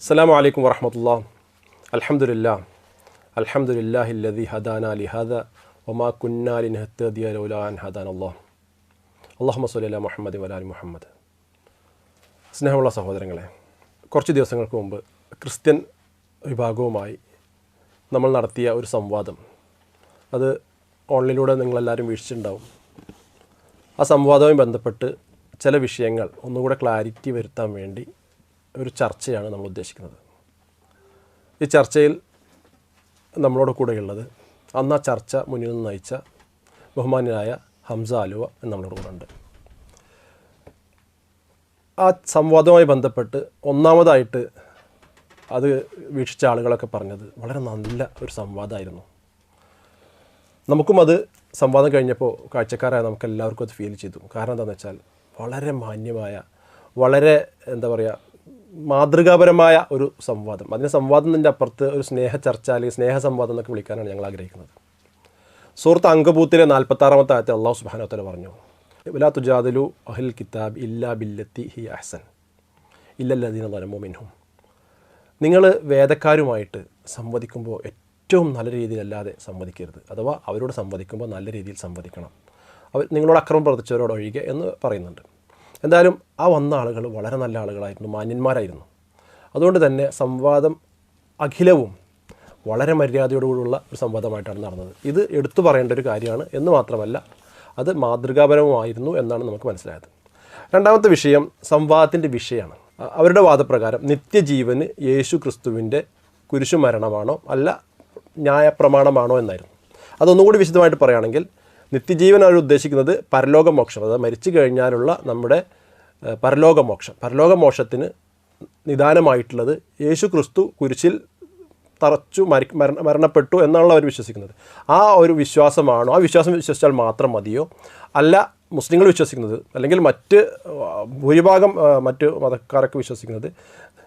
അസ്സലാമു അലൈക്കും വറഹ്മത്തുള്ളാഹി. അൽഹംദുലില്ലാഹ് അൽഹംദുലില്ലാഹില്ലദീ ഹദാനാ ലിഹാദാ വമാ കുന്നാ ലിനഹ്തദിയ ലൗലാ അൻ ഹദാനല്ലാഹ്. അല്ലാഹുമ്മ സ്വല്ലി അലാ മുഹമ്മദ് വഅലാ ആലി മുഹമ്മദ്. സ്നേഹമുള്ള സഹോദരങ്ങളെ, കുറച്ച് ദിവസങ്ങൾക്ക് മുമ്പ് ക്രിസ്ത്യൻ വിഭാഗവുമായി നമ്മൾ നടത്തിയ ഒരു സംവാദം, അത് ഓൺലൈനിലൂടെ നിങ്ങളെല്ലാവരും വീക്ഷിച്ചിട്ടുണ്ടാവും. ആ സംവാദവുമായി ബന്ധപ്പെട്ട് ചില വിഷയങ്ങൾ ഒന്നുകൂടെ ക്ലാരിറ്റി വരുത്താൻ വേണ്ടി ഒരു ചർച്ചയാണ് നമ്മൾ ഉദ്ദേശിക്കുന്നത്. ഈ ചർച്ചയിൽ നമ്മളോട് കൂടെയുള്ളത് അന്ന് ആ ചർച്ച മുന്നിൽ നിന്ന് നയിച്ച ബഹുമാന്യനായ ഹംസ ആലുവ നമ്മളോട് കൂടെ ഉണ്ട്. ആ സംവാദവുമായി ബന്ധപ്പെട്ട് ഒന്നാമതായിട്ട് അത് വീക്ഷിച്ച ആളുകളൊക്കെ പറഞ്ഞത് വളരെ നല്ല ഒരു സംവാദമായിരുന്നു. നമുക്കും അത് സംവാദം കഴിഞ്ഞപ്പോൾ കാഴ്ചക്കാരായ നമുക്കെല്ലാവർക്കും അത് ഫീൽ ചെയ്തു. കാരണം എന്താണെന്ന് വെച്ചാൽ വളരെ മാന്യമായ, വളരെ മാതൃകാപരമായ ഒരു സംവാദം. അതിന് സംവാദത്തിൻ്റെ അപ്പുറത്ത് ഒരു സ്നേഹ ചർച്ച അല്ലെങ്കിൽ സ്നേഹ സംവാദം എന്നൊക്കെ വിളിക്കാനാണ് ഞങ്ങൾ ആഗ്രഹിക്കുന്നത്. സൂറത്ത് അങ്കബൂത്തിലെ 46-ാമത്തെ ആയത്തിൽ അല്ലാഹു സുബ്ഹാനഹു വ തആല പറഞ്ഞു, വലാ തുജാദിലു അഹ്ലൽ കിതാബ് ഇല്ലാ ബില്ലത്തി ഹിയ അഹ്സൻ ഇല്ലല്ലദീന ളലമു മിൻഹും. നിങ്ങൾ വേദക്കാരുമായിട്ട് സംവദിക്കുമ്പോൾ ഏറ്റവും നല്ല രീതിയിലല്ലാതെ സംവദിക്കരുത്, അഥവാ അവരോട് സംവദിക്കുമ്പോൾ നല്ല രീതിയിൽ സംവദിക്കണം. നിങ്ങളോട് അക്രമം പ്രവർത്തിച്ചവരോട് ഒഴികെ എന്ന് പറയുന്നുണ്ട്. എന്തായാലും ആ വന്ന ആളുകൾ വളരെ നല്ല ആളുകളായിരുന്നു, മാന്യന്മാരായിരുന്നു. അതുകൊണ്ട് തന്നെ സംവാദം അഖിലവും വളരെ മര്യാദയോടുകൂടിയുള്ള ഒരു സംവാദമായിട്ടാണ് നടന്നത്. ഇത് എടുത്തു പറയേണ്ട ഒരു കാര്യമാണ് എന്ന് മാത്രമല്ല, അത് മാതൃകാപരമായിരുന്നു എന്നാണ് നമുക്ക് മനസ്സിലായത്. രണ്ടാമത്തെ വിഷയം സംവാദത്തിൻ്റെ വിഷയമാണ്. അവരുടെ വാദപ്രകാരം നിത്യജീവന് യേശു ക്രിസ്തുവിൻ്റെ കുരിശുമരണമാണോ അല്ല ന്യായപ്രമാണമാണോ എന്നായിരുന്നു. അതൊന്നുകൂടി വിശദമായിട്ട് പറയുകയാണെങ്കിൽ, നിത്യജീവൻ അവർ ഉദ്ദേശിക്കുന്നത് പരലോകമോക്ഷം, അതായത് മരിച്ചു കഴിഞ്ഞാലുള്ള നമ്മുടെ പരലോകമോക്ഷത്തിന് നിദാനമായിട്ടുള്ളത് യേശു ക്രിസ്തു കുരിശിൽ തറച്ചു മരണപ്പെട്ടു എന്നാണ് അവർ വിശ്വസിക്കുന്നത്. ആ ഒരു വിശ്വാസമാണോ, ആ വിശ്വാസം വിശ്വസിച്ചാൽ മാത്രം മതിയോ, അല്ല മുസ്ലിങ്ങൾ വിശ്വസിക്കുന്നത് അല്ലെങ്കിൽ ഭൂരിഭാഗം മറ്റ് മതക്കാരൊക്കെ വിശ്വസിക്കുന്നത്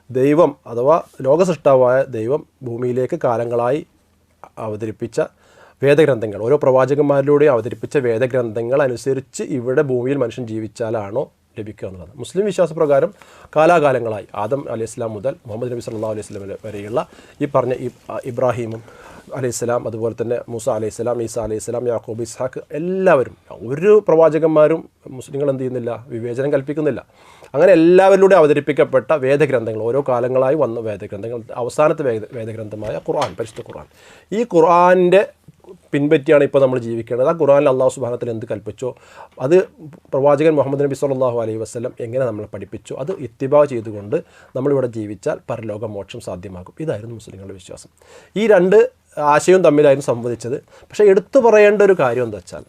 ദൈവം അഥവാ ലോകസൃഷ്ടാവായ ദൈവം ഭൂമിയിലേക്ക് കാലങ്ങളായി അവതരിപ്പിച്ച വേദഗ്രന്ഥങ്ങൾ, ഓരോ പ്രവാചകന്മാരിലൂടെയും അവതരിപ്പിച്ച വേദഗ്രന്ഥങ്ങൾ അനുസരിച്ച് ഇവിടെ ഭൂമിയിൽ മനുഷ്യൻ ജീവിച്ചാലാണോ ലഭിക്കുക എന്നുള്ളത്. മുസ്ലിം വിശ്വാസപ്രകാരം കാലാകാലങ്ങളായി ആദം അലൈഹിസ്സലാം മുതൽ മുഹമ്മദ് നബി സല്ലല്ലാഹു അലൈഹി വസല്ലം വരെയുള്ള ഈ പറഞ്ഞ ഇബ്രാഹിമും അലൈഹിസ്സലാം, അതുപോലെ തന്നെ മൂസ അലൈഹിസ്സലാം, ഈസ അലൈഹിസ്സലാം, യാക്കൂബ്, ഇസ്ഹാഖ്, എല്ലാവരും, ഒരു പ്രവാചകന്മാരും മുസ്ലിങ്ങൾ എന്ത് ചെയ്യുന്നില്ല, വിവേചനം കൽപ്പിക്കുന്നില്ല. അങ്ങനെ എല്ലാവരിലൂടെ അവതരിപ്പിക്കപ്പെട്ട വേദഗ്രന്ഥങ്ങൾ, ഓരോ കാലങ്ങളായി വന്ന വേദഗ്രന്ഥങ്ങൾ, അവസാനത്തെ വേദഗ്രന്ഥമായ ഖുർആൻ, പരിശുദ്ധ ഖുർആൻ, ഈ ഖുർആനിൻ്റെ പിൻപറ്റിയാണ് ഇപ്പോൾ നമ്മൾ ജീവിക്കേണ്ടത്. ആ ഖുർആനിൽ അല്ലാഹു സുബ്ഹാനഹു വ തആല എന്ത് കൽപ്പിച്ചോ, അത് പ്രവാചകൻ മുഹമ്മദ് നബി സല്ലല്ലാഹു അലൈഹി വസല്ലം എങ്ങനെ നമ്മളെ പഠിപ്പിച്ചോ, അത് ഇത്തിബാ ചെയ്തുകൊണ്ട് നമ്മളിവിടെ ജീവിച്ചാൽ പരലോക മോക്ഷം സാധ്യമാകും. ഇതായിരുന്നു മുസ്ലിങ്ങളുടെ വിശ്വാസം. ഈ രണ്ട് ആശയവും തമ്മിലായിരുന്നു സംവദിച്ചത്. പക്ഷേ എടുത്തു പറയേണ്ട ഒരു കാര്യം എന്താ വെച്ചാൽ,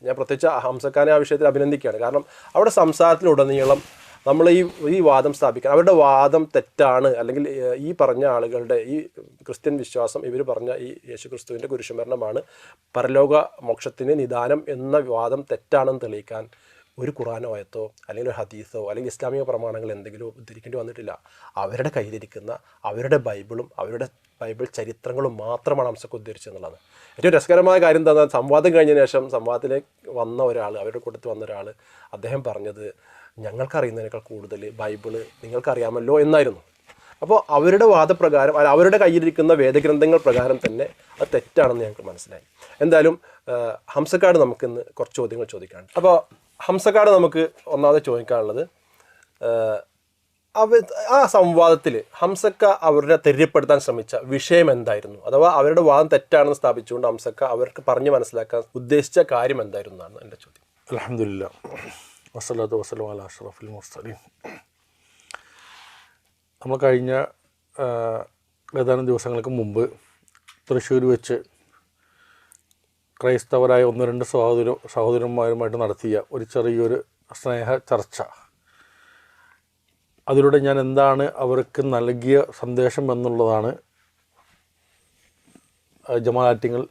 ഞാൻ പ്രത്യേകിച്ച് ഹംസക്കാനെ ആ വിഷയത്തിൽ അഭിനന്ദിക്കുകയാണ്. കാരണം അവിടെ സംസാരത്തിലുടനീളം നമ്മൾ ഈ വാദം സ്ഥാപിക്കാൻ, അവരുടെ വാദം തെറ്റാണ്, അല്ലെങ്കിൽ ഈ പറഞ്ഞ ആളുകളുടെ ഈ ക്രിസ്ത്യൻ വിശ്വാസം, ഇവർ പറഞ്ഞ ഈ യേശു ക്രിസ്തുവിൻ്റെ കുരിശുമരണമാണ് പരലോക മോക്ഷത്തിന് നിദാനം എന്ന വാദം തെറ്റാണെന്ന് തെളിയിക്കാൻ ഒരു ഖുർആനോ ആയത്തോ അല്ലെങ്കിൽ ഒരു ഹദീസോ അല്ലെങ്കിൽ ഇസ്ലാമിക പ്രമാണങ്ങൾ എന്തെങ്കിലും ഉദ്ധരിക്കേണ്ടി വന്നിട്ടില്ല. അവരുടെ കയ്യിലിരിക്കുന്ന അവരുടെ ബൈബിളും അവരുടെ ബൈബിൾ ചരിത്രങ്ങളും മാത്രമാണ് ഹംസക്ക് ഉദ്ധരിച്ചെന്നുള്ളതാണ്. ഏറ്റവും രസകരമായ കാര്യം എന്താ, സംവാദം കഴിഞ്ഞതിന് ശേഷം സംവാദത്തിലേക്ക് വന്ന ഒരാൾ, അവരുടെ കൂട്ടത്തിൽ വന്ന ഒരാൾ, അദ്ദേഹം പറഞ്ഞത് ഞങ്ങൾക്കറിയുന്നതിനേക്കാൾ കൂടുതൽ ബൈബിള് നിങ്ങൾക്കറിയാമല്ലോ എന്നായിരുന്നു. അപ്പോൾ അവരുടെ വാദപ്രകാരം, അവരുടെ കയ്യിലിരിക്കുന്ന വേദഗ്രന്ഥങ്ങൾ പ്രകാരം തന്നെ അത് തെറ്റാണെന്ന് ഞങ്ങൾക്ക് മനസ്സിലായി. എന്തായാലും ഹംസക്കാട് നമുക്കിന്ന് കുറച്ച് ചോദ്യങ്ങൾ ചോദിക്കാനുണ്ട്. അപ്പോൾ ഹംസക്കാട് നമുക്ക് ഒന്നാമത് ചോദിക്കാനുള്ളത്, ആ സംവാദത്തിൽ ഹംസക്ക അവരുടെ തെര്യപ്പെടുത്താൻ ശ്രമിച്ച വിഷയം എന്തായിരുന്നു, അഥവാ അവരുടെ വാദം തെറ്റാണെന്ന് സ്ഥാപിച്ചുകൊണ്ട് ഹംസക്ക അവർക്ക് പറഞ്ഞ് മനസ്സിലാക്കാൻ ഉദ്ദേശിച്ച കാര്യം എന്തായിരുന്നു എന്നാണ് എൻ്റെ ചോദ്യം. അൽഹംദുലില്ലാഹ് വസ്സലാത്തു വസ്സലാമു അലാ അഷ്റഫിൽ മുർസലീൻ. നമ്മൾ കഴിഞ്ഞ ഏതാനും ദിവസങ്ങൾക്ക് മുമ്പ് തൃശ്ശൂർ വെച്ച് ക്രൈസ്തവരായ 1-2 സഹോദരന്മാരുമായിട്ട് നടത്തിയ ഒരു ചെറിയൊരു സ്നേഹ ചർച്ച, അതിലൂടെ ഞാൻ എന്താണ് അവർക്ക് നൽകിയ സന്ദേശം എന്നുള്ളതാണ് ജമാഅത്തിങ്ങൾ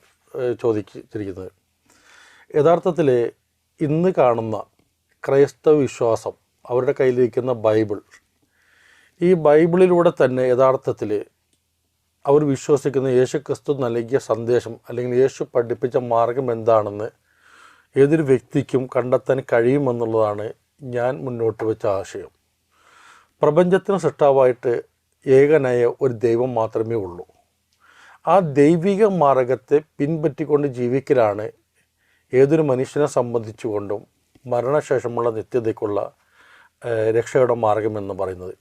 ചോദിച്ചിരിക്കുന്നത്. യഥാർത്ഥത്തിൽ ഇന്ന് കാണുന്ന ക്രൈസ്തവ വിശ്വാസം, അവരുടെ കയ്യിലിരിക്കുന്ന ബൈബിൾ, ഈ ബൈബിളിലൂടെ തന്നെ യഥാർത്ഥത്തിൽ അവർ വിശ്വസിക്കുന്ന യേശു ക്രിസ്തു നൽകിയ സന്ദേശം അല്ലെങ്കിൽ യേശു പഠിപ്പിച്ച മാർഗം എന്താണെന്ന് ഏതൊരു വ്യക്തിക്കും കണ്ടെത്താൻ കഴിയുമെന്നുള്ളതാണ് ഞാൻ മുന്നോട്ട് വെച്ച ആശയം. പ്രപഞ്ചത്തിന് സൃഷ്ടാവായിട്ട് ഏകനായ ഒരു ദൈവം മാത്രമേ ഉള്ളൂ. ആ ദൈവിക മാർഗത്തെ പിൻപറ്റിക്കൊണ്ട് ജീവിക്കലാണ് ഏതൊരു മനുഷ്യനെ സംബന്ധിച്ചുകൊണ്ടും മരണശേഷമുള്ള നിത്യതയ്ക്കുള്ള രക്ഷയുടെ മാർഗമെന്ന് പറയുന്നത്.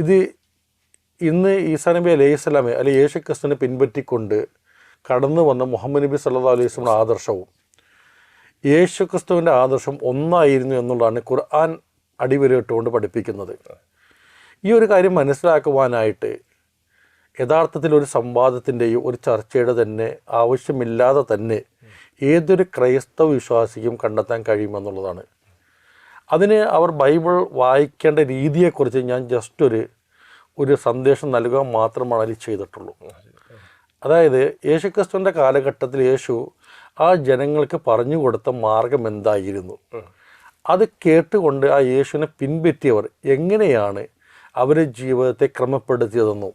ഇത് ഇന്ന് ഈസാ നബി അലൈഹിസ്സലാമെ അല്ലെങ്കിൽ യേശു ക്രിസ്തുവിനെ പിൻപറ്റിക്കൊണ്ട് കടന്നു വന്ന മുഹമ്മദ് നബി സല്ലല്ലാഹു അലൈഹി വസല്ലമയുടെ ആദർശവും യേശു ക്രിസ്തുവിൻ്റെ ആദർശം ഒന്നായിരുന്നു എന്നുള്ളതാണ് ഖുർആൻ അടിവരയിട്ടുകൊണ്ട് പഠിപ്പിക്കുന്നത്. ഈ ഒരു കാര്യം മനസ്സിലാക്കുവാനായിട്ട് യഥാർത്ഥത്തിൽ ഒരു സംവാദത്തിൻ്റെയോ ഒരു ചർച്ചയുടെ തന്നെ ആവശ്യമില്ലാതെ തന്നെ ഏതൊരു ക്രൈസ്തവ വിശ്വാസിക്കും കണ്ടെത്താൻ കഴിയുമെന്നുള്ളതാണ്. അതിന് അവർ ബൈബിൾ വായിക്കേണ്ട രീതിയെക്കുറിച്ച് ഞാൻ ജസ്റ്റ് ഒരു സന്ദേശം നൽകുക മാത്രമാണ് അതിൽ ചെയ്തിട്ടുള്ളൂ. അതായത് യേശുക്രിസ്തുവിൻ്റെ കാലഘട്ടത്തിൽ യേശു ആ ജനങ്ങൾക്ക് പറഞ്ഞു കൊടുത്ത മാർഗം എന്തായിരുന്നു, അത് കേട്ടുകൊണ്ട് ആ യേശുവിനെ പിൻപറ്റിയവർ എങ്ങനെയാണ് അവരുടെ ജീവിതത്തെ ക്രമപ്പെടുത്തിയതെന്നും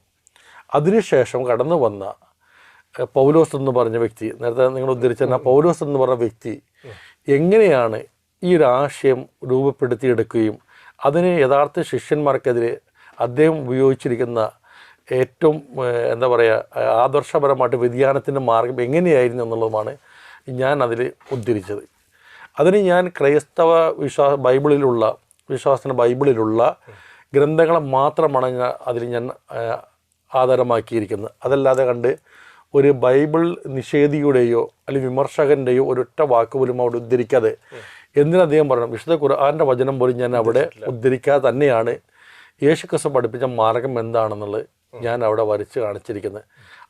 അതിനുശേഷം കടന്നു വന്ന പൗലോസ് എന്ന് പറഞ്ഞ വ്യക്തി, നേരത്തെ നിങ്ങൾ ഉദ്ധരിച്ച ആ പൗലോസ് എന്ന് പറഞ്ഞ വ്യക്തി എങ്ങനെയാണ് ഈ ഒരു ആശയം രൂപപ്പെടുത്തിയെടുക്കുകയും അതിന് യഥാർത്ഥ ശിഷ്യന്മാർക്കെതിരെ അദ്ദേഹം ഉപയോഗിച്ചിരിക്കുന്ന ഏറ്റവും എന്താ പറയുക ആദർശപരമായിട്ട് വ്യതിയാനത്തിൻ്റെ മാർഗം എങ്ങനെയായിരുന്നു എന്നുള്ളതുമാണ് ഞാൻ അതിൽ ഉദ്ധരിച്ചത്. അതിന് ഞാൻ ക്രൈസ്തവ വിശ്വാസത്തിൻ്റെ ബൈബിളിലുള്ള ഗ്രന്ഥങ്ങളെ മാത്രമാണ് അതിൽ ഞാൻ ആധാരമാക്കിയിരിക്കുന്നത്. അതല്ലാതെ കണ്ട് ഒരു ബൈബിൾ നിഷേധിയുടെയോ അല്ലെങ്കിൽ വിമർശകൻ്റെയോ ഒരൊറ്റ വാക്ക് പോലും അവിടെ ഉദ്ധരിക്കാതെ എന്തിനധികം പറയണം, വിശുദ്ധ ഖുർആൻ്റെ വചനം പോലും ഞാൻ അവിടെ ഉദ്ധരിക്കാതെ തന്നെയാണ് യേശു ക്രിസ്തു പഠിപ്പിച്ച മാർഗം എന്താണെന്നുള്ളത് ഞാൻ അവിടെ വരച്ച് കാണിച്ചിരിക്കുന്നത്.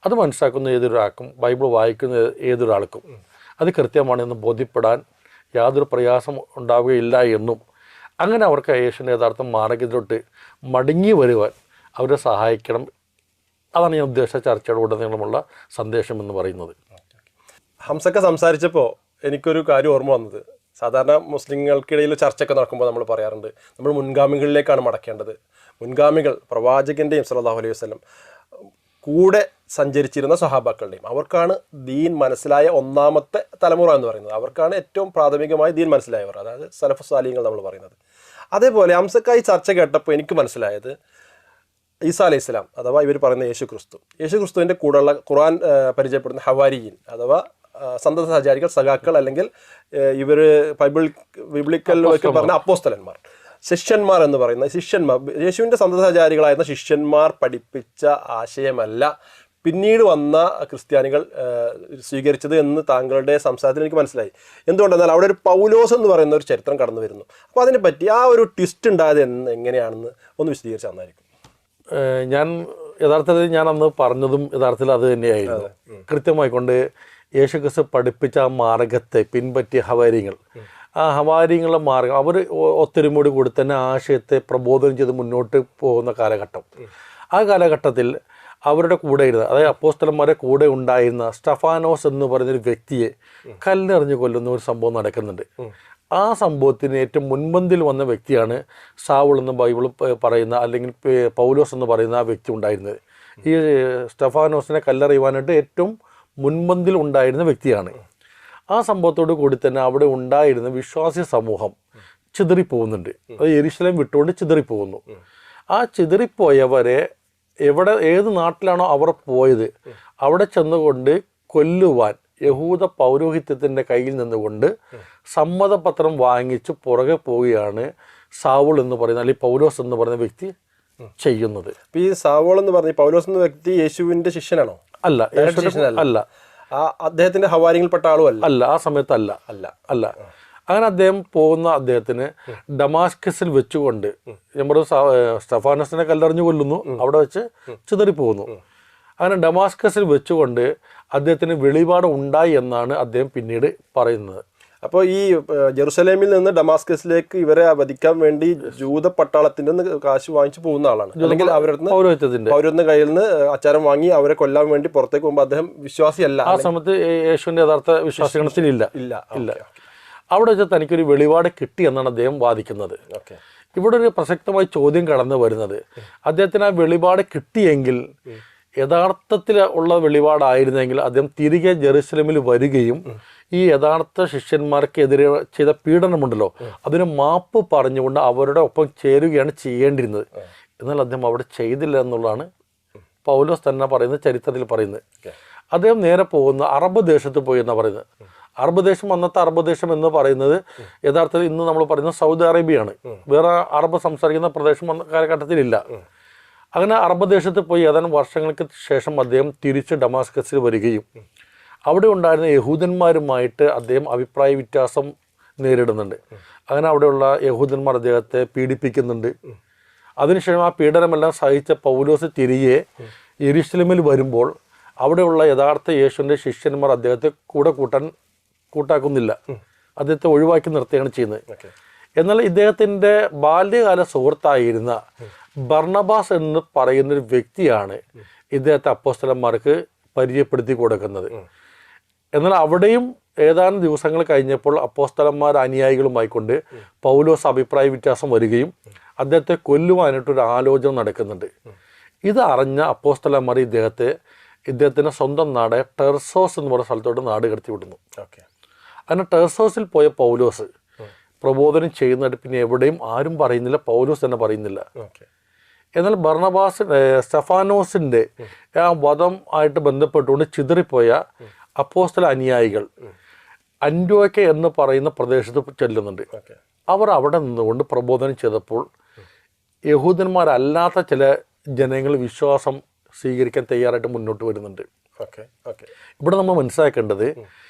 അത് മനസ്സിലാക്കുന്ന ഏതൊരാൾക്കും ബൈബിൾ വായിക്കുന്ന ഏതൊരാൾക്കും അത് കൃത്യമാണെന്ന് ബോധ്യപ്പെടാൻ യാതൊരു പ്രയാസം ഉണ്ടാവുകയില്ല എന്നും അങ്ങനെ അവർക്ക് യേശുവിൻ്റെ യഥാർത്ഥ മാർഗത്തിലോട്ട് മടങ്ങി വരുവാൻ അവരെ സഹായിക്കണം. അതാണ് ഞാൻ ഉദ്ദേശിച്ച ചർച്ചയുടെ ഉടനീളമുള്ള സന്ദേശം എന്ന് പറയുന്നത്. ഹംസക്ക സംസാരിച്ചപ്പോൾ എനിക്കൊരു കാര്യം ഓർമ്മ വന്നത്, സാധാരണ മുസ്ലിങ്ങൾക്കിടയിൽ ചർച്ചയൊക്കെ നടക്കുമ്പോൾ നമ്മൾ പറയാറുണ്ട് നമ്മൾ മുൻഗാമികളിലേക്കാണ് മടക്കേണ്ടത്. മുൻഗാമികൾ പ്രവാചകൻ്റെയും സല്ലല്ലാഹു അലൈഹി വസല്ലം കൂടെ സഞ്ചരിച്ചിരുന്ന സ്വഹാബാക്കളുടെയും അവർക്കാണ് ദീൻ മനസ്സിലായ ഒന്നാമത്തെ തലമുറ എന്ന് പറയുന്നത്. അവർക്കാണ് ഏറ്റവും പ്രാഥമികമായി ദീൻ മനസ്സിലായവർ, അതായത് സലഫ് സാലിഹ്യങ്ങൾ നമ്മൾ പറയുന്നത്. അതേപോലെ ഹംസക്ക ഈ ചർച്ച കേട്ടപ്പോൾ എനിക്ക് മനസ്സിലായത് ഈസാ അലൈഹി സ്വലാം അഥവാ ഇവർ പറയുന്ന യേശു ക്രിസ്തുവിൻ്റെ കൂടെയുള്ള ഖുർആൻ പരിചയപ്പെടുന്ന ഹവാരിയീൻ അഥവാ സന്തത സഹചാരികൾ, സഖാക്കൾ, അല്ലെങ്കിൽ ഇവർ ബൈബിളിക്കൽ പറഞ്ഞ അപ്പോസ്തലന്മാർ, ശിഷ്യന്മാർ എന്ന് പറയുന്ന ശിഷ്യന്മാർ, യേശുവിൻ്റെ സന്തത സഹചാരികളായിരുന്ന ശിഷ്യന്മാർ പഠിപ്പിച്ച ആശയമല്ല പിന്നീട് വന്ന ക്രിസ്ത്യാനികൾ സ്വീകരിച്ചത് എന്ന് താങ്കളുടെ സംസാരത്തിൽ എനിക്ക് മനസ്സിലായി. എന്തുകൊണ്ടെന്നാൽ അവിടെ ഒരു പൗലോസ് എന്ന് പറയുന്ന ഒരു ചരിത്രം കടന്നു വരുന്നു. അപ്പോൾ അതിനെപ്പറ്റി ആ ഒരു ട്വിസ്റ്റ് ഉണ്ടായത് എങ്ങനെയാണെന്ന് ഒന്ന് വിശദീകരിച്ച് തന്നായിരിക്കും. ഞാൻ യഥാർത്ഥത്തിൽ ഞാൻ അന്ന് പറഞ്ഞതും യഥാർത്ഥത്തിൽ അത് തന്നെയായിരുന്നു. കൃത്യമായിക്കൊണ്ട് യേശു ക്രിസ്തു പഠിപ്പിച്ച ആ മാർഗത്തെ പിൻപറ്റിയ ഹവാരികൾ, ആ ഹവാരികളുടെ മാർഗം അവർ ഒത്തൊരുമയോട് കൂടി തന്നെ ആശയത്തെ പ്രബോധനം ചെയ്ത് മുന്നോട്ട് പോകുന്ന കാലഘട്ടം. ആ കാലഘട്ടത്തിൽ അവരുടെ കൂടെ ഇരുന്ന, അതായത് അപ്പോസ്തലന്മാരെ കൂടെ ഉണ്ടായിരുന്ന സ്റ്റഫാനോസ് എന്ന് പറയുന്നൊരു വ്യക്തിയെ കല്ലെറിഞ്ഞ് കൊല്ലുന്ന ഒരു സംഭവം നടക്കുന്നുണ്ട്. ആ സംഭവത്തിന് ഏറ്റവും മുൻപന്തിൽ വന്ന വ്യക്തിയാണ് സാവുൾ എന്ന് ബൈബിൾ പറയുന്ന അല്ലെങ്കിൽ പൗലോസ് എന്ന് പറയുന്ന ആ വ്യക്തി ഉണ്ടായിരുന്നത്. ഈ സ്റ്റഫാനോസിനെ കല്ലെറിയുവാനായിട്ട് ഏറ്റവും മുൻപന്തിൽ ഉണ്ടായിരുന്ന വ്യക്തിയാണ്. ആ സംഭവത്തോട് കൂടി തന്നെ അവിടെ ഉണ്ടായിരുന്ന വിശ്വാസി സമൂഹം ചിതറിപ്പോകുന്നുണ്ട്. അത് യെരുശലേം വിട്ടുകൊണ്ട് ചിതറിപ്പോകുന്നു. ആ ചിതറിപ്പോയവരെ ഏത് നാട്ടിലാണോ അവർ പോയത് അവിടെ ചെന്നുകൊണ്ട് കൊല്ലുവാൻ യഹൂദ പൗരോഹിത്യത്തിൻ്റെ കയ്യിൽ നിന്നുകൊണ്ട് സമ്മതപത്രം വാങ്ങിച്ച് പുറകെ പോവുകയാണ് സാവുൾ എന്ന് പറയുന്ന അല്ലെങ്കിൽ പൗലോസ് എന്ന് പറയുന്ന വ്യക്തി ചെയ്യുന്നത്. ഈ സാവുൾ എന്ന് പറഞ്ഞ പൗലോസ് എന്ന വ്യക്തി യേശുവിൻ്റെ ശിഷ്യനാണോ? അല്ല, അല്ല, അദ്ദേഹത്തിന്റെ ഹവാരിയിൽപ്പെട്ട ആളും അല്ല, ആ സമയത്ത് അല്ല. അങ്ങനെ അദ്ദേഹം പോകുന്ന അദ്ദേഹത്തിന് ഡമാസ്കസിൽ വെച്ചുകൊണ്ട് നമ്മുടെ സ്റ്റഫാനസിനെ കല്ലെറിഞ്ഞു കൊല്ലുന്നു, അവിടെ വെച്ച് ചിതറിപ്പോകുന്നു. അങ്ങനെ ഡമാസ്കസിൽ വെച്ചുകൊണ്ട് അദ്ദേഹത്തിന് വെളിപാട് ഉണ്ടായി എന്നാണ് അദ്ദേഹം പിന്നീട് പറയുന്നത്. അപ്പോൾ ഈ ജെറുസലേമിൽ നിന്ന് ഡമാസ്കസിലേക്ക് ഇവരെ വധിക്കാൻ വേണ്ടി ജൂത പട്ടാളത്തിൻ്റെ നിന്ന് കാശ് വാങ്ങിച്ചു പോകുന്ന ആളാണ്, അല്ലെങ്കിൽ അവരുടെ പൗരത്തിന്റെ കയ്യിൽ നിന്ന് അച്ചാരം വാങ്ങി അവരെ കൊല്ലാൻ വേണ്ടി പുറത്തേക്ക് പോകുമ്പോൾ അദ്ദേഹം വിശ്വാസിയല്ല. ആ സമയത്ത് യേശുവിന്റെ യഥാർത്ഥ വിശ്വാസഗണത്തിലില്ല. അവിടെ വെച്ച് തനിക്കൊരു വെളിപാട് കിട്ടി എന്നാണ് അദ്ദേഹം വാദിക്കുന്നത്. ഇവിടെ ഒരു പ്രസക്തമായ ചോദ്യം കടന്നു വരുന്നത്, അദ്ദേഹത്തിന് ആ വെളിപാട് കിട്ടിയെങ്കിൽ യഥാർത്ഥത്തിൽ ഉള്ള വെളിപാടായിരുന്നെങ്കിൽ അദ്ദേഹം തിരികെ ജെറുസലേമിൽ വരികയും ഈ യഥാർത്ഥ ശിഷ്യന്മാർക്കെതിരെ ചെയ്ത പീഡനമുണ്ടല്ലോ അതിന് മാപ്പ് പറഞ്ഞുകൊണ്ട് അവരുടെ ഒപ്പം ചേരുകയാണ് ചെയ്യേണ്ടിരുന്നത്. എന്നാൽ അദ്ദേഹം അവിടെ ചെയ്തില്ല എന്നുള്ളതാണ് പൗലോസ് തന്നെ പറയുന്നത്, ചരിത്രത്തിൽ പറയുന്നത്. അദ്ദേഹം നേരെ പോകുന്ന അറബ് ദേശത്ത് പോയി എന്നാണ് പറയുന്നത്. അറബ് ദേശം, അന്നത്തെ അറബ് ദേശം എന്ന് പറയുന്നത് യഥാർത്ഥത്തിൽ ഇന്ന് നമ്മൾ പറയുന്നത് സൗദി അറേബ്യയാണ്. വേറെ അറബ് സംസാരിക്കുന്ന പ്രദേശം അന്ന് കാലഘട്ടത്തിലില്ല. അങ്ങനെ അറബ് ദേശത്ത് പോയി ഏതാനും വർഷങ്ങൾക്ക് ശേഷം അദ്ദേഹം തിരിച്ച് ഡമാസ്കസിൽ വരികയും അവിടെ ഉണ്ടായിരുന്ന യഹൂദന്മാരുമായിട്ട് അദ്ദേഹം അഭിപ്രായ വ്യത്യാസം നേരിടുന്നുണ്ട്. അങ്ങനെ അവിടെയുള്ള യഹൂദന്മാർ അദ്ദേഹത്തെ പീഡിപ്പിക്കുന്നുണ്ട്. അതിനുശേഷം ആ പീഡനമെല്ലാം സഹിച്ച പൗലോസ് തിരികെ യെരുശലേമിൽ വരുമ്പോൾ അവിടെയുള്ള യഥാർത്ഥ യേശുവിൻ്റെ ശിഷ്യന്മാർ അദ്ദേഹത്തെ കൂട്ടാക്കുന്നില്ല, അദ്ദേഹത്തെ ഒഴിവാക്കി നിർത്തുകയാണ് ചെയ്യുന്നത്. എന്നാൽ ഇദ്ദേഹത്തിൻ്റെ ബാല്യകാല സുഹൃത്തായിരുന്ന ബർണബാസ് എന്ന് പറയുന്നൊരു വ്യക്തിയാണ് ഇദ്ദേഹത്തെ അപ്പോസ്തലന്മാർക്ക് പരിചയപ്പെടുത്തി കൊടുക്കുന്നത്. എന്നാൽ അവിടെയും ഏതാനും ദിവസങ്ങൾ കഴിഞ്ഞപ്പോൾ അപ്പോസ്തലന്മാർ അനുയായികളുമായിക്കൊണ്ട് പൗലോസ് അഭിപ്രായ വ്യത്യാസം വരികയും അദ്ദേഹത്തെ കൊല്ലുവാനായിട്ടൊരു ആലോചന നടക്കുന്നുണ്ട്. ഇത് അറിഞ്ഞ അപ്പോസ്തലന്മാർ ഇദ്ദേഹത്തിൻ്റെ സ്വന്തം നാട് ടെർസോസ് എന്ന് പറയുന്ന സ്ഥലത്തോട്ട് നാട് കടത്തി വിടുന്നു. അങ്ങനെ ടെർസോസിൽ പോയ പൗലോസ് പ്രബോധനം ചെയ്യുന്നതായിട്ട് പിന്നെ എവിടെയും ആരും പറയുന്നില്ല, പൗലോസ് തന്നെ പറയുന്നില്ല. എന്നാൽ ബർണബാസ് സ്റ്റെഫാനോസിൻ്റെ ആ വധം ആയിട്ട് ബന്ധപ്പെട്ടുകൊണ്ട് ചിതറിപ്പോയ അപ്പോസ്തല അനുയായികൾ അന്ത്യോക്യ എന്ന് പറയുന്ന പ്രദേശത്ത് ചെല്ലുന്നുണ്ട്. അവർ അവിടെ നിന്നുകൊണ്ട് പ്രബോധനം ചെയ്തപ്പോൾ യഹൂദന്മാരല്ലാത്ത ചില ജനങ്ങൾ വിശ്വാസം സ്വീകരിക്കാൻ തയ്യാറായിട്ട് മുന്നോട്ട് വരുന്നുണ്ട്. ഇവിടെ നമ്മൾ മനസ്സിലാക്കേണ്ടത്,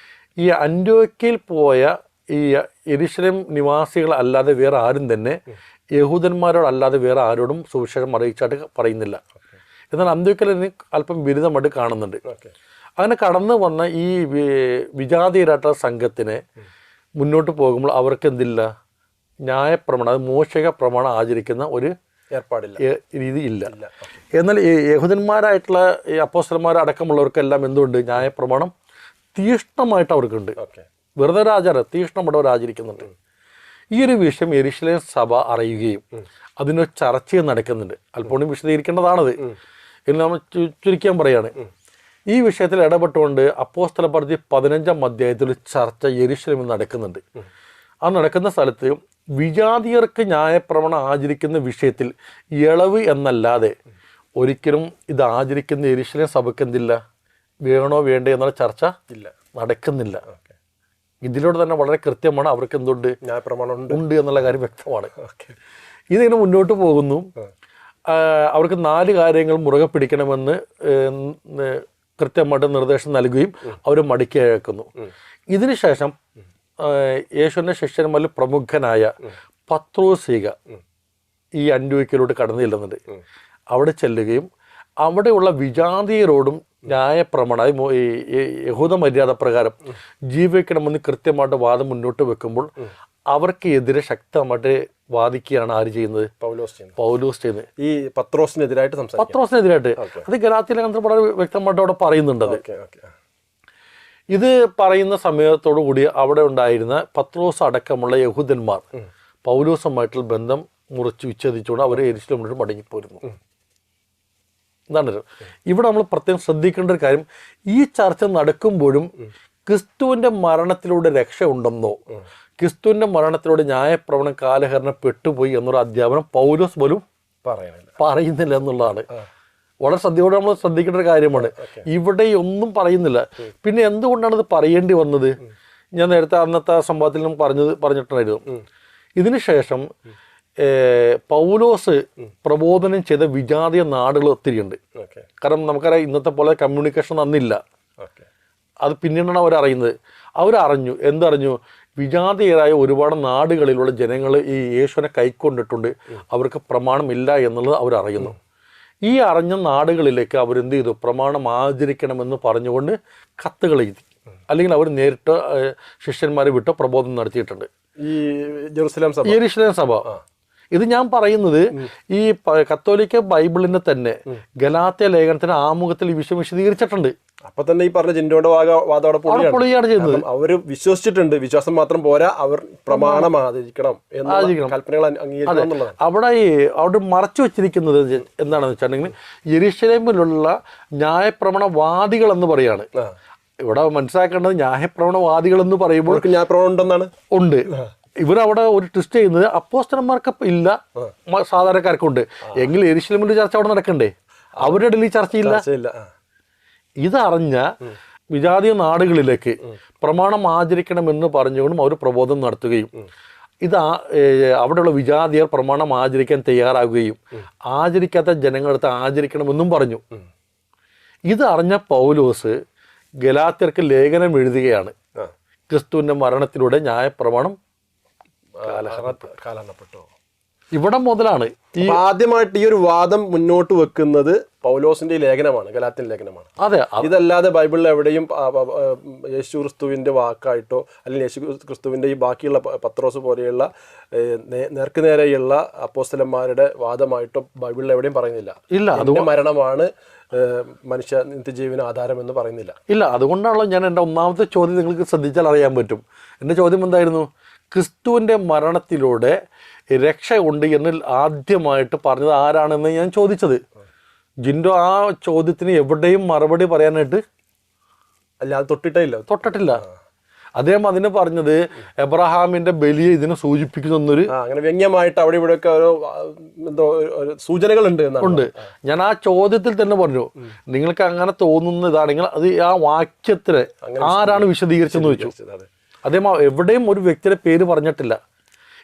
ഈ അന്ത്യോക്യയിൽ പോയ ഈ യെരുശലേം നിവാസികൾ അല്ലാതെ വേറെ ആരും തന്നെ യഹൂദന്മാരോടല്ലാതെ വേറെ ആരോടും സുവിശേഷം അറിയിച്ചായിട്ട് പറയുന്നില്ല. എന്നാൽ അന്ത്യോക്യയിൽ അല്പം ബിരുദമായിട്ട് കാണുന്നുണ്ട്. അങ്ങനെ കടന്നു വന്ന ഈ വിജാതീയരായിട്ടുള്ള സംഘത്തിന് മുന്നോട്ട് പോകുമ്പോൾ അവർക്ക് എന്തില്ല, ന്യായപ്രമാണം, അത് മോശക പ്രമാണം ആചരിക്കുന്ന ഒരു ഏർപ്പാടില്ല, രീതി ഇല്ല. എന്നാൽ ഈ യഹൂദന്മാരായിട്ടുള്ള ഈ അപ്പോസ്തലന്മാർ അടക്കമുള്ളവർക്കെല്ലാം എന്തുകൊണ്ട് ന്യായപ്രമാണം തീഷ്ണമായിട്ട് അവർക്കുണ്ട്. വെറുതെ ഒരു ആചാരം, തീഷ്ണമായിട്ട് അവർ ആചരിക്കുന്നുണ്ട്. ഈ ഒരു വിഷയം യെരുശലേം സഭ അറിയുകയും അതിനൊരു ചർച്ചയും നടക്കുന്നുണ്ട്. അല്പം വിശദീകരിക്കേണ്ടതാണത് എന്ന് നമ്മൾ ചുരുക്കാൻ പറയാണ്. ഈ വിഷയത്തിൽ ഇടപെട്ടുകൊണ്ട് അപ്പോസ്തലപ്രവൃത്തി 15-ാം അധ്യായത്തിൽ ചർച്ച യെരുശലേമിൽ നടക്കുന്നുണ്ട്. ആ നടക്കുന്ന സ്ഥലത്ത് വിജാതിയർക്ക് ന്യായപ്രമാണം ആചരിക്കുന്ന വിഷയത്തിൽ ഇളവ് എന്നല്ലാതെ ഒരിക്കലും ഇത് ആചരിക്കുന്ന യെരുശലേം സഭയ്ക്ക് എന്തില്ല, വേണോ വേണ്ടേ എന്നുള്ള ചർച്ച ഇല്ല, നടക്കുന്നില്ല. ഇതിലൂടെ തന്നെ വളരെ കൃത്യമാണ് അവർക്ക് എന്തുണ്ട്, ന്യായപ്രമാണം ഉണ്ട് എന്നുള്ള കാര്യം വ്യക്തമാണ്. ഇതിങ്ങനെ മുന്നോട്ട് പോകുന്നു. അവർക്ക് 4 കാര്യങ്ങൾ മുറുകെ പിടിക്കണമെന്ന് കൃത്യമായിട്ട് നിർദ്ദേശം നൽകുകയും അവർ മടക്കി അയക്കുന്നു. ഇതിനുശേഷം യേശുവിൻ്റെ ശിഷ്യന്മാരിൽ പ്രമുഖനായ പത്രോസ്ലീഹ ഈ അന്ത്യോക്യയിലോട്ട് കടന്നു ചെല്ലുന്നുണ്ട്. അവിടെ ചെല്ലുകയും അവിടെയുള്ള വിജാതീയരോടും ന്യായപ്രമാണം യഹൂദ മര്യാദ പ്രകാരം ജീവിക്കണമെന്ന് കൃത്യമായിട്ട് വാദം മുന്നോട്ട് വെക്കുമ്പോൾ അവർക്ക് എതിരെ ശക്തമായിട്ട് വാദിക്കുകയാണ് ആര് ചെയ്യുന്നത്, പൗലോസ് ചെയ്യുന്നത്. ഈ പത്രോസിനെതിരായിട്ട് അത് ഗലാത്യ ലേഖനത്തിൽ വളരെ വ്യക്തമായിട്ട് അവിടെ പറയുന്നുണ്ട്. ഇത് പറയുന്ന സമയത്തോടു കൂടി അവിടെ ഉണ്ടായിരുന്ന പത്രോസ് അടക്കമുള്ള യഹൂദന്മാർ പൗലോസുമായിട്ടുള്ള ബന്ധം മുറിച്ച് വിച്ഛേദിച്ചുകൊണ്ട് അവർ യെരുശലേമിലോട്ട് മടങ്ങിപ്പോരുന്നു. എന്താണ് ഇവിടെ നമ്മൾ പ്രത്യേകം ശ്രദ്ധിക്കേണ്ട ഒരു കാര്യം, ഈ ചർച്ച നടക്കുമ്പോഴും ക്രിസ്തുവിൻ്റെ മരണത്തിലൂടെ രക്ഷ ഉണ്ടെന്നോ ക്രിസ്തുവിൻ്റെ മരണത്തിലൂടെ ന്യായപ്രമാണം കാലഹരണം പെട്ടുപോയി എന്നൊരു അധ്യാപനം പൗലോസ് പോലും പറയുന്നില്ല എന്നുള്ളതാണ് വളരെ ശ്രദ്ധയോടെ നമ്മൾ ശ്രദ്ധിക്കേണ്ട ഒരു കാര്യമാണ്. ഇവിടെ ഒന്നും പറയുന്നില്ല. പിന്നെ എന്തുകൊണ്ടാണ് ഇത് പറയേണ്ടി വന്നത്? ഞാൻ നേരത്തെ അന്നത്തെ സംഭവത്തിൽ പറഞ്ഞിട്ടുണ്ടായിരുന്നു. ഇതിനുശേഷം പൗലോസ് പ്രബോധനം ചെയ്ത വിജാതീയ നാടുകൾ ഒത്തിരിയുണ്ട്. കാരണം നമുക്കറിയാം ഇന്നത്തെ പോലെ കമ്മ്യൂണിക്കേഷൻ അന്നില്ല. അത് പിന്നീടാണ് അവരറിയുന്നത്. എന്തറിഞ്ഞു? വിജാതീയരായ ഒരുപാട് നാടുകളിലുള്ള ജനങ്ങൾ ഈ യേശുവിനെ കൈക്കൊണ്ടിട്ടുണ്ട്, അവർക്ക് പ്രമാണമില്ല എന്നുള്ളത് അവരറിയുന്നു. ഈ അറിഞ്ഞ നാടുകളിലേക്ക് അവരെന്ത് ചെയ്തു? പ്രമാണം ആചരിക്കണമെന്ന് പറഞ്ഞുകൊണ്ട് കത്തുകൾ എഴുതി, അല്ലെങ്കിൽ അവർ നേരിട്ട് ശിഷ്യന്മാരെ വിട്ട് പ്രബോധനം നടത്തിയിട്ടുണ്ട് ഈ യെരുശലേം സഭ. ഇത് ഞാൻ പറയുന്നത് ഈ കത്തോലിക്ക ബൈബിളിനെ തന്നെ ഗലാത്യ ലേഖനത്തിന്റെ ആമുഖത്തിൽ ഈ വിഷയം വിശദീകരിച്ചിട്ടുണ്ട്. അപ്പൊ തന്നെ ഈ പറഞ്ഞ ജിൻഡോയുടെ പൊളിയാണ് ചെയ്യുന്നത്. അവര് വിശ്വസിച്ചിട്ടുണ്ട്, വിശ്വാസം മാത്രം പോരാ, അവർ പ്രമാണം ആചരിക്കണം, കൽപ്പനകൾ അംഗീകരിക്കണം. അവിടെ മറച്ചു വെച്ചിരിക്കുന്നത് എന്താണെന്ന് വെച്ചിട്ടുണ്ടെങ്കിൽ യെരുശലേമിലുള്ള ന്യായപ്രമാണവാദികൾ എന്ന് പറയാണ്. ഇവിടെ മനസ്സിലാക്കേണ്ടത് ന്യായപ്രമാണവാദികൾ എന്ന് പറയുമ്പോൾ ന്യായപ്രമാണം ഉണ്ടെന്നാണ്. ഉണ്ട്. ഇവരവിടെ ഒരു ട്വിസ്റ്റ് ചെയ്യുന്നത് അപ്പോസ്തലന്മാർക്ക് ഇല്ല, സാധാരണക്കാർക്കുണ്ട്. എങ്കിൽ യെരുശലേമിന്റെ ചർച്ച അവിടെ നടക്കണ്ടേ? അവരുടെ ഇടയിൽ ചർച്ചയില്ല. ഇതറിഞ്ഞ വിജാതീയ നാടുകളിലേക്ക് പ്രമാണം ആചരിക്കണമെന്ന് പറഞ്ഞുകൊണ്ടും അവർ പ്രബോധനം നടത്തുകയും അവിടെയുള്ള വിജാതിയർ പ്രമാണം ആചരിക്കാൻ തയ്യാറാകുകയും ആചരിക്കാത്ത ജനങ്ങളടുത്ത് ആചരിക്കണമെന്നും പറഞ്ഞു. ഇതറിഞ്ഞ പൗലോസ് ഗലാത്യർക്ക് ലേഖനം എഴുതുകയാണ്. ക്രിസ്തുവിന്റെ മരണത്തിലൂടെ ന്യായപ്രമാണം കാലഹരണപ്പെട്ടു. ഇവിടെ മുതലാണ് ആദ്യമായിട്ട് ഈ ഒരു വാദം മുന്നോട്ട് വെക്കുന്നത് പൗലോസിന്റെ ലേഖനമാണ്, ഗലാത്യൻ ലേഖനമാണ്. അതെ, ഇതല്ലാതെ ബൈബിളിൽ എവിടെയും യേശു ക്രിസ്തുവിന്റെ വാക്കായിട്ടോ അല്ലെങ്കിൽ യേശു ക്രിസ്തുവിന്റെ ഈ ബാക്കിയുള്ള പത്രോസ് പോലെയുള്ള നേർക്കുനേരെയുള്ള അപ്പോസ്തലന്മാരുടെ വാദമായിട്ടോ ബൈബിളിൽ എവിടെയും പറയുന്നില്ല. അതിന്റെ മരണമാണ് മനുഷ്യ നിത്യജീവന ആധാരം എന്ന് പറയുന്നില്ല. ഇല്ല, അതുകൊണ്ടാണല്ലോ ഞാൻ എൻ്റെ ഒന്നാമത്തെ ചോദ്യം നിങ്ങൾക്ക് ശ്രദ്ധിച്ചാൽ അറിയാൻ പറ്റും. എൻ്റെ ചോദ്യം എന്തായിരുന്നു? ക്രിസ്തുവിൻ്റെ മരണത്തിലൂടെ രക്ഷയുണ്ട് എന്ന് ആദ്യമായിട്ട് പറഞ്ഞത് ആരാണെന്ന് ഞാൻ ചോദിച്ചത്. ജിൻഡോ ആ ചോദ്യത്തിന് എവിടെയും മറുപടി പറയാനായിട്ട് അല്ലാതെ തൊട്ടിട്ടില്ല. അദ്ദേഹം അതിന് പറഞ്ഞത് എബ്രഹാമിന്റെ ബലിയെ ഇതിനെ സൂചിപ്പിക്കുന്നൊരു അങ്ങനെ വ്യംഗ്യമായിട്ട് അവിടെ ഇവിടെയൊക്കെ ഓരോ എന്തോ സൂചനകളുണ്ട്. ഞാൻ ആ ചോദ്യത്തിൽ തന്നെ പറഞ്ഞു, നിങ്ങൾക്ക് അങ്ങനെ തോന്നുന്ന ഇതാണെങ്കിൽ അത് ആ വാക്യത്തിന് ആരാണ് വിശദീകരിച്ചെന്ന് ചോദിച്ചു. അദ്ദേഹം എവിടെയും ഒരു വ്യക്തിയുടെ പേര് പറഞ്ഞിട്ടില്ല.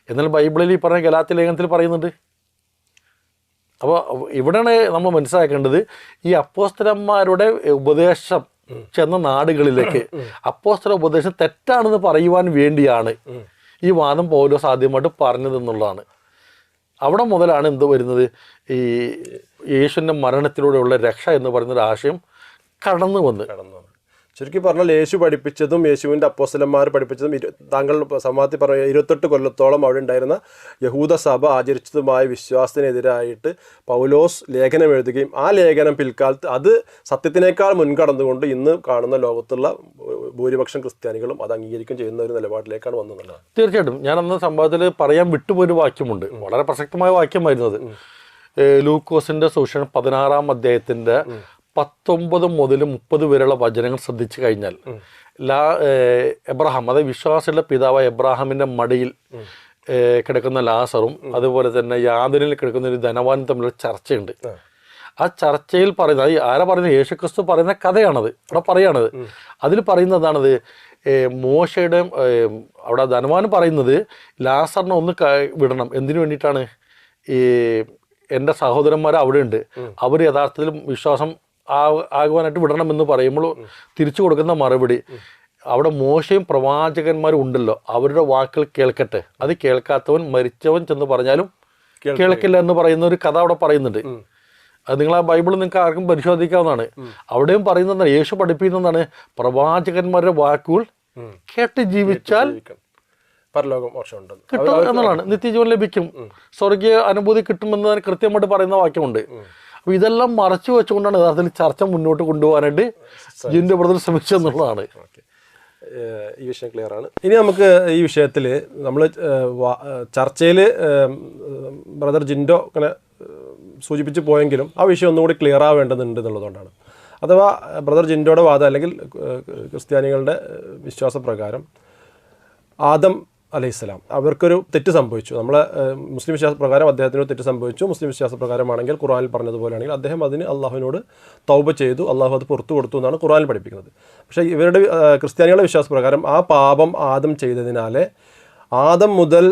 എന്നാൽ ബൈബിളിൽ ഈ പറഞ്ഞ ഗലാത്യ ലേഖനത്തിൽ പറയുന്നുണ്ട്. അപ്പോൾ ഇവിടെയാണ് നമ്മൾ മനസ്സിലാക്കേണ്ടത്, ഈ അപ്പോസ്തലന്മാരുടെ ഉപദേശം ചെന്ന നാടുകളിലേക്ക് അപ്പോസ്തല ഉപദേശം തെറ്റാണെന്ന് പറയുവാൻ വേണ്ടിയാണ് ഈ വാദം പൗലോസ് ആദ്യമായിട്ട് പറഞ്ഞതെന്നുള്ളതാണ്. അവിടെ മുതലാണ് എന്ത് വരുന്നത്, ഈ യേശുവിൻ്റെ മരണത്തിലൂടെയുള്ള രക്ഷ എന്ന് പറയുന്നൊരു ആശയം കടന്നു വന്ന്. ചുരുക്കി പറഞ്ഞാൽ യേശു പഠിപ്പിച്ചതും യേശുവിൻ്റെ അപ്പോസ്തലന്മാർ പഠിപ്പിച്ചതും താങ്കൾ സമാധി പറഞ്ഞ 28 കൊല്ലത്തോളം അവിടെ ഉണ്ടായിരുന്ന യഹൂദ സഭ ആചരിച്ചതുമായ വിശ്വാസത്തിനെതിരായിട്ട് പൗലോസ് ലേഖനം എഴുതുകയും ആ ലേഖനം പിൽക്കാലത്ത് അത് സത്യത്തിനേക്കാൾ മുൻകടന്നുകൊണ്ട് ഇന്ന് കാണുന്ന ലോകത്തുള്ള ഭൂരിപക്ഷം ക്രിസ്ത്യാനികളും അത് അംഗീകരിക്കുകയും ചെയ്യുന്ന ഒരു നിലപാടിലേക്കാണ് വന്നതെന്നുള്ളതാണ്. തീർച്ചയായിട്ടും ഞാൻ അന്ന് സംഭവത്തിൽ പറയാൻ വിട്ടുപോയൊരു വാക്യമുണ്ട്, വളരെ പ്രസക്തമായ വാക്യമായിരുന്നത്. ലൂക്കോസിന്റെ സുവിശേഷം 16-ാം അധ്യായത്തിന്റെ 19 മുതൽ 30 വരെയുള്ള വചനങ്ങൾ ശ്രദ്ധിച്ചു കഴിഞ്ഞാൽ എബ്രഹാം, അതായത് വിശ്വാസിയുടെ പിതാവായ എബ്രഹാമിന്റെ മടിയിൽ കിടക്കുന്ന ലാസറും അതുപോലെ തന്നെ യാതൊനിൽ കിടക്കുന്ന ഒരു ധനവാനും തമ്മിലുള്ള ചർച്ചയുണ്ട്. ആ ചർച്ചയിൽ പറയുന്നത് ആരാ പറയുന്നത്? യേശുക്രിസ്തു പറയുന്ന കഥയാണത് അവിടെ പറയാണത്. അതിൽ പറയുന്നതാണത് മോശയുടെ അവിടെ ധനവാൻ പറയുന്നത് ലാസറിനെ ഒന്ന് വിടണം. എന്തിനു വേണ്ടിയിട്ടാണ്? ഈ എൻ്റെ സഹോദരന്മാർ അവിടെ ഉണ്ട്, അവർ യഥാർത്ഥത്തിൽ വിശ്വാസം ആകുവാനായിട്ട് വിടണമെന്ന് പറയുമ്പോൾ തിരിച്ചു കൊടുക്കുന്ന മറുപടി, അവിടെ മോശയും പ്രവാചകന്മാരും ഉണ്ടല്ലോ, അവരുടെ വാക്കുകൾ കേൾക്കട്ടെ, അത് കേൾക്കാത്തവൻ മരിച്ചവൻ ചെന്ന് പറഞ്ഞാലും കേൾക്കില്ല എന്ന് പറയുന്ന ഒരു കഥ അവിടെ പറയുന്നുണ്ട്. അത് നിങ്ങൾ ആ ബൈബിൾ നിങ്ങൾക്ക് ആർക്കും പരിശോധിക്കാവുന്നതാണ്. അവിടെയും പറയുന്നതാണ്, യേശു പഠിപ്പിക്കുന്നതാണ്, പ്രവാചകന്മാരുടെ വാക്കുകൾ കേട്ട് ജീവിച്ചാൽ കിട്ടും എന്നുള്ളതാണ്, നിത്യജീവൻ ലഭിക്കും, സ്വർഗീയ അനുഭൂതി കിട്ടുമെന്ന് കൃത്യമായിട്ട് പറയുന്ന വാക്യമുണ്ട്. അപ്പോൾ ഇതെല്ലാം മറച്ചു വെച്ചുകൊണ്ടാണ് യഥാർത്ഥത്തിൽ ചർച്ച മുന്നോട്ട് കൊണ്ടുപോകാനായിട്ട് ജിൻഡോ ബ്രദർ ശ്രമിച്ചെന്നുള്ളതാണ്. ഈ വിഷയം ക്ലിയർ ആണ്. ഇനി നമുക്ക് ഈ വിഷയത്തിൽ നമ്മൾ ചർച്ചയിൽ ബ്രദർ ജിൻഡോ അങ്ങനെ സൂചിപ്പിച്ച് പോയെങ്കിലും ആ വിഷയം ഒന്നുകൂടി ക്ലിയർ ആവേണ്ടതുണ്ട് എന്നുള്ളതുകൊണ്ടാണ്. അഥവാ ബ്രദർ ജിൻഡോയുടെ വാദം അല്ലെങ്കിൽ ക്രിസ്ത്യാനികളുടെ വിശ്വാസപ്രകാരം ആദം അലൈഹിസ്സലാം അവർക്കൊരു തെറ്റ് സംഭവിച്ചു. നമ്മളെ മുസ്ലിം വിശ്വാസപ്രകാരം അദ്ദേഹത്തിന് തെറ്റ് സംഭവിച്ചു. മുസ്ലിം വിശ്വാസപ്രകാരമാണെങ്കിൽ ഖുർആനിൽ പറഞ്ഞതുപോലെയാണെങ്കിൽ അദ്ദേഹം അതിന് അള്ളാഹുവിനോട് തൗബ ചെയ്തു, അള്ളാഹു അത് പുറത്തു കൊടുത്തു എന്നാണ് ഖുർആനിൽ പഠിപ്പിക്കുന്നത്. പക്ഷേ ഇവരുടെ ക്രിസ്ത്യാനികളുടെ വിശ്വാസപ്രകാരം ആ പാപം ആദം ചെയ്തതിനാലെ ആദം മുതൽ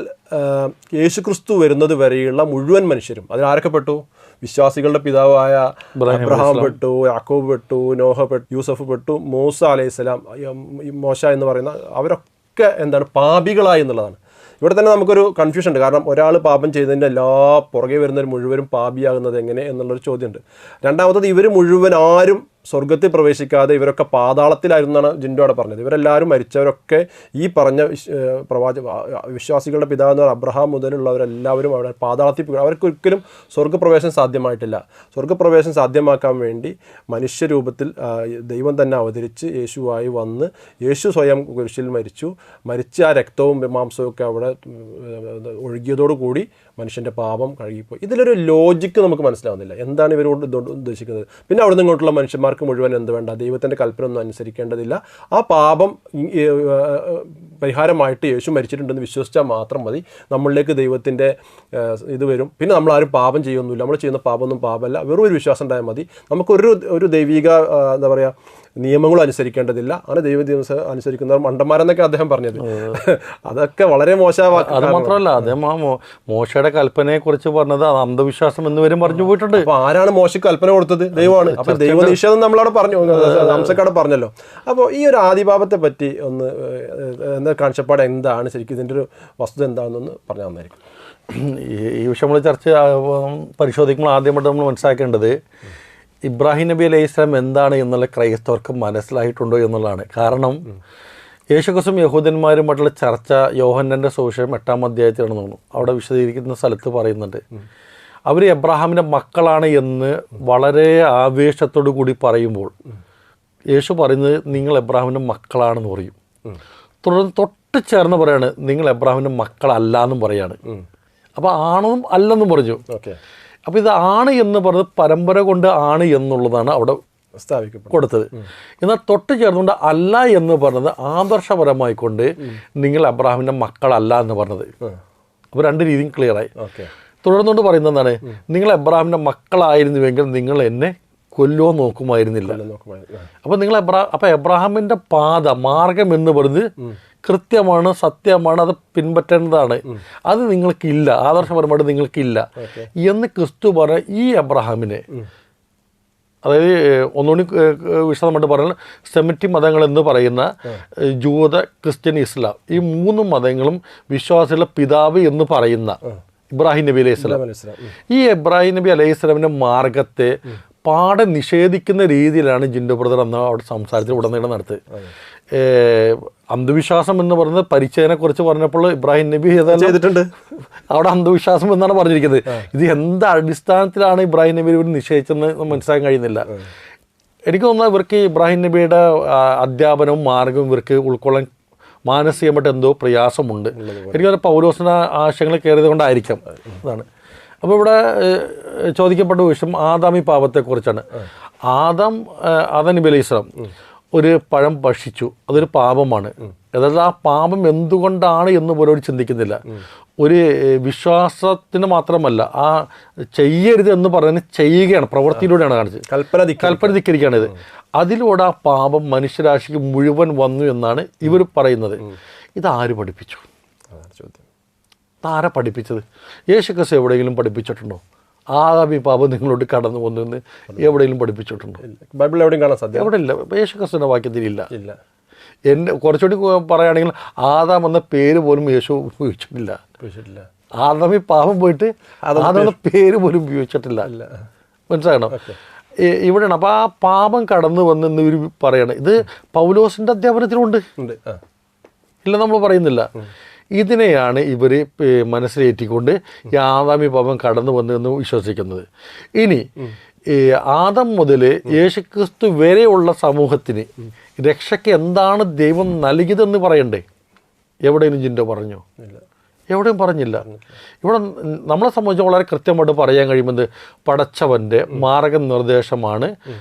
യേശുക്രിസ്തു വരുന്നത് വരെയുള്ള മുഴുവൻ മനുഷ്യരും അതിലാരൊക്കെ പെട്ടു? വിശ്വാസികളുടെ പിതാവായ അബ്രഹാം പെട്ടു, യാക്കോബ് പെട്ടു, നോഹ പെട്ടു, യൂസഫ് പെട്ടു, മൂസ അലൈഹിസ്സലാം, മോശ എന്ന് പറയുന്ന അവരൊക്കെ എന്താണ് പാപികളായി എന്നുള്ളതാണ്. ഇവിടെ തന്നെ നമുക്കൊരു കൺഫ്യൂഷൻ ഉണ്ട്. കാരണം ഒരാൾ പാപം ചെയ്തതിൻ്റെ എല്ലാ പുറകെ വരുന്നവർ മുഴുവനും പാപിയാകുന്നത് എങ്ങനെ എന്നുള്ളൊരു ചോദ്യമുണ്ട്. രണ്ടാമത്തത്, ഇവർ മുഴുവൻ ആരും സ്വർഗത്തിൽ പ്രവേശിക്കാതെ ഇവരൊക്കെ പാതാളത്തിലായിരുന്നാണ് ജിൻഡോ അവിടെ പറഞ്ഞത്. ഇവരെല്ലാവരും മരിച്ചവരൊക്കെ ഈ പറഞ്ഞ വിശ്വാസികളുടെ പിതാവ് എന്ന് പറഞ്ഞാൽ അബ്രഹാം മുതലുള്ളവരെല്ലാവരും അവിടെ പാതാളത്തിൽ പോയി. അവർക്കൊരിക്കലും സ്വർഗ്ഗപ്രവേശനം സാധ്യമായിട്ടില്ല. സ്വർഗ്ഗപ്രവേശനം സാധ്യമാക്കാൻ വേണ്ടി മനുഷ്യരൂപത്തിൽ ദൈവം തന്നെ അവതരിച്ച് യേശുവായി വന്ന് യേശു സ്വയം കുരിശിൽ മരിച്ച് ആ രക്തവും മാംസവും ഒക്കെ അവിടെ ഒഴുകിയതോടുകൂടി മനുഷ്യൻ്റെ പാപം കഴുകിപ്പോയി. ഇതിലൊരു ലോജിക്ക് നമുക്ക് മനസ്സിലാവുന്നില്ല. എന്താണ് ഇവരോട് ഉദ്ദേശിക്കുന്നത്? പിന്നെ അവിടെ നിന്ന് ഇങ്ങോട്ടുള്ള മനുഷ്യന്മാർക്ക് മുഴുവൻ എന്ത് വേണ്ട, ദൈവത്തിൻ്റെ കൽപ്പന ഒന്നും അനുസരിക്കേണ്ടതില്ല, ആ പാപം പരിഹാരമായിട്ട് യേശു മരിച്ചിട്ടുണ്ടെന്ന് വിശ്വസിച്ചാൽ മാത്രം മതി. നമ്മളിലേക്ക് ദൈവത്തിൻ്റെ ഇത് വരും. പിന്നെ നമ്മളാരും പാപം ചെയ്യൊന്നുമില്ല. നമ്മൾ ചെയ്യുന്ന പാപമൊന്നും പാപമല്ല, വെറും ഒരു വിശ്വാസം ഉണ്ടായാൽ മതി. നമുക്കൊരു ദൈവിക എന്താ പറയുക നിയമങ്ങളും അനുസരിക്കേണ്ടതില്ല. അങ്ങനെ ദൈവ അനുസരിക്കുന്നവർ മണ്ടന്മാരെന്നൊക്കെ അദ്ദേഹം പറഞ്ഞത് അതൊക്കെ വളരെ മോശമാക്കി. അത് മാത്രമല്ല, അദ്ദേഹം ആ മോശയുടെ കൽപ്പനയെ കുറിച്ച് പറഞ്ഞത് അത് അന്ധവിശ്വാസം എന്ന് വരും പറഞ്ഞു പോയിട്ടുണ്ട്. അപ്പോൾ ആരാണ് മോശയ്ക്ക് കൽപ്പന കൊടുത്തത്? ദൈവമാണ്. അപ്പോൾ ദൈവനിഷേധം നമ്മളവിടെ പറഞ്ഞു, ഹംസക്കാട് പറഞ്ഞല്ലോ. അപ്പോൾ ഈ ഒരു ആദിപാപത്തെ പറ്റി ഒന്ന് എന്താ കാഴ്ചപ്പാട് എന്താണ്, ശരിക്കും ഇതിൻ്റെ ഒരു വസ്തുത എന്താണെന്നൊന്ന് പറഞ്ഞു തന്നായിരിക്കും. ഈ വിഷയം നമ്മൾ പരിശോധിക്കുമ്പോൾ ആദ്യമായിട്ട് നമ്മൾ മനസ്സിലാക്കേണ്ടത് ഇബ്രാഹിം നബി അലൈഹി ഇസ്ലാം എന്താണ് എന്നുള്ള ക്രൈസ്തവർക്ക് മനസ്സിലായിട്ടുണ്ടോ എന്നുള്ളതാണ്. കാരണം യേശുക്രിസ്തുവും യഹൂദന്മാരുമായിട്ടുള്ള ചർച്ച യോഹന്നാൻ്റെ സുവിശേഷം 8-ാം അധ്യായത്തിലാണ് തോന്നുന്നു. അവിടെ വിശദീകരിക്കുന്ന സ്ഥലത്ത് പറയുന്നുണ്ട്, അവർ എബ്രാഹാമിൻ്റെ മക്കളാണ് എന്ന് വളരെ ആവേശത്തോടു കൂടി പറയുമ്പോൾ യേശു പറയുന്നത് നിങ്ങൾ എബ്രാഹിമിൻ്റെ മക്കളാണെന്ന് പറയും. തുടർന്ന് തൊട്ട് ചേർന്ന് പറയാണ് നിങ്ങൾ എബ്രാഹിമിൻ്റെ മക്കളല്ല എന്നും പറയാണ്. അപ്പോൾ ആണെന്നും അല്ലെന്നും പറഞ്ഞു. അപ്പോൾ ഇത് ആണ് എന്ന് പറഞ്ഞത് പരമ്പര കൊണ്ട് ആണ് എന്നുള്ളതാണ് അവിടെ കൊടുത്തത്. എന്നാൽ തൊട്ട് ചേർന്നുകൊണ്ട് അല്ല എന്ന് പറഞ്ഞത് ആദർശപരമായിക്കൊണ്ട് നിങ്ങൾ അബ്രാഹിമിൻ്റെ മക്കളല്ല എന്ന് പറഞ്ഞത്. അപ്പോൾ രണ്ട് രീതിയും ക്ലിയറായി. തുടർന്നുകൊണ്ട് പറയുന്നത് എന്താണ്, നിങ്ങൾ അബ്രാഹിമിൻ്റെ മക്കളായിരുന്നുവെങ്കിൽ നിങ്ങൾ എന്നെ കൊല്ലുവോ നോക്കുമായിരുന്നില്ല. അപ്പോൾ നിങ്ങൾ എബ്രാഹിമിൻ്റെ മാർഗം എന്ന് പറഞ്ഞത് കൃത്യമാണ്, സത്യമാണ്, അത് പിൻപറ്റേണ്ടതാണ്. അത് നിങ്ങൾക്കില്ല, ആദർശപരമായിട്ട് നിങ്ങൾക്കില്ല എന്ന് ക്രിസ്തു പറഞ്ഞ ഈ അബ്രഹാമിനെ, അതായത് ഒന്നുകൂടി വിശദമായിട്ട് പറഞ്ഞാൽ സെമിറ്റിക് മതങ്ങൾ എന്ന് പറയുന്ന ജൂത, ക്രിസ്ത്യൻ, ഇസ്ലാം, ഈ 3 മതങ്ങളും വിശ്വാസികളുടെ പിതാവ് എന്ന് പറയുന്ന ഇബ്രാഹിം നബി അലൈഹി സ്വലാം, ഈ ഇബ്രാഹിം നബി അലൈഹി സ്വലാമിൻ്റെ മാർഗത്തെ പാടെ നിഷേധിക്കുന്ന രീതിയിലാണ് ജിൻഡോ ബ്രദർ അന്ന് അവിടെ സംസാരത്തിൽ ഉടനീളം നടത്തുക. അന്ധവിശ്വാസം എന്ന് പറയുന്നത് പരിചയനെ കുറിച്ച് പറഞ്ഞപ്പോൾ ഇബ്രാഹിം നബി ചെയ്തിട്ടുണ്ട്. അവിടെ അന്ധവിശ്വാസം എന്നാണ് പറഞ്ഞിരിക്കുന്നത്. ഇത് എന്ത് അടിസ്ഥാനത്തിലാണ് ഇബ്രാഹിം നബി ഇവർ നിശ്ചയിച്ചെന്ന് മനസ്സിലാക്കാൻ കഴിയുന്നില്ല. എനിക്ക് തോന്നുന്നത് ഇവർക്ക് ഇബ്രാഹിം നബിയുടെ അധ്യാപനവും മാർഗവും ഇവർക്ക് ഉൾക്കൊള്ളാൻ മാനസികമായിട്ട് എന്തോ പ്രയാസമുണ്ട്. എനിക്ക് പൗലോസിൻ്റെ ആശയങ്ങൾ കയറിയത് കൊണ്ടായിരിക്കാം. അതാണ്. അപ്പോൾ ഇവിടെ ചോദിക്കപ്പെട്ട വിഷയം ആദാമി പാപത്തെക്കുറിച്ചാണ്. ആദം നബി അലൈഹി സ്വലാം ഒരു പഴം ഭക്ഷിച്ചു, അതൊരു പാപമാണ്. അതായത് ആ പാപം എന്തുകൊണ്ടാണ് എന്ന് പോലും ചിന്തിക്കുന്നില്ല. ഒരു വിശ്വാസത്തിന് മാത്രമല്ല, ആ ചെയ്യരുത് എന്ന് പറയുന്നത് ചെയ്യുകയാണ്, പ്രവൃത്തിയിലൂടെയാണ് കാണിച്ചത്. കൽപ്പന ധിക്കരിക്കുകയാണിത്. അതിലൂടെ ആ പാപം മനുഷ്യരാശിക്ക് മുഴുവൻ വന്നു എന്നാണ് ഇവർ പറയുന്നത്. ഇതാര് പഠിപ്പിച്ചു? ആരാ പഠിപ്പിച്ചത്? യേശുക്രിസ്തു എവിടെയെങ്കിലും പഠിപ്പിച്ചിട്ടുണ്ടോ? ആദാമി പാപം നിങ്ങളോട് കടന്നു വന്നു എന്ന് എവിടെയെങ്കിലും പഠിപ്പിച്ചിട്ടുണ്ടോ? ബൈബിളിൽ എവിടെയും കാണാൻ സാധ്യത? എവിടെ ഇല്ല. യേശുക്രിസ്തുവിൻ്റെ വാക്യത്തിലില്ല. എൻ്റെ കുറച്ചുകൂടി പറയുകയാണെങ്കിൽ ആദാം എന്ന പേര് പോലും യേശു ഉപയോഗിച്ചിട്ടില്ല. ആദാമി പാപം പോയിട്ട് ആദാം എന്ന പേര് പോലും ഉപയോഗിച്ചിട്ടില്ല. മനസ്സിലാകണം. ഇവിടെയാണ്. അപ്പോൾ ആ പാപം കടന്നു വന്നെന്ന് ഇവർ പറയണം. ഇത് പൗലോസിൻ്റെ അധ്യാപനത്തിലുണ്ട്, ഇല്ല നമ്മൾ പറയുന്നില്ല. ഇതിനെയാണ് ഇവർ മനസ്സിലേറ്റിക്കൊണ്ട് ഈ ആദാമി പാപം കടന്നു വന്നതെന്ന് വിശ്വസിക്കുന്നത്. ഇനി ആദം മുതൽ യേശുക്രിസ്തു വരെയുള്ള സമൂഹത്തിന് രക്ഷയ്ക്ക് എന്താണ് ദൈവം നൽകിയതെന്ന് പറയണ്ടേ? എവിടെയെങ്കിലും ജിൻഡോ പറഞ്ഞോ? എവിടെയും പറഞ്ഞില്ല. ഇവിടെ നമ്മളെ സംബന്ധിച്ച് വളരെ കൃത്യമായിട്ട് പറയാൻ കഴിയുന്നത് പടച്ചവൻ്റെ മാർഗനിർദ്ദേശമാണ്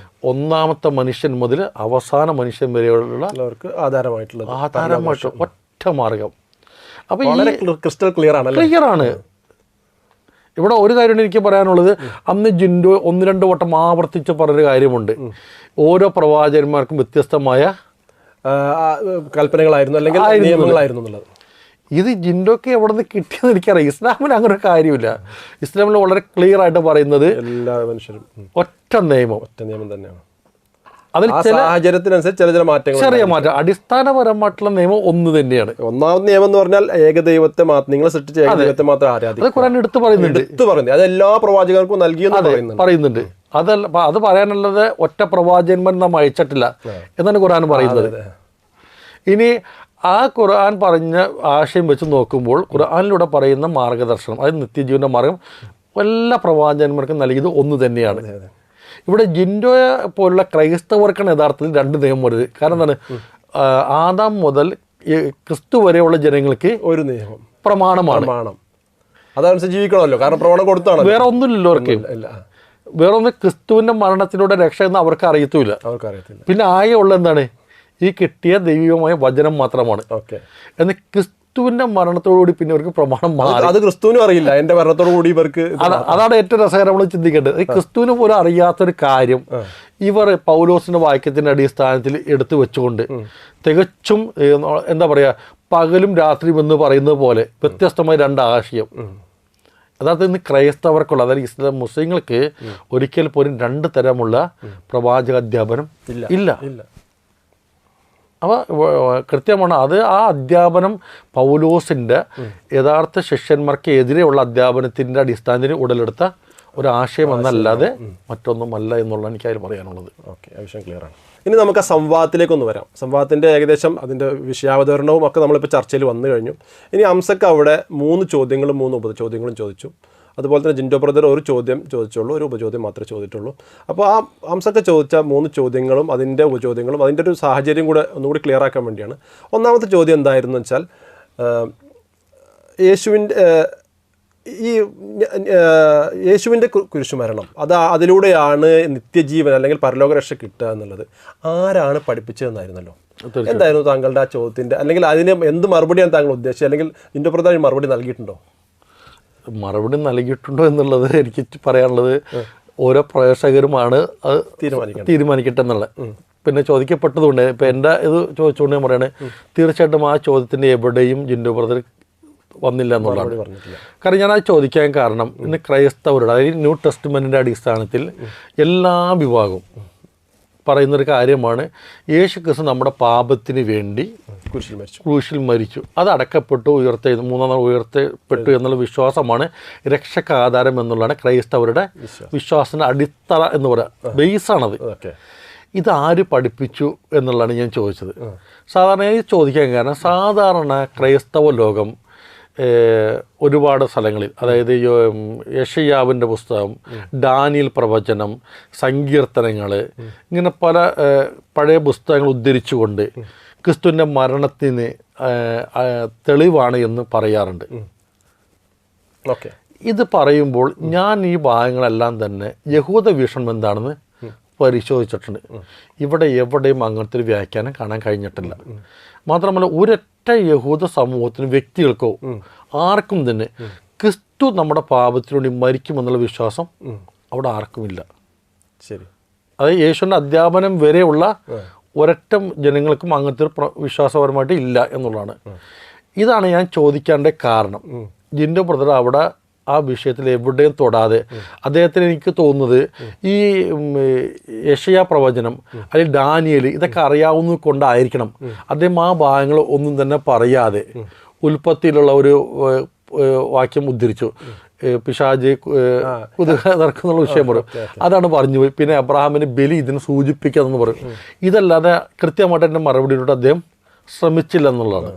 ഒന്നാമത്തെ മനുഷ്യൻ മുതൽ അവസാന മനുഷ്യൻ വരെയുള്ള ആധാരമായിട്ട് ഒറ്റ മാർഗം. അപ്പോൾ ക്രിസ്റ്റൽ ക്ലിയറാണ്. ഇവിടെ ഒരു കാര്യം എനിക്ക് പറയാനുള്ളത്, അന്ന് ജിൻഡോ 1-2 വട്ടം ആവർത്തിച്ച് പറഞ്ഞൊരു കാര്യമുണ്ട്. ഓരോ പ്രവാചകന്മാർക്കും വ്യത്യസ്തമായ കൽപ്പനകളായിരുന്നു അല്ലെങ്കിൽ നിയമങ്ങളായിരുന്നു എന്നുള്ളത്. ഇത് ജിൻഡോക്ക് എവിടെ നിന്ന് കിട്ടിയെന്ന് എനിക്കറിയാം. ഇസ്ലാമിൽ അങ്ങനെ ഒരു കാര്യമില്ല. ഇസ്ലാമിൽ വളരെ ക്ലിയർ ആയിട്ട് പറയുന്നത് എല്ലാ മനുഷ്യരും ഒറ്റ നിയമം തന്നെയാണ്. അതിൽ സാഹചര്യത്തിനനുസരിച്ച് ചെറിയ മാറ്റം, അടിസ്ഥാനപരമായിട്ടുള്ള നിയമം ഒന്ന് തന്നെയാണ്. ഒന്നാമത്തെ നിയമം എന്ന് പറഞ്ഞാൽ ഏകദൈവത്തെ നിങ്ങളെ സൃഷ്ടിച്ച ഏകദൈവത്തെ മാത്രം ആരാധിക്കുക. ഖുർആൻ എടുത്ത് പറയുന്നുണ്ട്. അത് എല്ലാ പ്രവാചകർക്കും നൽകിയെന്ന് പറയുന്നുണ്ട്. അത് പറയാനുള്ളത് ഒറ്റ പ്രവാചകന്മാർ നാം അയച്ചിട്ടില്ല എന്നാണ് ഖുർആൻ പറയുന്നത്. ഇനി ആ ഖുർആൻ പറഞ്ഞ ആശയം വെച്ച് നോക്കുമ്പോൾ ഖുർആനിലൂടെ പറയുന്ന മാർഗദർശനം, അതായത് നിത്യജീവൻ്റെ മാർഗം എല്ലാ പ്രവാചകന്മാർക്കും നൽകിയത് ഒന്ന് തന്നെയാണ്. ഇവിടെ ജിൻഡോയെ പോലുള്ള ക്രൈസ്തവർക്കാണ് യഥാർത്ഥത്തിൽ 2 നിയമം വരുന്നത്. കാരണം എന്താണ്? ആദാം മുതൽ ക്രിസ്തു വരെയുള്ള ജനങ്ങൾക്ക് ഒരു നിയമം പ്രമാണമാണ്. അതനുസരിച്ച് ജീവിക്കണമല്ലോ. കാരണം പ്രമാണം കൊടുത്താണ്. വേറെ ഒന്നുമില്ലല്ലോ അവർക്ക്. വേറെ ഒന്ന് ക്രിസ്തുവിൻ്റെ മരണത്തിലൂടെ രക്ഷ എന്ന് അവർക്ക് അറിയത്തുമില്ല. അവർക്കറിയത്തില്ല. പിന്നെ ആകെ ഉള്ള എന്താണ്? ഈ കിട്ടിയ ദൈവികമായ വചനം മാത്രമാണ്. ഓക്കെ. എന്നാൽ ക്രിസ്തുവിൻ്റെ മരണത്തോടുകൂടി പിന്നെ ഇവർക്ക് പ്രമാണം മാറി. അത് ക്രിസ്തുവിനും അറിയില്ല എൻ്റെ മരണത്തോടു കൂടി ഇവർക്ക്. അതാണ് ഏറ്റവും രസകരം നമ്മൾ ചിന്തിക്കേണ്ടത്. ഈ ക്രിസ്തുവിന് പോലും അറിയാത്തൊരു കാര്യം ഇവർ പൗലോസിൻ്റെ വാക്യത്തിൻ്റെ അടിസ്ഥാനത്തിൽ എടുത്തു വെച്ചുകൊണ്ട് തികച്ചും എന്താ പറയുക, പകലും രാത്രിയും എന്ന് പറയുന്നത് പോലെ വ്യത്യസ്തമായ രണ്ട് ആശയം. അതായത് ഇന്ന് ക്രൈസ്തവർക്കുള്ള, അതായത് ഇസ്ലാം മുസ്ലിങ്ങൾക്ക് ഒരിക്കൽ പോലും രണ്ട് തരമുള്ള പ്രവാചക അധ്യാപനം ഇല്ല. അപ്പോൾ കൃത്യമാണ് അത്. ആ അധ്യാപനം പൗലോസിൻ്റെ യഥാർത്ഥ ശിഷ്യന്മാർക്ക് എതിരെയുള്ള അധ്യാപനത്തിൻ്റെ അടിസ്ഥാനത്തിൽ ഉടലെടുത്ത ഒരാശയം എന്നല്ലാതെ മറ്റൊന്നുമല്ല എന്നുള്ളതാണ് എനിക്കതിൽ പറയാനുള്ളത്. ഓക്കെ, ആ വിഷയം ക്ലിയർ ആണ്. ഇനി നമുക്ക് ആ സംവാദത്തിലേക്കൊന്ന് വരാം. സംവാദത്തിൻ്റെ ഏകദേശം അതിൻ്റെ വിഷയാവതരണവും ഒക്കെ നമ്മളിപ്പോൾ ചർച്ചയിൽ വന്നു കഴിഞ്ഞു. ഇനി അംസക്ക് അവിടെ 3 ചോദ്യങ്ങളും 3 ഉപചോദ്യങ്ങളും ചോദിച്ചു. അതുപോലെ തന്നെ ജിൻഡോ ബ്രദർ ഒരു ചോദ്യം ചോദിച്ചുള്ളൂ, ഒരു ഉപചോദ്യം മാത്രമേ ചോദിച്ചിട്ടുള്ളൂ. അപ്പോൾ ആ അംസക്ക് ചോദിച്ച 3 ചോദ്യങ്ങളും അതിൻ്റെ ഉപചോദ്യങ്ങളും അതിൻ്റെ ഒരു സാഹചര്യം കൂടെ ഒന്നുകൂടി ക്ലിയർ ആക്കാൻ വേണ്ടിയാണ്. ഒന്നാമത്തെ ചോദ്യം എന്തായിരുന്നു വെച്ചാൽ, യേശുവിൻ്റെ കുരിശുമരണം അതിലൂടെയാണ് നിത്യജീവൻ അല്ലെങ്കിൽ പരലോക രക്ഷ കിട്ടുക എന്നുള്ളത് ആരാണ് പഠിപ്പിച്ചതെന്നായിരുന്നല്ലോ. എന്തായിരുന്നു താങ്കളുടെ ആ ചോദ്യത്തിൻ്റെ, അല്ലെങ്കിൽ അതിന് എന്ത് മറുപടിയാണ് താങ്കൾ ഉദ്ദേശിച്ചത്, അല്ലെങ്കിൽ ജിൻഡോ ബ്രദർ മറുപടി നൽകിയിട്ടുണ്ടോ? മറുപടി നൽകിയിട്ടുണ്ടോ എന്നുള്ളത് എനിക്ക് പറയാനുള്ളത് ഓരോ പ്രേക്ഷകരുമാണ് അത് തീരുമാനിക്കട്ടെ എന്നുള്ളത്. പിന്നെ ചോദിക്കപ്പെട്ടതുകൊണ്ട് ഇപ്പം എൻ്റെ ഇത് ചോദിച്ചുകൊണ്ട് ഞാൻ പറയുകയാണ്, തീർച്ചയായിട്ടും ആ ചോദ്യത്തിൻ്റെ എവിടെയും ജിൻഡോ ബ്രദർ വന്നില്ല എന്നുള്ളതാണ്. കാരണം ഞാനത് ചോദിക്കാൻ കാരണം ഇന്ന് ക്രൈസ്തവരുടെ, അതായത് ന്യൂ ടെസ്റ്റ്മെൻറ്റിൻ്റെ അടിസ്ഥാനത്തിൽ എല്ലാ വിഭാഗവും പറയുന്നൊരു കാര്യമാണ്, യേശു ക്രിസ്തു നമ്മുടെ പാപത്തിന് വേണ്ടി ക്രൂശിൽ മരിച്ചു, അത് അടക്കപ്പെട്ടു, മൂന്നാം നാൾ ഉയർത്തപ്പെട്ടു എന്നുള്ള വിശ്വാസമാണ് രക്ഷയ്ക്ക് ആധാരം എന്നുള്ളതാണ് ക്രൈസ്തവരുടെ വിശ്വാസത്തിൻ്റെ അടിത്തറ എന്ന് പറയുക, ബേസാണത്. ഇതാര് പഠിപ്പിച്ചു എന്നുള്ളതാണ് ഞാൻ ചോദിച്ചത്. സാധാരണയായി ചോദിക്കാൻ കാരണം, സാധാരണ ക്രൈസ്തവ ലോകം ഒരുപാട് സ്ഥലങ്ങളിൽ, അതായത് യെശയ്യാവിൻ്റെ പുസ്തകം, ഡാനിയൽ പ്രവചനം, സങ്കീർത്തനങ്ങൾ, ഇങ്ങനെ പല പഴയ പുസ്തകങ്ങൾ ഉദ്ധരിച്ചുകൊണ്ട് ക്രിസ്തുവിൻ്റെ മരണത്തിന് തെളിവാണ് എന്ന് പറയാറുണ്ട്. ഓക്കെ. ഇത് പറയുമ്പോൾ ഞാൻ ഈ ഭാഗങ്ങളെല്ലാം തന്നെ യഹൂദ വീക്ഷണം എന്താണെന്ന് പരിശോധിച്ചിട്ടുണ്ട്. ഇവിടെ എവിടെയും അങ്ങനത്തെ ഒരു വ്യാഖ്യാനം കാണാൻ കഴിഞ്ഞിട്ടില്ല. മാത്രമല്ല ഒരൊറ്റ യഹൂദ സമൂഹത്തിന്, വ്യക്തികൾക്കോ ആർക്കും തന്നെ ക്രിസ്തു നമ്മുടെ പാപത്തിനു വേണ്ടി മരിക്കുമെന്നുള്ള വിശ്വാസം അവിടെ ആർക്കുമില്ല. ശരി. അത് യേശുവിൻ്റെ അധ്യാപനം വരെയുള്ള ഒരൊറ്റ ജനങ്ങൾക്കും അങ്ങനത്തെ ഒരു വിശ്വാസപരമായിട്ട് ഇല്ല എന്നുള്ളതാണ്. ഇതാണ് ഞാൻ ചോദിക്കേണ്ട കാരണം. ജിൻഡോ ബ്രദർ അവിടെ ആ വിഷയത്തിൽ എവിടെയും തൊടാതെ, അദ്ദേഹത്തിന് എനിക്ക് തോന്നുന്നത് ഈ യെശയ്യാ പ്രവചനം അല്ലെങ്കിൽ ഡാനിയേൽ ഇതൊക്കെ അറിയാവുന്നത് കൊണ്ടായിരിക്കണം അദ്ദേഹം ആ ഭാഗങ്ങൾ ഒന്നും തന്നെ പറയാതെ ഉൽപ്പത്തിയിലുള്ള ഒരു വാക്യം ഉദ്ധരിച്ചു, പിശാച് നടക്കുന്നുള്ള വിഷയം പറയും, അതാണ് പറഞ്ഞു പോയി. പിന്നെ അബ്രഹാമിന് ബലി ഇതിനെ സൂചിപ്പിക്കാമെന്ന് പറയും. ഇതല്ലാതെ കൃത്യമായിട്ട് എൻ്റെ മറുപടിയിലൂടെ അദ്ദേഹം ശ്രമിച്ചില്ല എന്നുള്ളതാണ്.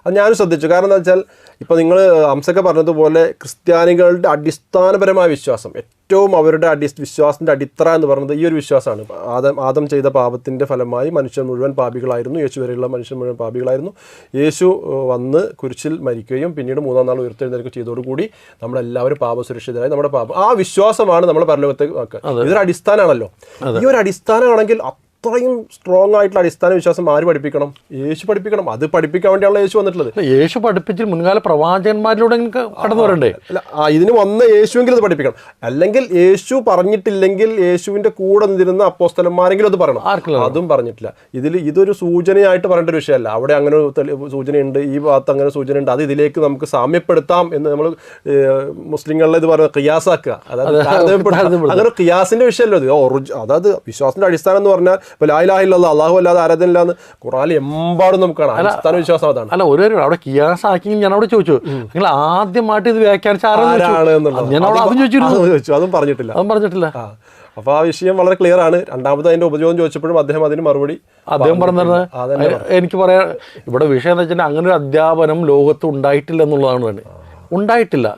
അത് ഞാനും ശ്രദ്ധിച്ചു. കാരണം എന്താ വെച്ചാൽ, ഇപ്പോൾ നിങ്ങൾ അംസക്ക പറഞ്ഞതുപോലെ ക്രിസ്ത്യാനികളുടെ അടിസ്ഥാനപരമായ വിശ്വാസം, ഏറ്റവും അവരുടെ വിശ്വാസത്തിൻ്റെ അടിത്തറ എന്ന് പറയുന്നത് ഈ ഒരു വിശ്വാസമാണ്. ആദം ചെയ്ത പാപത്തിൻ്റെ ഫലമായി മനുഷ്യൻ മുഴുവൻ പാപികളായിരുന്നു, യേശു വരെയുള്ള മനുഷ്യൻ മുഴുവൻ പാപികളായിരുന്നു. യേശു വന്ന് കുരിശിൽ മരിക്കുകയും പിന്നീട് മൂന്നാം നാൾ ഉയർത്തെഴുന്നേൽക്കുകയും ചെയ്തതോടുകൂടി നമ്മളെല്ലാവരും പാപസുരക്ഷിതരായി നമ്മുടെ പാപം, ആ വിശ്വാസമാണ് നമ്മളെ പരലോകത്തേക്ക് ആക്കുക. ഇതൊരു അടിസ്ഥാനമാണല്ലോ. ഈ ഒരു അടിസ്ഥാനമാണെങ്കിൽ അത്രയും സ്ട്രോങ് ആയിട്ടുള്ള അടിസ്ഥാന വിശ്വാസം ആര് പഠിപ്പിക്കണം? യേശു പഠിപ്പിക്കണം. അത് പഠിപ്പിക്കാൻ വേണ്ടിയാണല്ലോ യേശു വന്നിട്ടുള്ളത്. യേശു പഠിപ്പിച്ച് മുൻകാല പ്രവാചകന്മാരിലൂടെ കടന്നു വരണ്ടേ? അല്ല, ഇതിന് വന്ന യേശുവെങ്കിലും അത് പഠിപ്പിക്കണം. അല്ലെങ്കിൽ യേശു പറഞ്ഞിട്ടില്ലെങ്കിൽ യേശുവിന്റെ കൂടെ നിന്നിരുന്ന അപ്പോസ്തലന്മാരെങ്കിലും അത് പറയണം. അതും പറഞ്ഞിട്ടില്ല. ഇതൊരു സൂചനയായിട്ട് പറയേണ്ട ഒരു വിഷയമല്ല. അവിടെ അങ്ങനെ സൂചനയുണ്ട്, ഈ ഭാഗത്ത് അങ്ങനെ സൂചനയുണ്ട്, അത് ഇതിലേക്ക് നമുക്ക് സാമ്യപ്പെടുത്താം എന്ന് നമ്മൾ മുസ്ലിങ്ങളിലെ ഇത് പറയുന്നത് ഖിയാസാക്കുക. അതായത് അങ്ങനെ ഖിയാസിന്റെ വിഷയമല്ലോ ഇത്. അതായത് വിശ്വാസത്തിന്റെ അടിസ്ഥാനം എന്ന് പറഞ്ഞാൽ ഇപ്പോൾ ലാ ഇലാഹ ഇല്ലല്ലാഹ്, അല്ലാഹു അല്ലാതെ ആരാധന എന്ന് ഖുർആനിൽ എമ്പാടും നമുക്ക് കാണാം. അടിസ്ഥാന വിശ്വാസം അതാണ്. അല്ല, ഒരു അവിടെ ഖിയാസ് ആക്കി ഞാൻ അവിടെ ചോദിച്ചു, നിങ്ങൾ ആദ്യമായിട്ട് ഇത് വ്യാഖ്യാനിച്ച ആരാണ് എന്നുള്ളത് ഞാൻ അവിടെ ചോദിച്ചു. അതും പറഞ്ഞിട്ടില്ല. അപ്പോൾ ആ വിഷയം വളരെ ക്ലിയർ ആണ്. രണ്ടാമത് അതിന്റെ ഉപജോഗം ചോദിച്ചപ്പോഴും അദ്ദേഹം അതിന് മറുപടി അദ്ദേഹം പറഞ്ഞത് എനിക്ക് പറയാം. ഇവിടെ വിഷയം എന്ന് വെച്ചാൽ അങ്ങനെ ഒരു അധ്യാപനം ലോകത്ത് ഉണ്ടായിട്ടില്ല എന്നുള്ളതാണ്. ഉണ്ടായിട്ടില്ല.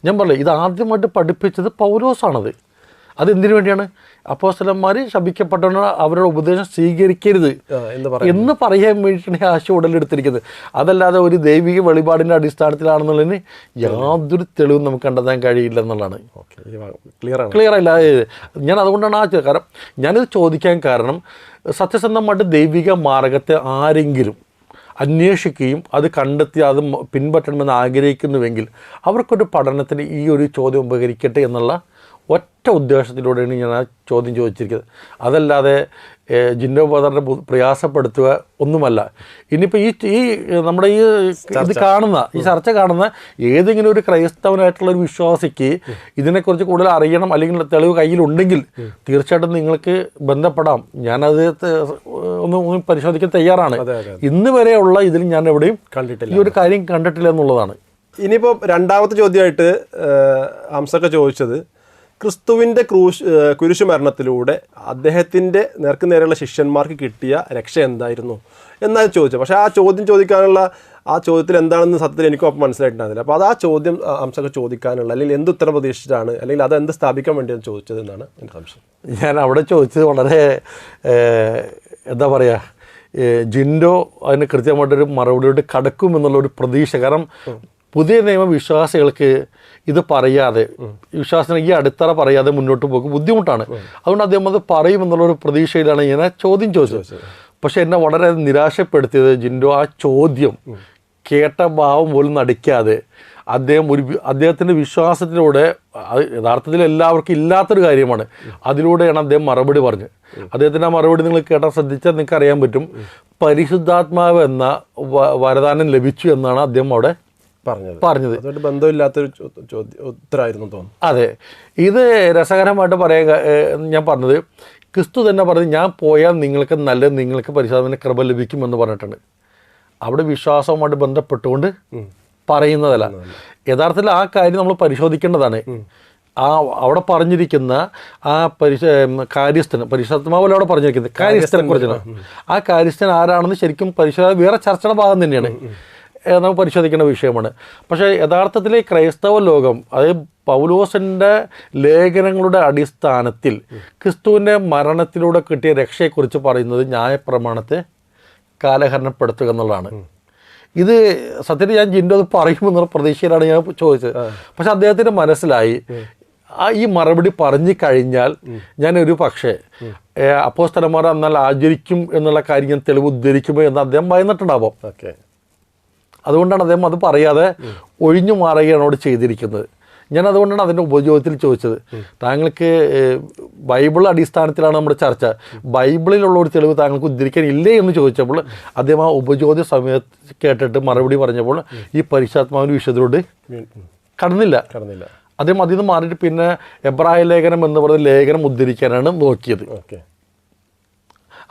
ഞാൻ പറഞ്ഞില്ല, ഇത് ആദ്യമായിട്ട് പഠിപ്പിച്ചത് പൗലോസാണത്. അതെന്തിനു വേണ്ടിയാണ്? അപ്പോസ്തലന്മാർ ശപിക്കപ്പെട്ടവർ അവരുടെ ഉപദേശം സ്വീകരിക്കരുത് എന്ന് പറയാൻ വേണ്ടിയിട്ടാണ് ആശയം ഉടലെടുത്തിരിക്കുന്നത്. അതല്ലാതെ ഒരു ദൈവിക വെളിപാടിൻ്റെ അടിസ്ഥാനത്തിലാണെന്നുള്ളതിന് യാതൊരു തെളിവും നമുക്ക് കണ്ടെത്താൻ കഴിയില്ല എന്നുള്ളതാണ്. ക്ലിയർ അല്ല. ഞാൻ അതുകൊണ്ടാണ് കാരണം ഞാനിത് ചോദിക്കാൻ കാരണം, സത്യസന്ധമായിട്ട് ദൈവിക മാർഗത്തെ ആരെങ്കിലും അന്വേഷിക്കുകയും അത് കണ്ടെത്തി അത് പിൻപറ്റണമെന്ന് ആഗ്രഹിക്കുന്നുവെങ്കിൽ അവർക്കൊരു പഠനത്തിന് ഈ ഒരു ചോദ്യം ഉപകരിക്കട്ടെ എന്നുള്ള ഒറ്റ ഉദ്ദേശത്തിലൂടെയാണ് ഞാൻ ആ ചോദ്യം ചോദിച്ചിരിക്കുന്നത്. അതല്ലാതെ ജിൻഡോ ബ്രദറിനെ പ്രയാസപ്പെടുത്തുക ഒന്നുമല്ല. ഇനിയിപ്പോൾ ഈ നമ്മുടെ ഈ ചർച്ച കാണുന്ന ഏതെങ്കിലും ഒരു ക്രൈസ്തവനായിട്ടുള്ള ഒരു വിശ്വാസിക്ക് ഇതിനെക്കുറിച്ച് കൂടുതൽ അറിയണം, അല്ലെങ്കിൽ തെളിവ് കയ്യിലുണ്ടെങ്കിൽ തീർച്ചയായിട്ടും നിങ്ങൾക്ക് ബന്ധപ്പെടാം. ഞാനത് ഒന്ന് പരിശോധിക്കാൻ തയ്യാറാണ്. ഇന്ന് വരെയുള്ള ഇതിൽ ഞാൻ എവിടെയും കണ്ടിട്ടില്ല, ഈ ഒരു കാര്യം കണ്ടിട്ടില്ല എന്നുള്ളതാണ്. ഇനിയിപ്പോൾ രണ്ടാമത്തെ ചോദ്യമായിട്ട് ഹംസക്ക ചോദിച്ചത്, ക്രിസ്തുവിൻ്റെ കുരിശു മരണത്തിലൂടെ അദ്ദേഹത്തിൻ്റെ നേർക്കുനേരെയുള്ള ശിഷ്യന്മാർക്ക് കിട്ടിയ രക്ഷ എന്തായിരുന്നു എന്നാണ് ചോദിച്ചത്. പക്ഷേ ആ ചോദ്യം ചോദിക്കാനുള്ള ആ ചോദ്യത്തിൽ എന്താണെന്ന് സത്യത്തിൽ എനിക്കും അപ്പം മനസ്സിലായിട്ടുണ്ടായിരുന്നില്ല. അപ്പോൾ അത് ആ ചോദ്യം ഹംസക്ക ചോദിക്കാനുള്ള, അല്ലെങ്കിൽ എന്ത് ഉത്തരം പ്രതീക്ഷിച്ചിട്ടാണ്, അല്ലെങ്കിൽ അത് എന്ത് സ്ഥാപിക്കാൻ വേണ്ടിയാണ് ചോദിച്ചത് എന്നാണ് എൻ്റെ സംശയം. ഞാൻ അവിടെ ചോദിച്ചത് വളരെ എന്താ പറയുക, ജിൻഡോ അതിന് കൃത്യമായിട്ടൊരു മറുപടിയോട് കടക്കും എന്നുള്ളൊരു പ്രതീക്ഷ. കാരണം പുതിയ നിയമ വിശ്വാസികൾക്ക് ഇത് പറയാതെ, വിശ്വാസത്തിന് ഈ അടിത്തറ പറയാതെ മുന്നോട്ട് പോകും ബുദ്ധിമുട്ടാണ്. അതുകൊണ്ട് അദ്ദേഹം അത് പറയുമെന്നുള്ളൊരു പ്രതീക്ഷയിലാണ് ഞാൻ ആ ചോദ്യം ചോദിച്ചത്. പക്ഷെ എന്നെ വളരെ നിരാശപ്പെടുത്തിയത് ജിൻഡോ ആ ചോദ്യം കേട്ട ഭാവം പോലും നടിക്കാതെ അദ്ദേഹത്തിൻ്റെ വിശ്വാസത്തിലൂടെ, അത് യഥാർത്ഥത്തിൽ എല്ലാവർക്കും ഇല്ലാത്തൊരു കാര്യമാണ്, അതിലൂടെയാണ് അദ്ദേഹം മറുപടി പറഞ്ഞത്. അദ്ദേഹത്തിൻ്റെ ആ മറുപടി നിങ്ങൾ കേട്ടാൽ ശ്രദ്ധിച്ചാൽ നിങ്ങൾക്ക് അറിയാൻ പറ്റും. പരിശുദ്ധാത്മാവ് എന്ന വരദാനം ലഭിച്ചു എന്നാണ് അദ്ദേഹം അവിടെ പറഞ്ഞത്. ബന്ധമില്ലാത്തൊരു ഉത്തരമായിരുന്നു തോന്നുന്നു. അതെ, ഇത് രസകരമായിട്ട് പറയാൻ ഞാൻ പറഞ്ഞത്, ക്രിസ്തു തന്നെ പറഞ്ഞത് ഞാൻ പോയാൽ നിങ്ങൾക്ക് നല്ലത്, നിങ്ങൾക്ക് പരിശുദ്ധാത്മാവിന്റെ കൃപ ലഭിക്കുമെന്ന് പറഞ്ഞിട്ടുണ്ട്. അവിടെ വിശ്വാസവുമായിട്ട് ബന്ധപ്പെട്ടുകൊണ്ട് പറയുന്നതല്ല. യഥാർത്ഥത്തിൽ ആ കാര്യം നമ്മൾ പരിശോധിക്കേണ്ടതാണ്. അവിടെ പറഞ്ഞിരിക്കുന്ന ആ കാര്യസ്ഥൻ, പരിശുദ്ധാത്മാവല്ല അവിടെ പറഞ്ഞിരിക്കുന്നത്, കാര്യസ്ഥനെ കുറിച്ചാണ്. ആ കാര്യസ്ഥൻ ആരാണെന്ന് ശരിക്കും വേറെ ചർച്ചയുടെ ഭാഗം തന്നെയാണ്, നമുക്ക് പരിശോധിക്കേണ്ട വിഷയമാണ്. പക്ഷേ യഥാർത്ഥത്തിൽ ക്രൈസ്തവ ലോകം, അതായത് പൗലോസിൻ്റെ ലേഖനങ്ങളുടെ അടിസ്ഥാനത്തിൽ ക്രിസ്തുവിൻ്റെ മരണത്തിലൂടെ കിട്ടിയ രക്ഷയെക്കുറിച്ച് പറയുന്നത് ന്യായപ്രമാണത്തെ കാലഹരണപ്പെടുത്തുക എന്നുള്ളതാണ്. ഇത് സത്യത്തിൽ ഞാൻ ജിൻഡോ അത് പറയുമെന്നുള്ള പ്രതീക്ഷയിലാണ് ഞാൻ ചോദിച്ചത്. പക്ഷെ അദ്ദേഹത്തിന് മനസ്സിലായി ഈ മറുപടി പറഞ്ഞു കഴിഞ്ഞാൽ ഞാനൊരു പക്ഷേ അപ്പോസ്തലന്മാർ എന്നാൽ ആചരിക്കും എന്നുള്ള കാര്യം ഞാൻ തെളിവ് ഉദ്ധരിക്കുമോ എന്ന് അദ്ദേഹം ഭയന്നിട്ടുണ്ടാവും. അതുകൊണ്ടാണ് അദ്ദേഹം അത് പറയാതെ ഒഴിഞ്ഞു മാറുകയാണ് അവിടെ ചെയ്തിരിക്കുന്നത്. ഞാൻ അതുകൊണ്ടാണ് അതിൻ്റെ ഉപയോഗത്തിൽ ചോദിച്ചത്. താങ്കൾക്ക് ബൈബിൾ അടിസ്ഥാനത്തിലാണ് നമ്മുടെ ചർച്ച, ബൈബിളിലുള്ള ഒരു തെളിവ് താങ്കൾക്ക് ഉദ്ധരിക്കാൻ ഇല്ലേ എന്ന് ചോദിച്ചപ്പോൾ അദ്ദേഹം ആ ഉപചോദ്യ സമയത്ത് കേട്ടിട്ട് മറുപടി പറഞ്ഞപ്പോൾ ഈ പരിശുദ്ധാത്മാവിൻ്റെ വിഷയത്തിലോട്ട് കടന്നില്ല. അദ്ദേഹം അതിൽ നിന്ന് മാറിയിട്ട് പിന്നെ എബ്രായ ലേഖനം എന്ന് പറയുന്ന ലേഖനം ഉദ്ധരിക്കാനാണ് നോക്കിയത്.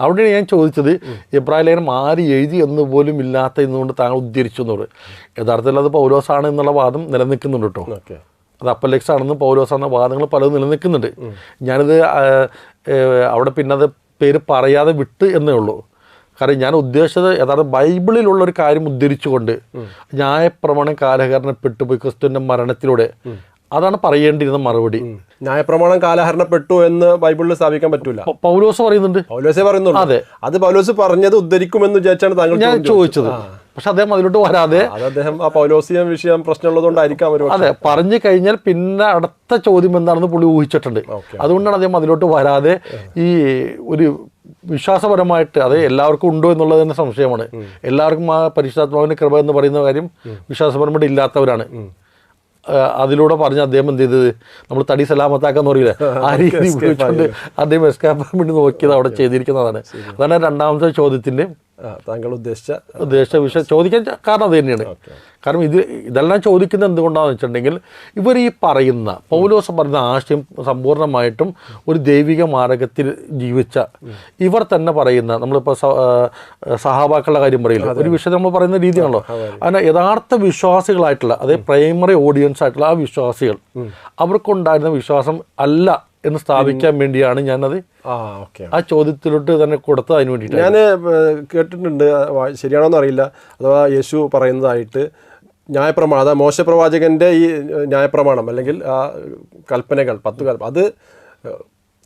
അവിടെയാണ് ഞാൻ ചോദിച്ചത്, എബ്രായ ലേഖനം ആര് എഴുതി എന്ന് പോലും ഇല്ലാത്ത എന്നുകൊണ്ട് താങ്കൾ ഉദ്ധരിച്ചു എന്ന് പറയും. യഥാർത്ഥത്തിൽ അത് പൗലോസാണ് എന്നുള്ള വാദം നിലനിൽക്കുന്നുണ്ട് കേട്ടോ. അത് അപ്പലെക്സ് ആണെന്ന് പൗലോസാണെന്ന വാദങ്ങൾ പലതും നിലനിൽക്കുന്നുണ്ട്. ഞാനിത് അവിടെ പിന്നെ അത് പേര് പറയാതെ വിട്ട് എന്നേ ഉള്ളൂ. കാരണം ഞാൻ ഉദ്ദേശിച്ചത് യഥാർത്ഥ ബൈബിളിലുള്ളൊരു കാര്യം ഉദ്ധരിച്ചുകൊണ്ട് ന്യായപ്രമാണം കാലഹരണപ്പെട്ടുപോയി ക്രിസ്തുവിൻ്റെ മരണത്തിലൂടെ, അതാണ് പറയേണ്ടിയിരുന്ന മറുപടി. ന്യായപ്രമാണം കാലഹരണപ്പെട്ടു എന്ന് ബൈബിളിൽ സ്ഥാപിക്കാൻ പറ്റൂല, പൗലോസ് പറയുന്നുണ്ട്. പൗലോസേ പറയുന്നുള്ളൂ. അതെ, അത് പൗലോസ് പറഞ്ഞത് ഉദ്ധരിക്കുമെന്ന് വിചാരിച്ചാണ് താങ്കൾ ഞാൻ ചോദിച്ചത്. പക്ഷെ അദ്ദേഹം അതിലോട്ട് വരാതെ, അദ്ദേഹം ആ പൗലോസിയ വിഷയം പ്രശ്നമുള്ളതുകൊണ്ടായിരിക്കാം. അതെ, പറഞ്ഞു കഴിഞ്ഞാൽ പിന്നെ അടുത്ത ചോദ്യം എന്താണെന്ന് പുള്ളി ഊഹിച്ചിട്ടുണ്ട്. അതുകൊണ്ടാണ് അദ്ദേഹം അതിലോട്ട് വരാതെ ഈ ഒരു വിശ്വാസപരമായിട്ട് അത് എല്ലാവർക്കും ഉണ്ടോ എന്നുള്ളത് തന്നെ സംശയമാണ്. എല്ലാവർക്കും ആ പരിശുദ്ധാത്മാവിന്റെ കൃപ എന്ന് പറയുന്ന കാര്യം വിശ്വാസപരമായിട്ട് ഇല്ലാത്തവരാണ്. അതിലൂടെ പറഞ്ഞ് അദ്ദേഹം എന്ത് ചെയ്തത്, നമ്മൾ തടി സലാമത്താക്കാന്ന് പറയില്ലേ, ആ രീതി ഉപയോഗിച്ചുകൊണ്ട് അദ്ദേഹം എസ്കാപ്പാൻ വേണ്ടി നോക്കിയത് അവിടെ ചെയ്തിരിക്കുന്നതാണ്. അതാണ് രണ്ടാമത്തെ ചോദ്യത്തിൻ്റെ താങ്കൾ ഉദ്ദേശിച്ച വിഷയം ചോദിക്കാൻ കാരണം അത് തന്നെയാണ്. കാരണം ഇതെല്ലാം ചോദിക്കുന്നത് എന്തുകൊണ്ടാണെന്ന് വെച്ചിട്ടുണ്ടെങ്കിൽ, ഇവർ ഈ പറയുന്ന പൗലോസ് പറയുന്ന ആശയം സമ്പൂർണ്ണമായിട്ടും ഒരു ദൈവിക മാർഗത്തിൽ ജീവിച്ച ഇവർ തന്നെ പറയുന്ന, നമ്മളിപ്പോൾ സഹാബാക്കളുടെ കാര്യം പറയില്ല, ഒരു വിഷയം നമ്മൾ പറയുന്ന രീതിയാണല്ലോ. അങ്ങനെ യഥാർത്ഥ വിശ്വാസികളായിട്ടുള്ള, അതായത് പ്രൈമറി ഓഡിയൻസ് ആയിട്ടുള്ള ആ വിശ്വാസികൾ, അവർക്കുണ്ടായിരുന്ന വിശ്വാസം അല്ല എന്ന് സ്ഥാപിക്കാൻ വേണ്ടിയാണ് ഞാനത് ആ ചോദ്യത്തിലോട്ട് തന്നെ കൊടുത്തത്. അതിന് വേണ്ടിയിട്ട് ഞാൻ കേട്ടിട്ടുണ്ട്, ശരിയാണോന്ന് അറിയില്ല, അഥവാ യേശു പറയുന്നതായിട്ട് ന്യായപ്രമാണം, അതായത് മോശ പ്രവാചകൻ്റെ ഈ ന്യായപ്രമാണം അല്ലെങ്കിൽ ആ കൽപ്പനകൾ, 10 അത്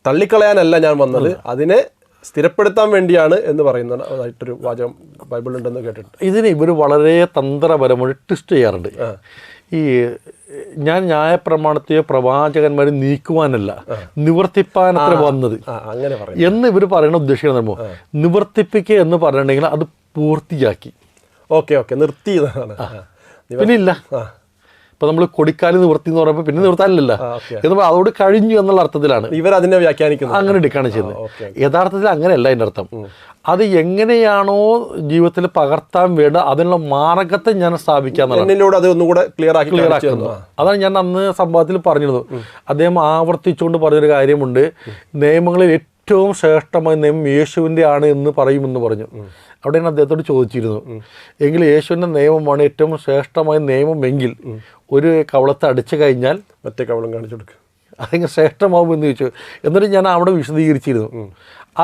തള്ളിക്കളയാനല്ല ഞാൻ വന്നത്, അതിനെ സ്ഥിരപ്പെടുത്താൻ വേണ്ടിയാണ് എന്ന് പറയുന്നതായിട്ടൊരു വാചകം ബൈബിളിലുണ്ടെന്ന് കേട്ടിട്ടുണ്ട്. ഇതിന് ഇവർ വളരെ തന്ത്രപരമായി ട്വിസ്റ്റ് ചെയ്യാറുണ്ട്. ഈ ഞാൻ ന്യായപ്രമാണത്തെയോ പ്രവാചകന്മാരെ നീക്കുവാനല്ല, നിവർത്തിപ്പാനത്ര വന്നത് അങ്ങനെ എന്ന് ഇവർ പറയണ ഉദ്ദേശിക്കുന്നത്. നിവർത്തിപ്പിക്കുക എന്ന് പറയണമെങ്കിൽ അത് പൂർത്തിയാക്കി. ഓക്കെ നിർത്തി പിന്നെ ഇല്ല. ഇപ്പൊ നമ്മൾ കൊടിക്കാല് നിവർത്തി എന്ന് പറയുമ്പോൾ പിന്നെ നിവർത്താനില്ല എന്ന് പറഞ്ഞാൽ അതോട് കഴിഞ്ഞു എന്നുള്ള അർത്ഥത്തിലാണ് ഇവരതിനെ വ്യാഖ്യാനിക്കുന്നത്, അങ്ങനെ എടുക്കുകയാണ് ചെയ്യുന്നത്. യഥാർത്ഥത്തിൽ അങ്ങനെയല്ല അതിൻ്റെ അർത്ഥം. അത് എങ്ങനെയാണോ ജീവിതത്തിൽ പകർത്താൻ വേണ്ട അതിനുള്ള മാർഗത്തെ ഞാൻ സ്ഥാപിക്കാന്നുള്ളത്, അത് ഒന്നുകൂടെ ക്ലിയർ ആക്കുന്നത്. അതാണ് ഞാൻ അന്ന് സംഭവത്തിൽ പറഞ്ഞിരുന്നു. അദ്ദേഹം ആവർത്തിച്ചുകൊണ്ട് പറഞ്ഞൊരു കാര്യമുണ്ട്, നിയമങ്ങളിൽ ഏറ്റവും ശ്രേഷ്ഠമായ നിയമം യേശുവിൻ്റെ ആണ് എന്ന് പറയുമെന്ന് പറഞ്ഞു. അവിടെ ഞാൻ അദ്ദേഹത്തോട് ചോദിച്ചിരുന്നു, എങ്കിൽ യേശുവിൻ്റെ നിയമമാണ് ഏറ്റവും ശ്രേഷ്ഠമായ നിയമമെങ്കിൽ ഒരു കവളത്തെ അടിച്ചു കഴിഞ്ഞാൽ മറ്റേ കവളം കാണിച്ചു കൊടുക്കുക, അതെങ്ങനെ ശ്രേഷ്ഠമാവും എന്ന് ചോദിച്ചു. എന്നിട്ട് ഞാൻ അവിടെ വിശദീകരിച്ചിരുന്നു.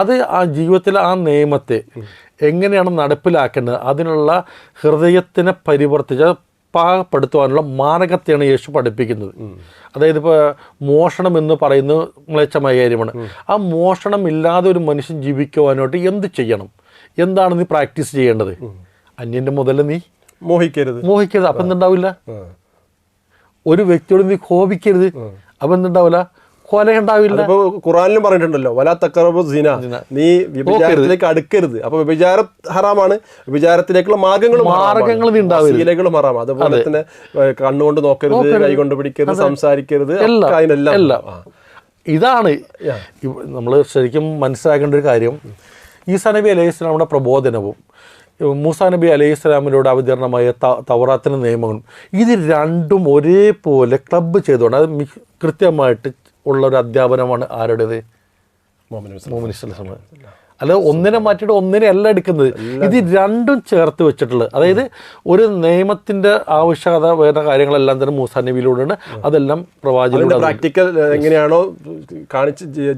അത് ആ ജീവിതത്തിലെ ആ നിയമത്തെ എങ്ങനെയാണ് നടപ്പിലാക്കേണ്ടത്, അതിനുള്ള ഹൃദയത്തിനെ പരിവർത്തിച്ച് പാകപ്പെടുത്തുവാനുള്ള മാർഗത്തെയാണ് യേശു പഠിപ്പിക്കുന്നത്. അതായത് ഇപ്പോൾ മോഷണം എന്ന് പറയുന്നത് മ്ലേച്ഛമായ കാര്യമാണ്. ആ മോഷണം ഇല്ലാതെ ഒരു മനുഷ്യൻ ജീവിക്കുവാനായിട്ട് എന്ത് ചെയ്യണം, എന്താണ് നീ പ്രാക്ടീസ് ചെയ്യേണ്ടത്? അന്യൻ്റെ മുതൽ നീ മോഹിക്കരുത്. അപ്പം എന്തുണ്ടാവില്ല? ഒരു വ്യക്തിയോട് നീ കോപിക്കരുത്, അപ്പം എന്തുണ്ടാവില്ല? കൊല ഉണ്ടാവില്ല. ഖുറാനിലും പറഞ്ഞിട്ടുണ്ടല്ലോ, വലാ തഖറബു സിന, നീ വ്യഭിചാരത്തിലേക്ക് അടുക്കരുത്. അപ്പൊ വ്യഭിചാരം ഹറാമാണ്, വ്യഭിചാരത്തിലേക്കുള്ള മാർഗങ്ങളും ഹറാമാണ്. അതുപോലെ തന്നെ കണ്ണുകൊണ്ട് നോക്കരുത്, കൈകൊണ്ട് പിടിക്കരുത്, സംസാരിക്കരുത്, എല്ലാം. ഇതാണ് നമ്മൾ ശരിക്കും മനസ്സിലാക്കേണ്ട ഒരു കാര്യം. ഈസാ നബി അലൈഹി സ്വലാമിന്റെ പ്രബോധനവും മൂസാ നബി അലൈഹി സ്വലാമിലൂടെ അവതരണമായ തൗറാത്തിന്റെ നിയമങ്ങളും ഇത് രണ്ടും ഒരേപോലെ ക്ലബ്ബ് ചെയ്തുകൊണ്ട് അത് കൃത്യമായിട്ട് ഉള്ളൊരു അധ്യാപനമാണ് ആരുടേത്? മുഹമ്മദ് സ്വല്ലല്ലാഹു അലൈഹി വസല്ലം. അല്ല ഒന്നിനെ മാറ്റിയിട്ട് ഒന്നിനെ അല്ല എടുക്കുന്നത്, ഇത് രണ്ടും ചേർത്ത് വെച്ചിട്ടുള്ളത്. അതായത് ഒരു നിയമത്തിന്റെ ആവശ്യകത വേണ്ട കാര്യങ്ങളെല്ലാം തന്നെ മൂസാ നബിയിലൂടെയാണ്, അതെല്ലാം പ്രവാചകൻ പ്രാക്ടിക്കൽ എങ്ങനെയാണോ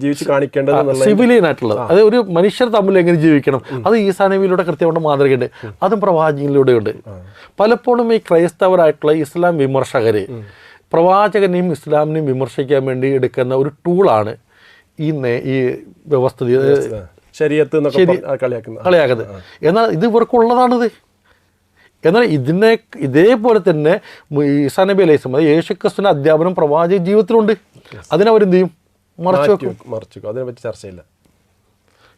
ജീവിച്ച് കാണിക്കേണ്ടത്, സിവിലിയൻ ആയിട്ടുള്ളത്. അതായത് ഒരു മനുഷ്യർ തമ്മിൽ എങ്ങനെ ജീവിക്കണം അത് ഈസാ നബിയിലൂടെ കൃത്യമായിട്ട് മാതൃകയുണ്ട്, അതും പ്രവാചകനിലൂടെയുണ്ട്. പലപ്പോഴും ഈ ക്രൈസ്തവരായിട്ടുള്ള ഇസ്ലാം വിമർശകര് പ്രവാചകനെയും ഇസ്ലാമിനെയും വിമർശിക്കാൻ വേണ്ടി എടുക്കുന്ന ഒരു ടൂളാണ് ഈ വ്യവസ്ഥിതി കളിയാക്കുന്നത്. എന്നാൽ ഇത് ഇവർക്കുള്ളതാണിത്. എന്നാൽ ഇതേപോലെ തന്നെ ഈസാ നബി അലൈഹി സ്വലാം യേശു ക്രിസ്തുവിന്റെ അധ്യാപനം പ്രവാചക ജീവിതത്തിലുണ്ട്. അതിനവരെന്ത് ചെയ്യും? മറച്ചു വെക്കും. അതിനെപ്പറ്റി ചർച്ചയില്ല.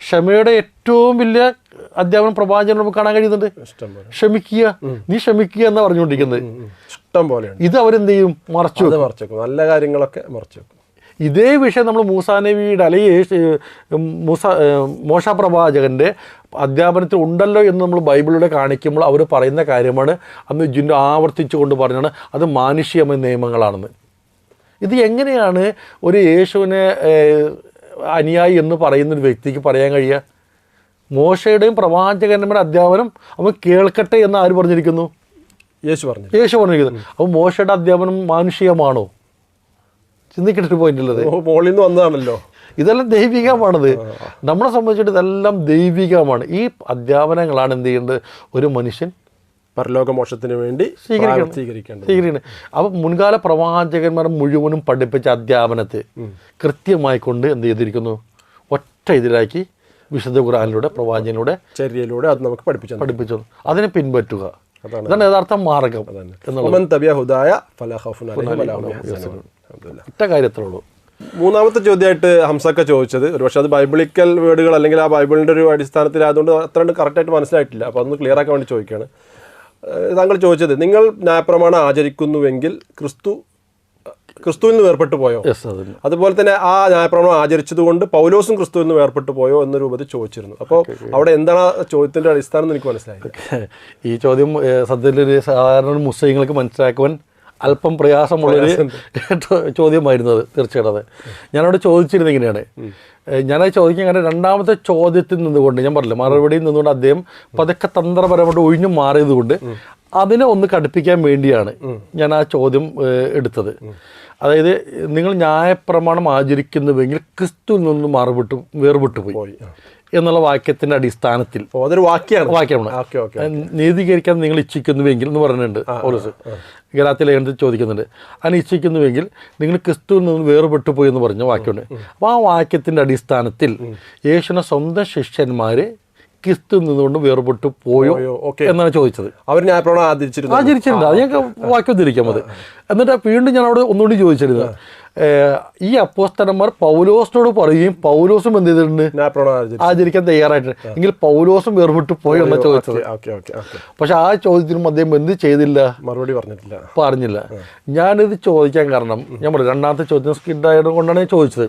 ക്ഷമയുടെ ഏറ്റവും വലിയ അധ്യാപനം പ്രവാചകൻ നമുക്ക് കാണാൻ കഴിയുന്നുണ്ട്. ക്ഷമിക്കുക, നീ ക്ഷമിക്കുക എന്നാ പറഞ്ഞുകൊണ്ടിരിക്കുന്നത്. ഇഷ്ടം പോലെയാണ്. ഇത് അവരെന്ത് ചെയ്യും? മറച്ചു വെക്കും. നല്ല കാര്യങ്ങളൊക്കെ മറച്ചു വെക്കും. ഇതേ വിഷയം നമ്മൾ മൂസാ നബിയുടെ അല്ലെങ്കിൽ മോശ പ്രവാചകൻ്റെ അധ്യാപനത്തിൽ ഉണ്ടല്ലോ എന്ന് നമ്മൾ ബൈബിളിലൂടെ കാണിക്കുമ്പോൾ അവർ പറയുന്ന കാര്യമാണ്, അന്ന് ജിന്നു ആവർത്തിച്ചു കൊണ്ട് പറഞ്ഞാണ് അത് മാനുഷികമായ നിയമങ്ങളാണെന്ന്. ഇത് എങ്ങനെയാണ് ഒരു യേശുവിനെ അനുയായി എന്ന് പറയുന്നൊരു വ്യക്തിക്ക് പറയാൻ കഴിയുക? മോശയുടെയും പ്രവാചകന്മാരുടെ അധ്യാപനം അവൻ കേൾക്കട്ടെ എന്ന് ആര് പറഞ്ഞിരിക്കുന്നു? യേശു പറഞ്ഞിരിക്കുന്നു. അപ്പോൾ മോശയുടെ അധ്യാപനം മാനുഷികമാണോ? ചിന്തിക്കേണ്ട പോയിന്റ് ഉള്ളത് മോളിൽ നിന്ന് വന്നതാണല്ലോ. ഇതെല്ലാം ദൈവികമാണത്. നമ്മളെ സംബന്ധിച്ചിട്ട് ഇതെല്ലാം ദൈവികമാണ്. ഈ അധ്യാപനങ്ങളാണ് എന്ത് ചെയ്യേണ്ടത്? ഒരു മനുഷ്യൻ പരലോകമോക്ഷത്തിന് വേണ്ടി സ്വീകരിക്കേണ്ടത്. അപ്പം മുൻകാല പ്രവാചകന്മാർ മുഴുവനും പഠിപ്പിച്ച അധ്യാപനത്തെ കൃത്യമായി കൊണ്ട് എന്ത് ചെയ്തിരിക്കുന്നു? ഒറ്റ ഇതിലാക്കി വിശുദ്ധ ഖുർആനിലൂടെ പ്രവാചകനിലൂടെ ചര്യയിലൂടെ അത് നമുക്ക് പഠിപ്പിച്ചു. അതിനെ പിൻപറ്റുക, അതാണ് യഥാർത്ഥ മാർഗം ഒറ്റ കാര്യത്തിലുള്ളൂ. മൂന്നാമത്തെ ചോദ്യമായിട്ട് ഹംസക്ക ചോദിച്ചത്, ഒരുപക്ഷെ അത് ബൈബിളിക്കൽ വേർഡുകൾ അല്ലെങ്കിൽ ആ ബൈബിളിൻ്റെ ഒരു അടിസ്ഥാനത്തിലായതുകൊണ്ട് അത്ര കറക്റ്റായിട്ട് മനസ്സിലായിട്ടില്ല. അപ്പോൾ അതൊന്ന് ക്ലിയർ ആക്കാൻ വേണ്ടി ചോദിക്കുകയാണ്. താങ്കൾ ചോദിച്ചത്, നിങ്ങൾ ന്യായപ്രമാണം ആചരിക്കുന്നുവെങ്കിൽ ക്രിസ്തുവിൽ നിന്ന് വേർപെട്ടു പോയോ? അതുപോലെ തന്നെ ആ ന്യായപ്രമാണം ആചരിച്ചത് കൊണ്ട് പൗലോസും ക്രിസ്തുവിൽ നിന്ന് വേർപെട്ടു പോയോ എന്ന രൂപത്തിൽ ചോദിച്ചിരുന്നു. അപ്പോൾ അവിടെ എന്താണ് ആ ചോദ്യത്തിൻ്റെ അടിസ്ഥാനം എന്ന് എനിക്ക് മനസ്സിലായി. ഈ ചോദ്യം സത്യത്തിൽ സാധാരണ മുസ്ലിങ്ങൾക്ക് മനസ്സിലാക്കുവാൻ അല്പം പ്രയാസമുള്ളൊരു ചോദ്യമായിരുന്നു അത്. തീർച്ചയായിട്ടും ഞാനവിടെ ചോദിച്ചിരുന്നത് ഇങ്ങനെയാണ്. ഞാനത് ചോദിക്കാൻ കാരണം രണ്ടാമത്തെ ചോദ്യത്തിൽ നിന്നുകൊണ്ട് ഞാൻ പറഞ്ഞില്ല, മറുപടിയിൽ നിന്നുകൊണ്ട് അദ്ദേഹം പതുക്കെ തന്ത്രപരമായിട്ട് ഒഴിഞ്ഞു മാറിയത് കൊണ്ട് അതിനെ ഒന്ന് കടുപ്പിക്കാൻ വേണ്ടിയാണ് ഞാൻ ആ ചോദ്യം എടുത്തത്. അതായത് നിങ്ങൾ ന്യായപ്രമാണം ആചരിക്കുന്നുവെങ്കിൽ ക്രിസ്തുവിൽ നിന്ന് വേർപെട്ടു പോയി എന്നുള്ള വാക്യത്തിൻ്റെ അടിസ്ഥാനത്തിൽ അതൊരു വാക്യമാണ്. നീതീകരിക്കാൻ നിങ്ങൾ ഇച്ഛിക്കുന്നുവെങ്കിൽ എന്ന് പറഞ്ഞിട്ടുണ്ട് പൗലോസ് ഗലാത്യ ലേഖനത്തിൽ ചോദിക്കുന്നുണ്ട്. അങ്ങനെ ഇച്ഛിക്കുന്നുവെങ്കിൽ നിങ്ങൾ ക്രിസ്തുവിൽ നിന്ന് വേർപെട്ടു പോയി എന്ന് പറഞ്ഞ വാക്യമുണ്ട്. അപ്പോൾ ആ വാക്യത്തിൻ്റെ അടിസ്ഥാനത്തിൽ യേശുവിനെ സ്വന്തം ശിഷ്യന്മാർ ക്രിസ്തു നിന്നുകൊണ്ട് വേർപെട്ടു പോയോ എന്നാണ് ചോദിച്ചത്. അവർ ന്യായപ്രമാണം ആചരിച്ചിട്ടുണ്ട്. അത് ഞങ്ങൾക്ക് വാക്യം തിരിക്കാം. അത് എന്നിട്ട് വീണ്ടും ഞാൻ അവിടെ ഒന്നുകൂടി ചോദിച്ചിരുന്നു, ഈ അപ്പോസ്തലന്മാർ പൗലോസിനോട് പറയുകയും പൗലോസും എന്ത് ചെയ്തിട്ടുണ്ട്? ആചരിക്കാൻ തയ്യാറായിട്ടുണ്ട്. എങ്കിൽ പൗലോസും വേർപെട്ടു പോയോ എന്നാണ് ചോദിച്ചത്. പക്ഷെ ആ ചോദ്യത്തിനും അദ്ദേഹം എന്ത് ചെയ്തില്ല? മറുപടി പറഞ്ഞില്ല. ഞാനിത് ചോദിക്കാൻ കാരണം ഞാൻ പറഞ്ഞു, രണ്ടാമത്തെ ചോദ്യം സ്കിഡായത് കൊണ്ടാണ് ഞാൻ ചോദിച്ചത്.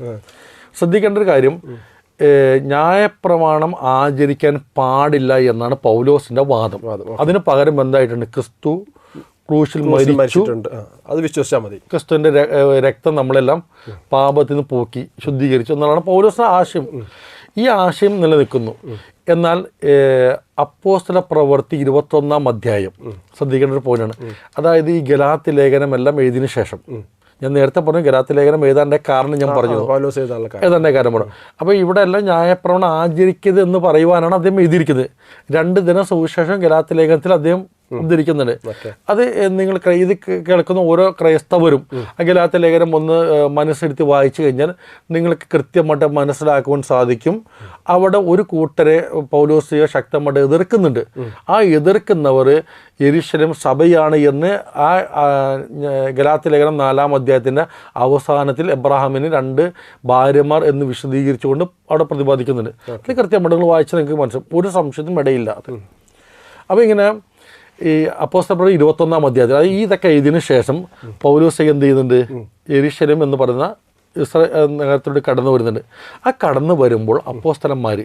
ശ്രദ്ധിക്കേണ്ട ഒരു കാര്യം, ന്യായപ്രമാണം ആചരിക്കാൻ പാടില്ല എന്നാണ് പൗലോസിന്റെ വാദം. അതിന് പകരം എന്തായിട്ടുണ്ട്? ക്രിസ്തു ക്രൂശിൽ മരിച്ചിട്ടുണ്ട്, അത് വിശ്വസിച്ചാൽ മതി. ക്രിസ്തുവിന്റെ രക്തം നമ്മളെല്ലാം പാപത്തിൽ നിന്ന് പോക്കി ശുദ്ധീകരിച്ചു എന്നുള്ളതാണ് പൗലോസിന്റെ ആശയം. ഈ ആശയം നിലനിൽക്കുന്നു. എന്നാൽ അപ്പോസ്തല പ്രവൃത്തി 21-ാം അധ്യായം ശ്രദ്ധിക്കേണ്ട ഒരു പോയിന്റാണ്. അതായത് ഈ ഗലാത്യ ലേഖനമെല്ലാം എഴുതിയതിനു ശേഷം, ഞാൻ നേരത്തെ പറഞ്ഞു ഗലാത്യ ലേഖനം എഴുതാൻ്റെ കാരണം ഞാൻ പറഞ്ഞു, ഏതാണ്ട് കാരണം പറഞ്ഞു. അപ്പോൾ ഇവിടെ എല്ലാം ന്യായപ്രമാണം ആചരിക്കരുത് എന്ന് പറയുവാനാണ് അദ്ദേഹം എഴുതിയിരിക്കുന്നത്. 2 ദിന സുവിശേഷം ഗലാത്യ ലേഖനത്തിൽ അദ്ദേഹം ഉദ്ധരിക്കുന്നുണ്ട്. അത് നിങ്ങൾ ഇത് കേൾക്കുന്ന ഓരോ ക്രൈസ്തവരും ഗലാത്യ ലേഖനം ഒന്ന് മനസ്സിരുത്തി വായിച്ചു കഴിഞ്ഞാൽ നിങ്ങൾക്ക് കൃത്യമായിട്ട് മനസ്സിലാക്കുവാൻ സാധിക്കും. അവിടെ ഒരു കൂട്ടരെ പൗലോസിയെ ശക്തമായിട്ട് എതിർക്കുന്നുണ്ട്. ആ എതിർക്കുന്നവർ യെരൂശലേം സഭയാണ് എന്ന് ആ ഗലാത്യ ലേഖനം 4-ാം അധ്യായത്തിൻ്റെ അവസാനത്തിൽ എബ്രഹാമിന് 2 ഭാര്യമാർ എന്ന് വിശദീകരിച്ചുകൊണ്ട് അവിടെ പ്രതിപാദിക്കുന്നുണ്ട്. അത് കൃത്യമായിട്ട് നിങ്ങൾ വായിച്ചാൽ നിങ്ങൾക്ക് മനസ്സിലാവും, ഒരു സംശയത്തിനും ഇടയില്ല. അപ്പോൾ ഇങ്ങനെ ഈ അപ്പോസ്തല പ്രവൃത്തി 21-ാം അധ്യായത്തിൽ, അത് ഇതൊക്കെ എഴുതിയതിനു ശേഷം പൗലോസ് എന്ത് ചെയ്യുന്നുണ്ട്? യെരൂശലേം എന്ന് പറയുന്ന ഇസ്രായേൽ നഗരത്തിലൂടെ കടന്നു വരുന്നുണ്ട്. ആ കടന്നു വരുമ്പോൾ അപ്പോസ്തലന്മാർ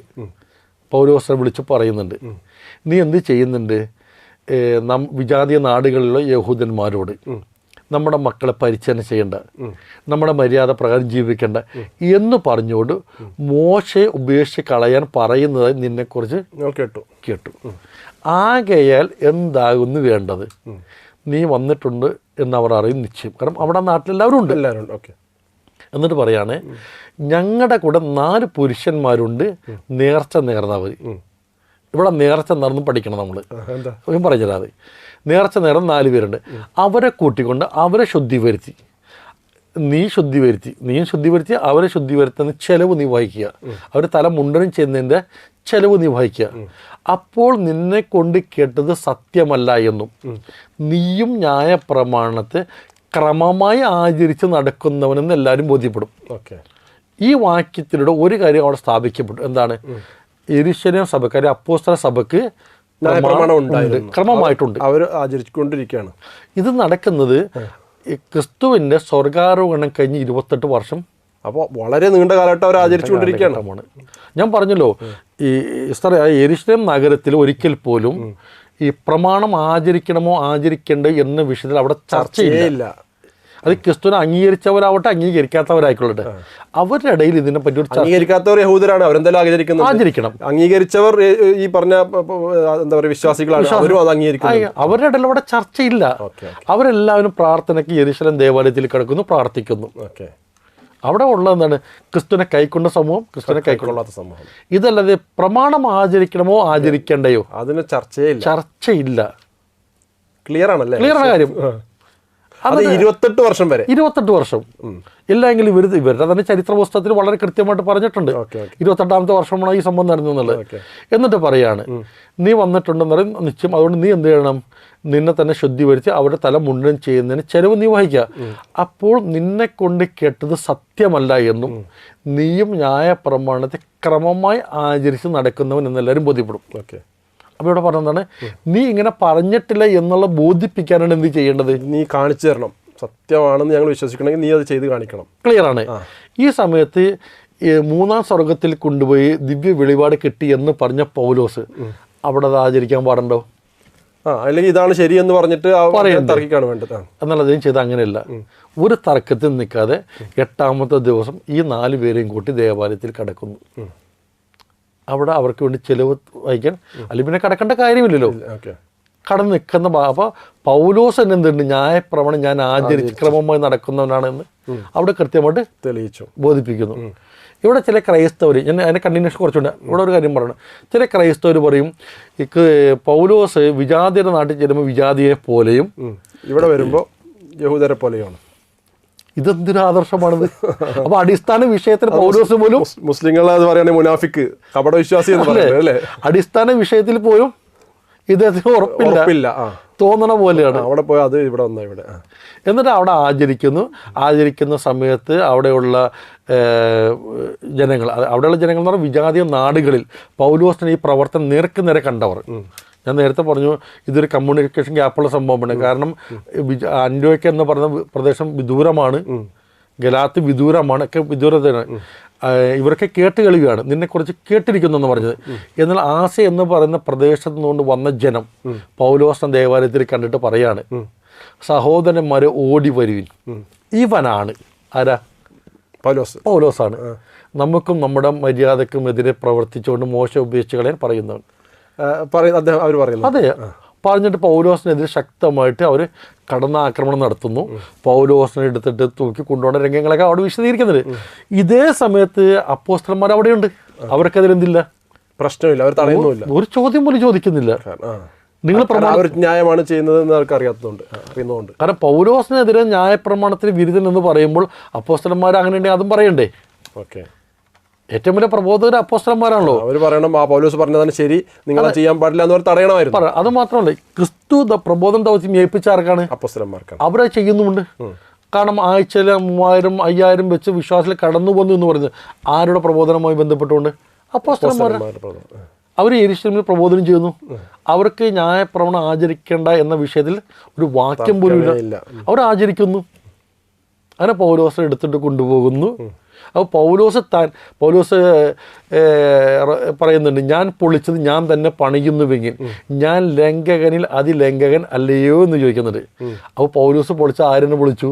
പൗലോസിനെ വിളിച്ച് പറയുന്നുണ്ട്, നീ എന്ത് ചെയ്യുന്നുണ്ട്? വിജാതീയ നാടുകളിലെ യഹൂദന്മാരോട് നമ്മുടെ മക്കളെ പരിചരണം ചെയ്യേണ്ട, നമ്മുടെ മര്യാദ പ്രകാരം ജീവിക്കേണ്ട എന്ന് പറഞ്ഞുകൊണ്ട് മോശയെ ഉപേക്ഷിച്ച് കളയാൻ പറയുന്നതായി നിന്നെക്കുറിച്ച് കേട്ടു. ആകയാൽ എന്താകുന്നു വേണ്ടത്? നീ വന്നിട്ടുണ്ട് എന്നവർ അറിയും നിശ്ചയം. കാരണം അവിടെ നാട്ടിലെല്ലാവരും ഉണ്ട്. എന്നിട്ട് പറയാണ്, ഞങ്ങളുടെ കൂടെ 4 പുരുഷന്മാരുണ്ട് നേർച്ച നേർന്നവർ. ഇവിടെ നേർച്ച നേർന്നും പഠിക്കണം നമ്മൾ. പറഞ്ഞുതരാതെ നേർച്ച നേർന്ന് 4 പേരുണ്ട്. അവരെ കൂട്ടിക്കൊണ്ട് അവരെ ശുദ്ധീകരിച്ച് നീയും ശുദ്ധീകരിച്ച് അവരെ ശുദ്ധീകരിക്കുന്ന ചെലവ് നീ വഹിക്കുക. അവർ തല മുണ്ടനം ചെയ്യുന്നതിൻ്റെ ചെലവ് നീ വഹിക്കുക. അപ്പോൾ നിന്നെ കൊണ്ട് കേട്ടത് സത്യമല്ല എന്നും നീയും ന്യായപ്രമാണത്തെ ക്രമമായി ആചരിച്ച് നടക്കുന്നവനെന്ന് എല്ലാവരും ബോധ്യപ്പെടും. ഈ വാക്യത്തിലൂടെ ഒരു കാര്യം അവിടെ സ്ഥാപിക്കപ്പെട്ടു. എന്താണ്? യെരൂശലേം സഭക്കാർ അപ്പോസ്തല സഭക്ക് ക്രമമായിട്ടുണ്ട്, അവർ ആചരിച്ചുകൊണ്ടിരിക്കുകയാണ്. ഇത് നടക്കുന്നത് ക്രിസ്തുവിൻ്റെ സ്വർഗാരോഹണം കഴിഞ്ഞ് 28 വർഷം. അപ്പോൾ വളരെ നീണ്ട കാലഘട്ടം അവർ ആചരിച്ചുകൊണ്ടിരിക്കുകയാണ്. ഞാൻ പറഞ്ഞല്ലോ, ഈ യെരൂശലേം നഗരത്തിൽ ഒരിക്കൽ പോലും ഈ പ്രമാണം ആചരിക്കണമോ ആചരിക്കണ്ടേ എന്ന വിഷയത്തിൽ അവിടെ ചർച്ചയില്ല. അത് ക്രിസ്തുവിനെ അംഗീകരിച്ചവരാവട്ടെ അംഗീകരിക്കാത്തവരായിക്കൊള്ളട്ടെ, അവരുടെ ഇടയിൽ ഇതിനെ പറ്റി ഒരു അംഗീകരിക്കാത്തവർ യഹൂദരാണ്, അവരെന്തായാലും ആചരിക്കണം. അംഗീകരിച്ചവർ ഈ പറഞ്ഞ എന്താ പറയുക വിശ്വാസികളാണ്, അവരുടെ ഇടയിൽ അവിടെ ചർച്ചയില്ല. അവരെല്ലാവരും പ്രാർത്ഥനയ്ക്ക് യെരൂശലേം ദേവാലയത്തിൽ കിടക്കുന്നു, പ്രാർത്ഥിക്കുന്നു. അവിടെ ഉള്ള എന്താണ്? ക്രിസ്തുവിനെ കൈക്കൊണ്ട സമൂഹം, ക്രിസ്തുവിനെ കൈക്കൊള്ളാത്ത സമൂഹം. ഇതല്ലാതെ പ്രമാണം ആചരിക്കണമോ ആചരിക്കണ്ടയോ അതിന് ചർച്ചയില്ല. ക്ലിയർ ആണല്ലേ? ക്ലിയർ ആണ് കാര്യം. അത് 28 വർഷം വരെ 28 വർഷം ഇല്ലെങ്കിൽ ഇവരുടെ തന്നെ ചരിത്ര പുസ്തകത്തിൽ വളരെ കൃത്യമായിട്ട് പറഞ്ഞിട്ടുണ്ട് 28ാമത്തെ വർഷമാണ് ഈ സംഭവം നടന്നുള്ളത്. എന്നിട്ട് പറയാണ്, നീ വന്നിട്ടുണ്ടെന്ന് പറയും നിശ്ചയം. അതുകൊണ്ട് നീ എന്ത് ചെയ്യണം? നിന്നെ തന്നെ ശുദ്ധീകരിച്ച് അവരുടെ തല മുണ്ടനം ചെയ്യുന്നതിന് ചെലവ് നീ വഹിക്കുക. അപ്പോൾ നിന്നെ കൊണ്ട് കേട്ടത് സത്യമല്ല എന്നും നീയും ന്യായപ്രമാണത്തെ ക്രമമായി ആചരിച്ച് നടക്കുന്നവൻ എന്നെല്ലാവരും ബോധ്യപ്പെടും. അപ്പോൾ ഇവിടെ പറഞ്ഞതാണ്, നീ ഇങ്ങനെ പറഞ്ഞിട്ടില്ല എന്നുള്ള ബോധിപ്പിക്കാനാണ് എന്ത് ചെയ്യേണ്ടത്? നീ കാണിച്ചു തരണം. സത്യമാണെന്ന് ഞങ്ങൾ വിശ്വസിക്കണമെങ്കിൽ നീ അത് ചെയ്ത് കാണിക്കണം. ക്ലിയറാണ്. ഈ സമയത്ത് 3-ാം സ്വർഗത്തിൽ കൊണ്ടുപോയി ദിവ്യ വെളിപാട് കിട്ടി എന്ന് പറഞ്ഞ പൗലോസ് അവിടെ അത് ആചരിക്കാൻ പാടുണ്ടോ? അല്ലെങ്കിൽ ഇതാണ് ശരിയെന്ന് പറഞ്ഞിട്ട് തർക്കിക്കാണ് വേണ്ടത്. എന്നാൽ അദ്ദേഹം ചെയ്ത് അങ്ങനെയല്ല. ഒരു തർക്കത്തിൽ നിൽക്കാതെ 8ാമത്തെ ദിവസം ഈ 4 പേരെയും കൂട്ടി ദേവാലയത്തിൽ കടക്കുന്നു. അവിടെ അവർക്ക് വേണ്ടി ചെലവ് വഹിക്കാൻ അല്ലെങ്കിൽ പിന്നെ കടക്കേണ്ട കാര്യമില്ലല്ലോ, കടന്ന് നിൽക്കുന്ന. അപ്പോൾ പൗലോസ് തന്നെ എന്തുണ്ട്? ന്യായപ്രമാണം ഞാൻ ആചരിച്ച് ക്രമമായി നടക്കുന്നവനാണെന്ന് അവിടെ കൃത്യമായിട്ട് തെളിയിച്ചു ബോധിപ്പിക്കുന്നു. ഇവിടെ ചില ക്രൈസ്തവർ, ഞാൻ അതിൻ്റെ കണ്ടിന്യൂഷൻ കുറച്ചുണ്ട്, ഇവിടെ ഒരു കാര്യം പറയണം. ചില ക്രൈസ്തവർ പറയും പൗലോസ് വിജാതിയുടെ നാട്ടിൽ ചെല്ലുമ്പോൾ വിജാതിയെ പോലെയും ഇവിടെ വരുമ്പോൾ യഹൂദരെ പോലെയാണ്. ഇതെന്തൊരു ആദർശമാണിത്? അപ്പൊ അടിസ്ഥാന വിഷയത്തിൽ പൗലോസ് പോലും മുസ്ലിങ്ങൾ അത് പറയുകയാണെങ്കിൽ മുനാഫിക്ക്, കപടവിശ്വാസി എന്ന് പറയുന്നത് അല്ലേ, അടിസ്ഥാന വിഷയത്തിൽ പോലും ഇദ്ദേഹത്തിന് ഉറപ്പില്ല, തോന്നണ പോലെയാണ്. അവിടെ പോയി അത് ഇവിടെ വന്ന ഇവിടെ എന്നിട്ട് അവിടെ ആചരിക്കുന്ന സമയത്ത് അവിടെയുള്ള ജനങ്ങൾ, അവിടെയുള്ള ജനങ്ങൾ എന്ന് പറഞ്ഞാൽ വിജാതീയ നാടുകളിൽ പൗലോസിന് ഈ പ്രവർത്തനം നേരെ കണ്ടവർ. ഞാൻ നേരത്തെ പറഞ്ഞു ഇതൊരു കമ്മ്യൂണിക്കേഷൻ ഗ്യാപ്പുള്ള സംഭവമാണ്. കാരണം അന്ത്യോക്യ എന്ന് പറയുന്ന പ്രദേശം വിദൂരമാണ്, ഗലാത്ത് വിദൂരമാണ്, ഒക്കെ വിദൂരതയാണ്. ഇവരൊക്കെ കേട്ട് കളിയാണ്, നിന്നെക്കുറിച്ച് കേട്ടിരിക്കുന്നു എന്ന് പറഞ്ഞത്. എന്നാൽ ആസ്യ എന്ന് പറയുന്ന പ്രദേശത്ത് നിന്നുകൊണ്ട് വന്ന ജനം പൗലോസിനെ ദേവാലയത്തിൽ കണ്ടിട്ട് പറയാണ്, സഹോദരന്മാരെ ഓടി വരുവിൻ, ഇവനാണ് ആരാ? പൗലോസാണ് നമുക്കും നമ്മുടെ മര്യാദക്കും എതിരെ പ്രവർത്തിച്ചുകൊണ്ട് മോശം ഉപേക്ഷിച്ച് കളയാൻ പറയുന്നവൻ. അതെ, പറഞ്ഞിട്ട് പൗലോസിനെതിരെ ശക്തമായിട്ട് അവർ കടന്നാക്രമണം നടത്തുന്നു. പൗലോസിനെ എടുത്തിട്ട് തൂക്കി കൊണ്ടുപോകുന്ന രംഗങ്ങളൊക്കെ അവിടെ വിശദീകരിക്കുന്നത്. ഇതേ സമയത്ത് അപ്പോസ്തലന്മാർ അവിടെയുണ്ട്, അവർക്കതിലെന്തില്ല, പ്രശ്നമില്ല, അവർ തടയുന്നില്ല, ഒരു ചോദ്യം പോലും ചോദിക്കുന്നില്ല. നിങ്ങൾ ന്യായമാണ് ചെയ്യുന്നത് അറിയാത്തതുകൊണ്ട്. കാരണം പൗലോസിനെതിരെ ന്യായപ്രമാണത്തിന് വിരുദ്ധൻ എന്ന് പറയുമ്പോൾ അപ്പോസ്തലന്മാർ അങ്ങനെ അതും പറയണ്ടേ? ഓക്കെ, ഏറ്റവും വലിയ പ്രബോധകർ അപ്പോസ്തലന്മാരാണല്ലോ. അവർ പറയണം ആ പൗലോസ് പറഞ്ഞതാണ് ശരി, നിങ്ങൾ ചെയ്യാൻ പാടില്ല എന്ന് തടയണമായിരുന്നു. അത് മാത്രമല്ല, ക്രിസ്തു പ്രബോധന ദൗത്യം ഏൽപ്പിച്ച ആർക്കാണ്? അപ്പോസ്തലന്മാർക്കാണ്. അവരെ ചെയ്യുന്നുമുണ്ട്. കാരണം ആഴ്ചയിൽ 3000 5000 വെച്ച് വിശ്വാസത്തിൽ കടന്നു വന്നു എന്ന് പറയുന്നത് ആരുടെ പ്രബോധനവുമായി ബന്ധപ്പെട്ടുകൊണ്ട്? അപ്പോസ്തലന്മാർ. അവർ യെരൂശലേമിൽ പ്രബോധനം ചെയ്യുന്നു. അവർക്ക് ന്യായപ്രമാണം ആചരിക്കേണ്ട എന്ന വിഷയത്തിൽ ഒരു വാക്യം പോലും ഇല്ല, അവർ ആചരിക്കുന്നു. അങ്ങനെ പൗലോസിനെ എടുത്തിട്ട് കൊണ്ടുപോകുന്നു. അപ്പോൾ പൗലോസ് പറയുന്നുണ്ട്, ഞാൻ പൊളിച്ചത് ഞാൻ തന്നെ പണിയുന്നുവെങ്കിൽ ഞാൻ ലംഘകനിൽ അതിലംഘകൻ അല്ലയോ എന്ന് ചോദിക്കുന്നുണ്ട്. അപ്പോൾ പൗലോസ് പൊളിച്ച ആരെന്നെ പൊളിച്ചു?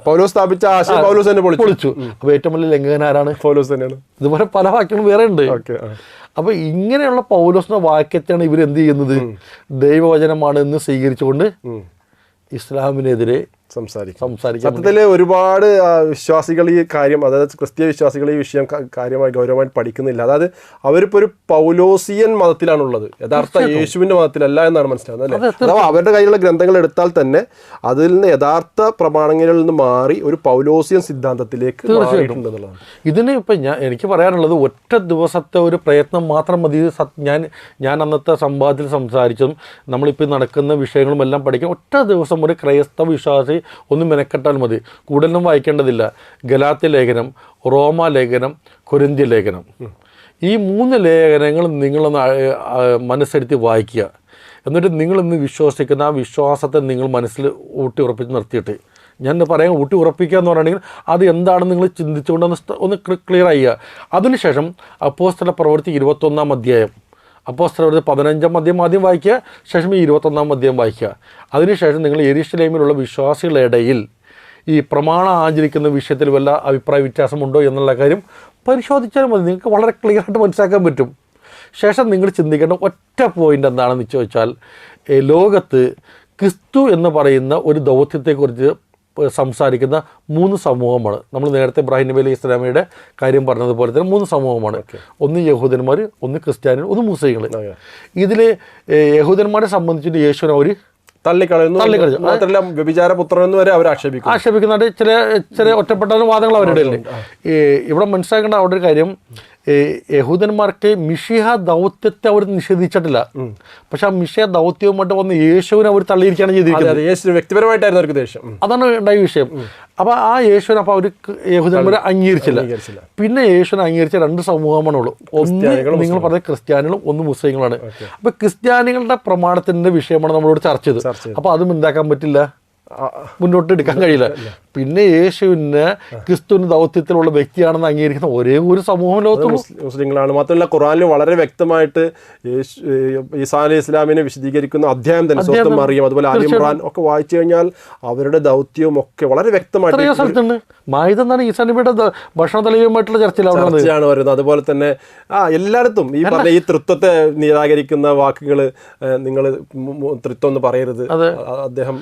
പൗലോസ് സ്ഥാപിച്ച ആശയം പൗലോസ് തന്നെ പൊളിച്ചു. അപ്പോൾ ഏറ്റവും വലിയ ലംഘകൻ ആരാണ്? പൗലോസ് തന്നെയാണ്. ഇതുപോലെ പല വാക്യങ്ങളും വേറെ ഉണ്ട്. അപ്പോൾ ഇങ്ങനെയുള്ള പൗലോസിന്റെ വാക്യത്തെയാണ് ഇവരെന്ത് ചെയ്യുന്നത്? ദൈവവചനമാണ് എന്ന് സ്വീകരിച്ചുകൊണ്ട് ഇസ്ലാമിനെതിരെ സംസാരിക്കും. സത്യത്തിൽ ഒരുപാട് വിശ്വാസികൾ ഈ കാര്യം, അതായത് ക്രിസ്തീയ വിശ്വാസികൾ ഈ വിഷയം കാര്യമായി ഗൗരവമായി പഠിക്കുന്നില്ല. അതായത് അവരിപ്പോൾ ഒരു പൗലോസിയൻ മതത്തിലാണുള്ളത്, യഥാർത്ഥ യേശുവിൻ്റെ മതത്തിലല്ല എന്നാണ് മനസ്സിലാകുന്നത് അല്ലേ? അഥവാ അവരുടെ കയ്യിലുള്ള ഗ്രന്ഥങ്ങൾ എടുത്താൽ തന്നെ അതിൽ നിന്ന് യഥാർത്ഥ പ്രമാണങ്ങളിൽ നിന്ന് മാറി ഒരു പൗലോസിയൻ സിദ്ധാന്തത്തിലേക്ക് മാറിയിട്ടുണ്ടെന്നുള്ളതാണ്. ഇതിന് ഇപ്പം എനിക്ക് പറയാനുള്ളത്, ഒറ്റ ദിവസത്തെ ഒരു പ്രയത്നം മാത്രം മതി. ഞാൻ അന്നത്തെ സംവാദത്തിൽ സംസാരിച്ചതും നമ്മളിപ്പോൾ നടക്കുന്ന വിഷയങ്ങളും എല്ലാം പഠിക്കാൻ ഒറ്റ ദിവസം ഒരു ക്രൈസ്തവ വിശ്വാസി ഒന്ന് മെനക്കെട്ടാൽ മതി. കൂടുതലൊന്നും വായിക്കേണ്ടതില്ല. ഗലാത്യ ലേഖനം, റോമാ ലേഖനം, കൊരിന്ത്യ ലേഖനം, ഈ 3 ലേഖനങ്ങൾ നിങ്ങളൊന്ന് മനസ്സെടുത്ത് വായിക്കുക. എന്നിട്ട് നിങ്ങളിന്ന് വിശ്വസിക്കുന്ന ആ വിശ്വാസത്തെ നിങ്ങൾ മനസ്സിൽ ഊട്ടി ഉറപ്പിച്ച് നിർത്തിയിട്ട്, ഞാൻ പറയാൻ ഊട്ടി ഉറപ്പിക്കുക എന്ന് പറയുകയാണെങ്കിൽ അത് എന്താണെന്ന് നിങ്ങൾ ചിന്തിച്ചുകൊണ്ട് ഒന്ന് ക്ലിയർ ചെയ്യുക. അതിനുശേഷം അപ്പോസ്തല പ്രവൃത്തി 21-ാം അധ്യായം, അപ്പോസ്തലപ്രവൃത്തി 15-ാം അധ്യായം ആദ്യം വായിക്കുക, ശേഷം ഈ 21-ാം അധ്യായം വായിക്കുക. അതിനുശേഷം നിങ്ങൾ യെരൂശലേമിലുള്ള വിശ്വാസികളുടെ ഇടയിൽ ഈ പ്രമാണം ആചരിക്കുന്ന വിഷയത്തിൽ വല്ല അഭിപ്രായ വ്യത്യാസമുണ്ടോ എന്നുള്ള കാര്യം പരിശോധിച്ചാൽ മതി. നിങ്ങൾക്ക് വളരെ ക്ലിയറായിട്ട് മനസ്സിലാക്കാൻ പറ്റും. ശേഷം നിങ്ങൾ ചിന്തിക്കേണ്ട ഒറ്റ പോയിൻ്റ് എന്താണെന്ന് ചോദിച്ചാൽ, ലോകത്ത് ക്രിസ്തു എന്ന് പറയുന്ന ഒരു ദൗത്യത്തെക്കുറിച്ച് സംസാരിക്കുന്ന 3 സമൂഹമാണ്. നമ്മൾ നേരത്തെ ഇബ്രാഹിം നബി അലൈഹി ഇസ്ലാമയുടെ കാര്യം പറഞ്ഞതുപോലെ തന്നെ 3 സമൂഹമാണ്. ഒന്ന് യഹൂദന്മാർ, ഒന്ന് ക്രിസ്ത്യാനികൾ, ഒന്ന് മുസ്ലിങ്ങൾ. ഇതിൽ യഹൂദന്മാരെ സംബന്ധിച്ചിട്ട് യേശുവിനെ അവർ തള്ളിക്കളഞ്ഞു. മാത്രമല്ല വ്യഭിചാരപുത്രൻ എന്ന് വരെ അവർ ആക്ഷേപിക്കുന്നുണ്ട്. ചില ഒറ്റപ്പെട്ട വാദങ്ങൾ അവരുടെ ഇടയിൽ. ഇവിടെ മനസ്സിലാക്കേണ്ട അവിടെ ഒരു കാര്യം, യഹൂദന്മാർക്ക് മിശിഹ ദൗത്യത്തെ അവർ നിഷേധിച്ചിട്ടില്ല. പക്ഷെ ആ മിശിഹ ദൗത്യവുമായിട്ട് വന്ന് യേശുവിനെ അവർ തള്ളിയിരിക്കുകയാണ് ചെയ്തിരിക്കുന്നത്. വ്യക്തിപരമായിട്ടായിരുന്നു അവർക്ക് ദേഷ്യം. അതാണ് ഉണ്ടായ വിഷയം. അപ്പോൾ ആ യേശുവിനെ അപ്പോൾ അവർ യഹൂദന്മാരെ അംഗീകരിച്ചില്ല. പിന്നെ യേശുവിനെ അംഗീകരിച്ച 2 സമൂഹമാണുള്ളൂ. ഒന്ന് നിങ്ങൾ പറഞ്ഞ ക്രിസ്ത്യാനികളും, ഒന്ന് മുസ്ലിങ്ങളാണ്. അപ്പോൾ ക്രിസ്ത്യാനികളുടെ പ്രമാണത്തിൻ്റെ വിഷയമാണ് നമ്മളോട് ചർച്ച ചെയ്തത്. അപ്പോൾ അതും എന്താക്കാൻ പറ്റില്ല, മുന്നോട്ട് എടുക്കാൻ കഴിയില്ല. പിന്നെ യേശുവിന് ക്രിസ്തുവിന് ദൗത്യത്തിലുള്ള വ്യക്തിയാണെന്ന് അംഗീകരിക്കുന്ന ഒരേ ഒരു സമൂഹം ലോകത്തുള്ളൂ, മുസ്ലിങ്ങളാണ്. മാത്രമല്ല ഖുർആനിൽ വളരെ വ്യക്തമായിട്ട് ഈസാ അലൈഹി ഇസ്ലാമിനെ വിശദീകരിക്കുന്ന അധ്യായം തന്നെ, സൂറത്ത് മറിയം, അതുപോലെ ആലി ഇംറാൻ ഒക്കെ വായിച്ചു കഴിഞ്ഞാൽ അവരുടെ ദൗത്യവും ഒക്കെ വളരെ വ്യക്തമായിട്ട് സ്ഥലത്തുണ്ട്. മായിദ എന്നാണ് ഈസാ നബിയുടെ ഭക്ഷണ തലയുമായിട്ടുള്ള ചർച്ചയാണ് വരുന്നത്. അതുപോലെ തന്നെ എല്ലായിടത്തും ഈ പറഞ്ഞ ഈ തൃത്വത്തെ നിരാകരിക്കുന്ന വാക്കുകൾ, നിങ്ങൾ തൃത്വം എന്ന് പറയരുത്, അദ്ദേഹം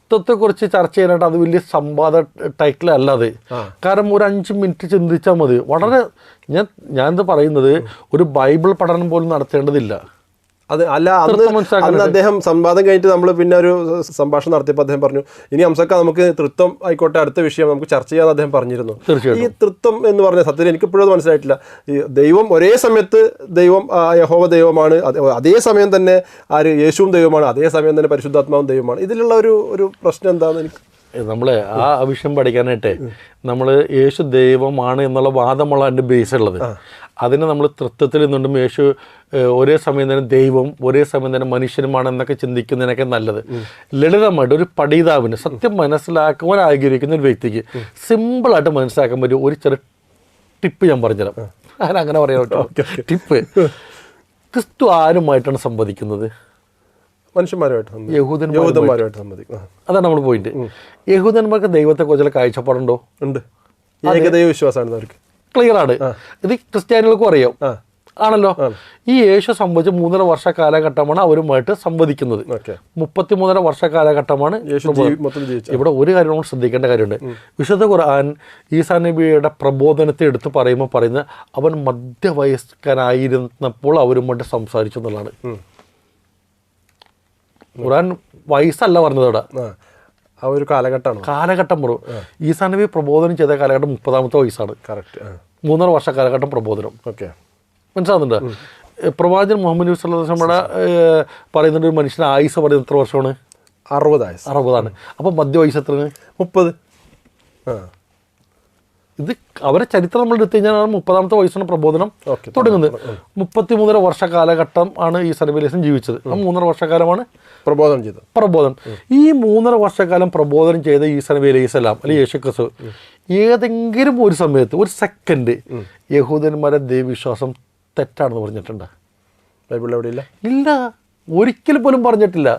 തൃത്വത്തെക്കുറിച്ച് ചർച്ച ചെയ്യാനായിട്ട് അത് വലിയ സംവാദ ടൈറ്റിലല്ല അത്. കാരണം ഒരു 5 മിനിറ്റ് ചിന്തിച്ചാൽ മതി. വളരെ ഞാനിത് പറയുന്നത് ഒരു ബൈബിൾ പഠനം പോലും നടത്തേണ്ടതില്ല. അത് അല്ല, അന്ന് അദ്ദേഹം സംവാദം കഴിഞ്ഞിട്ട് നമ്മൾ പിന്നെ ഒരു സംഭാഷണം നടത്തിയപ്പോൾ അദ്ദേഹം പറഞ്ഞു, ഇനി ഹംസക്ക നമുക്ക് തൃത്വം ആയിക്കോട്ടെ, അടുത്ത വിഷയം നമുക്ക് ചർച്ച ചെയ്യാമെന്ന് അദ്ദേഹം പറഞ്ഞിരുന്നു. ഈ തൃത്വം എന്ന് പറഞ്ഞ സത്യത്തിൽ എനിക്കിപ്പോഴും മനസ്സിലായിട്ടില്ല. ഈ ദൈവം ഒരേ സമയത്ത് ദൈവം യഹോവ ദൈവമാണ്, അതേ സമയം തന്നെ യേശുവും ദൈവമാണ്, അതേ സമയം തന്നെ പരിശുദ്ധാത്മാവും ദൈവമാണ്. ഇതിലുള്ള ഒരു പ്രശ്നം എന്താണെന്ന് എനിക്ക് നമ്മൾ ആ വിഷയം പഠിക്കാനായിട്ട് നമ്മൾ യേശു ദൈവമാണ് എന്നുള്ള വാദമുള്ള അതിൻ്റെ ബേസ് ഉള്ളത്. അതിനെ നമ്മൾ തൃത്വത്തിൽ നിന്നുകൊണ്ടും യേശു ഒരേ സമയം തന്നെ ദൈവം ഒരേ സമയം തന്നെ മനുഷ്യനുമാണ് എന്നൊക്കെ ചിന്തിക്കുന്നതിനൊക്കെ നല്ലത്. ലളിതമായിട്ട് ഒരു പഠിതാവിന് സത്യം മനസ്സിലാക്കുവാൻ ആഗ്രഹിക്കുന്ന ഒരു വ്യക്തിക്ക് സിമ്പിളായിട്ട് മനസ്സിലാക്കാൻ പറ്റും ഒരു ചെറിയ ടിപ്പ് ഞാൻ പറഞ്ഞുതരാം. അങ്ങനെ പറയാൻ പറ്റും. ടിപ്പ്: ക്രിസ്തു ആരുമായിട്ടാണ് സംവദിക്കുന്നത്? മനുഷ്യന്മാരുമായിട്ട്, യഹൂദന്മാരുമായിട്ട് സംബന്ധിക്കും. അതാണ് നമ്മൾ പോയിന്റ്. യഹൂദന്മാർക്ക് ദൈവത്തെക്കുറിച്ചുള്ള കാഴ്ചപ്പാടുണ്ടോ? ഉണ്ട്. ഏകദൈവ വിശ്വാസമാണ് അവർക്ക്, ക്ലിയർ ആണ്. ഇത് ക്രിസ്ത്യാനികൾക്കും അറിയാം ആണല്ലോ. ഈ യേശു സംഭവിച്ച 3.5 വർഷ കാലഘട്ടമാണ് അവരുമായിട്ട് സംവദിക്കുന്നത്. 33.5 വർഷ കാലഘട്ടമാണ്. ഇവിടെ ഒരു കാര്യം നമ്മൾ ശ്രദ്ധിക്കേണ്ട കാര്യമുണ്ട്. വിശുദ്ധ ഖുർആൻ ഈസാ നബിയുടെ പ്രബോധനത്തെ എടുത്ത് പറയുന്നത് അവൻ മധ്യവയസ്കനായിരുന്നപ്പോൾ അവരുമായിട്ട് സംസാരിച്ചു എന്നുള്ളതാണ്. ഖുർആൻ വയസ്സല്ല പറഞ്ഞത് അവിടെ, ആ ഒരു കാലഘട്ടം പറയും. ഈസാ നബി പ്രബോധനം ചെയ്ത കാലഘട്ടം 30ാമത്തെ വയസ്സാണ്. കറക്റ്റ്. 3.5 വർഷ കാലഘട്ടം പ്രബോധനം. മനസ്സിലാകുന്നുണ്ട്? പ്രവാചകൻ മുഹമ്മദ് നബി സ്വല്ലല്ലാഹു അലൈഹി വസല്ലം പറയുന്നുണ്ട് ഒരു മനുഷ്യൻ്റെ ആയുസ് പറയുന്നത് എത്ര വർഷമാണ്? 60 അപ്പം മധ്യവയസ്സ് എത്രയാണ്? 30. ഇത് അവരെ ചരിത്രം നമ്മൾ എടുത്തു കഴിഞ്ഞാൽ 30ാമത്തെ വയസ്സാണ് പ്രബോധനം തുടങ്ങുന്നത്. 33.5 വർഷ കാലഘട്ടം ആണ് ഈ സർവേലേഷൻ ജീവിച്ചത്. 3.5 വർഷക്കാലമാണ് പ്രബോധനം. ഈ 3.5 വർഷക്കാലം പ്രബോധനം ചെയ്ത ഈസാ നബി അലൈഹിസ്സലാം അല്ലെങ്കിൽ യേശു ക്രിസ്തു ഏതെങ്കിലും ഒരു സമയത്ത് ഒരു സെക്കൻഡ് യഹൂദന്മാരെ ദൈവവിശ്വാസം തെറ്റാണെന്ന് പറഞ്ഞിട്ടുണ്ട്? ബൈബിളിൽ എവിടെയില്ല. ഇല്ല, ഒരിക്കൽ പോലും പറഞ്ഞിട്ടില്ല.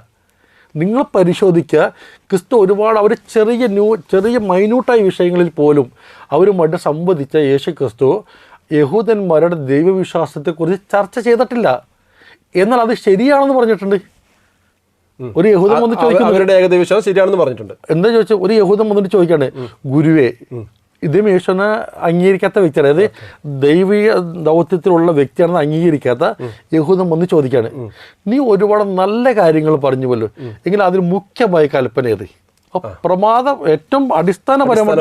നിങ്ങൾ പരിശോധിക്കുക, ക്രിസ്തു ഒരുപാട് അവർ ചെറിയ മൈന്യൂട്ടായ വിഷയങ്ങളിൽ പോലും അവരുമായിട്ട് സംവദിച്ച യേശു ക്രിസ്തു യഹൂദന്മാരുടെ ദൈവവിശ്വാസത്തെക്കുറിച്ച് ചർച്ച ചെയ്തിട്ടില്ല. എന്നാൽ അത് ശരിയാണെന്ന് പറഞ്ഞിട്ടുണ്ട്. ഒരു യഹൂദൻ വന്ന് ചോദിക്കുന്നു, അവരുടെ ഏകദൈവവിശ്വാസം ശരിയാണെന്ന് പറഞ്ഞിട്ടുണ്ട്. എന്താ ചോദിച്ചാൽ, ഒരു യഹൂദൻ വന്നിട്ട് ചോദിക്കാണ്, ഗുരുവേ, ഇദ്ദേഹം യേശുവിനെ അംഗീകരിക്കാത്ത വ്യക്തിയാണ്, അതായത് ദൈവിക ദൗത്യത്തിലുള്ള വ്യക്തിയാണെന്ന് അംഗീകരിക്കാത്ത യഹൂദൻ വന്ന് ചോദിക്കുകയാണ്, നീ ഒരുപാട് നല്ല കാര്യങ്ങൾ പറഞ്ഞുവല്ലോ, എങ്കിൽ അതിൽ മുഖ്യമായ കൽപ്പന ഏത്? ഏറ്റവും അടിസ്ഥാനപരമായ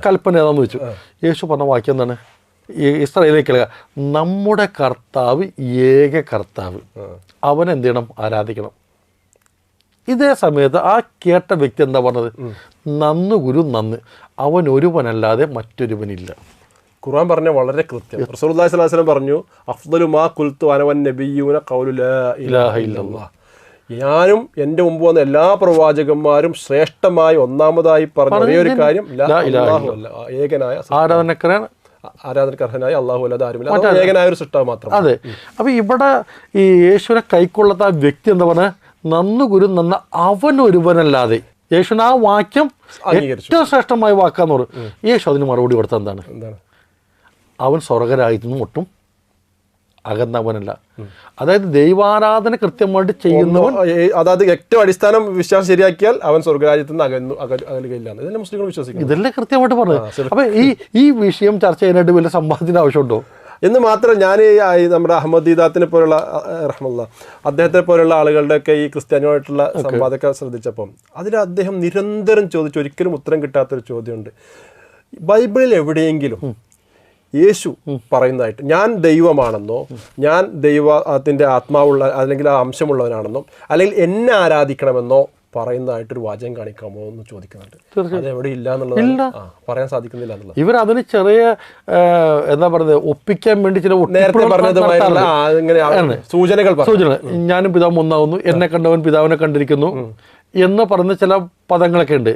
കൽപ്പന ഏതാണെന്ന് വെച്ചു. യേശു പറഞ്ഞ വാക്യം എന്താണ്? ഇസ്രായേലിലേക്ക് നമ്മുടെ കർത്താവ് ഏക കർത്താവ്, അവനെന്ത് ചെയ്യണം? ആരാധിക്കണം. ഇതേ സമയത്ത് ആ കേട്ട വ്യക്തി എന്താ പറഞ്ഞത്? നന്ന് ഗുരു നന്ന്, അവൻ ഒരുവനല്ലാതെ മറ്റൊരുവനില്ല. ഖുർആൻ പറഞ്ഞ വളരെ കൃത്യം. റസൂലുള്ളാഹി സ്വല്ലല്ലാഹു അലൈഹി വസല്ലം പറഞ്ഞു, അഫ്ദലു മാ ഖുൽതു അന വൻ നബിയ്യൂന ഖൗലു ലാ ഇലാഹ ഇല്ലല്ലാഹ്. ഞാനും എൻ്റെ മുമ്പ് വന്ന എല്ലാ പ്രവാചകന്മാരും ശ്രേഷ്ഠമായി ഒന്നാമതായി പറഞ്ഞ ഒരേ ഒരു കാര്യം ലാ ഇലാഹ ഇല്ലല്ലാഹ്, ഏകനായ ആരാധനക്കർഹനായ അല്ലാഹു അല്ലാതെ ആരുമില്ല, ഏകനായ ഒരു സൃഷ്ടാവ് മാത്രം. അതെ. അപ്പോൾ ഇവിടെ ഈ യേശുവിനെ കൈക്കൊള്ളാത്ത ആ വ്യക്തി എന്താ പറഞ്ഞ? നന്നു ഗുരു നന്ന, അവൻ ഒരുവനല്ലാതെ. യേശുവിന് ആ വാക്യം ഏറ്റവും ശ്രേഷ്ഠമായ വാക്കാന്ന് പറയും. യേശു അതിന് മറുപടി കൊടുത്ത എന്താണ്? അവൻ സ്വർഗരാജ്യത്തിനും ഒട്ടും അകന്നവനല്ല. അതായത് ദൈവാരാധന കൃത്യമായിട്ട് ചെയ്യുന്നവൻ, അതായത് ഏറ്റവും അടിസ്ഥാനം വിശ്വാസം ശരിയാക്കിയാൽ അവൻ സ്വർഗരാജ്യത്തിൽ നിന്ന് അകലുകയില്ല. ഇതെല്ലാം മുസ്ലിങ്ങൾ വിശ്വസിക്കുന്നു. ഇതെല്ലാം കൃത്യമായിട്ട് പറഞ്ഞത്. അപ്പൊ ഈ വിഷയം ചർച്ച ചെയ്യാനായിട്ട് വലിയ സംവാദത്തിന്റെ ആവശ്യമുണ്ടോ എന്ന് മാത്രം ഞാൻ നമ്മുടെ അഹമ്മദ് ദീദാത്തിനെ പോലുള്ള റഹ്മത്തുള്ളാഹ് അദ്ദേഹത്തെ പോലുള്ള ആളുകളുടെയൊക്കെ ഈ ക്രിസ്ത്യാനിയുമായിട്ടുള്ള സംവാദമൊക്കെ ശ്രദ്ധിച്ചപ്പം അതിൽ അദ്ദേഹം നിരന്തരം ചോദിച്ചു ഒരിക്കലും ഉത്തരം കിട്ടാത്തൊരു ചോദ്യമുണ്ട്. ബൈബിളിൽ എവിടെയെങ്കിലും യേശു പറയുന്നതായിട്ട് ഞാൻ ദൈവമാണെന്നോ, ഞാൻ ദൈവത്തിൻ്റെ ആത്മാവുള്ള അല്ലെങ്കിൽ ആ അംശമുള്ളവനാണെന്നോ, അല്ലെങ്കിൽ എന്നെ ആരാധിക്കണമെന്നോ പറയുന്നതായിട്ടൊരു വാചകം കാണിക്കാമോ എന്ന് ചോദിക്കുന്നുണ്ട്. അതെവിടെ ഇല്ല എന്നുള്ളത് പറയാൻ സാധിക്കുന്നില്ല എന്നുള്ളത്. ഇവരതിന് ചെറിയ എന്താ പറയുന്നത്, ഒപ്പിക്കാൻ വേണ്ടി ചില നേരത്തെ പറഞ്ഞതുമായിട്ടുള്ള സൂചനകൾ. ഞാനും പിതാവ് ഒന്നാവുന്നു, എന്നെ കണ്ടവൻ പിതാവിനെ കണ്ടിരിക്കുന്നു എന്ന് പറഞ്ഞ ചില പദങ്ങളൊക്കെ ഉണ്ട്.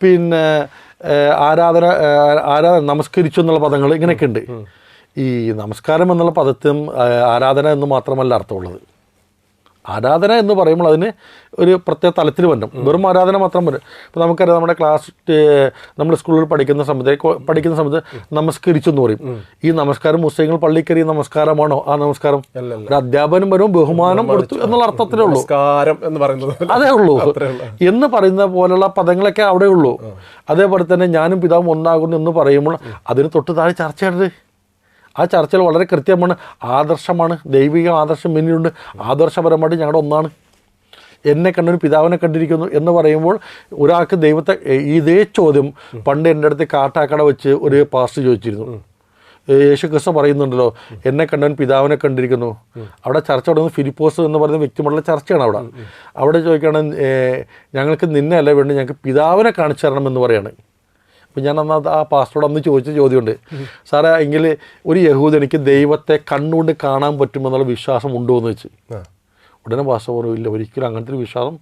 പിന്നെ ആരാധന നമസ്കരിച്ചു എന്നുള്ള പദങ്ങൾ ഇങ്ങനെയൊക്കെ ഉണ്ട്. ഈ നമസ്കാരം എന്നുള്ള പദത്തിനും ആരാധന എന്ന് മാത്രമല്ല അർത്ഥമുള്ളത്. ആരാധന എന്ന് പറയുമ്പോൾ അതിന് ഒരു പ്രത്യേക തലത്തിൽ വരണം. വെറും ആരാധന മാത്രം വരും. ഇപ്പോൾ നമുക്കറിയാം, നമ്മുടെ നമ്മൾ സ്കൂളിൽ പഠിക്കുന്ന സമയത്ത് നമസ്കരിച്ചു എന്ന് പറയും. ഈ നമസ്കാരം മുസ്ലിങ്ങൾ പള്ളിയിൽ കയറിയ നമസ്കാരമാണോ? ആ നമസ്കാരം ഒരു അധ്യാപനം വരും, ബഹുമാനം കൊടുത്തു എന്നുള്ള അർത്ഥത്തിലേ ഉള്ളൂ. അതേ ഉള്ളൂ എന്ന് പറയുന്ന പോലുള്ള പദങ്ങളൊക്കെ അവിടെ ഉള്ളൂ. അതേപോലെ തന്നെ ഞാനും പിതാവും ഒന്നാകുന്നു എന്ന് പറയുമ്പോൾ അതിന് തൊട്ട് താഴെ ചർച്ചയുണ്ട്. ആ ചർച്ചയിൽ വളരെ കൃത്യമാണ്, ആദർശമാണ്, ദൈവിക ആദർശം പിന്നീടുണ്ട്. ആദർശപരമായിട്ട് ഞങ്ങളുടെ ഒന്നാണ്. എന്നെ കണ്ടൊരു പിതാവിനെ കണ്ടിരിക്കുന്നു എന്ന് പറയുമ്പോൾ ഒരാൾക്ക് ദൈവത്തെ, ഇതേ ചോദ്യം പണ്ട് എൻ്റെ അടുത്ത് കാട്ടാക്കട വെച്ച് ഒരു പാസ്റ്റർ ചോദിച്ചിരുന്നു. യേശു ക്രിസ്തു പറയുന്നുണ്ടല്ലോ, എന്നെ കണ്ടവൻ പിതാവിനെ കണ്ടിരിക്കുന്നു. അവിടെ ചർച്ച തുടങ്ങുന്നത് ഫിലിപ്പോസ് എന്ന് പറയുന്ന വ്യക്തിമുള്ള ചർച്ചയാണ്. അവിടെ ചോദിക്കുകയാണ്, ഞങ്ങൾക്ക് നിന്നെ അല്ല വേണ്ടി, ഞങ്ങൾക്ക് പിതാവിനെ കാണിച്ചു തരണം എന്ന് പറയാണ്. അപ്പം ഞാൻ അന്ന് ആ പാസ്റ്ററോട് അന്ന് ചോദിച്ച ചോദ്യമുണ്ട്, സാറേ എങ്കിൽ ഒരു യഹൂദനിക്ക് ദൈവത്തെ കണ്ണുകൊണ്ട് കാണാൻ പറ്റുമെന്നുള്ള വിശ്വാസം ഉണ്ടോ എന്ന് വെച്ച്. ഉടനെ പാസ്റ്റർ പറഞ്ഞു, ഇല്ല, ഒരിക്കലും അങ്ങനത്തെ ഒരു വിശ്വാസം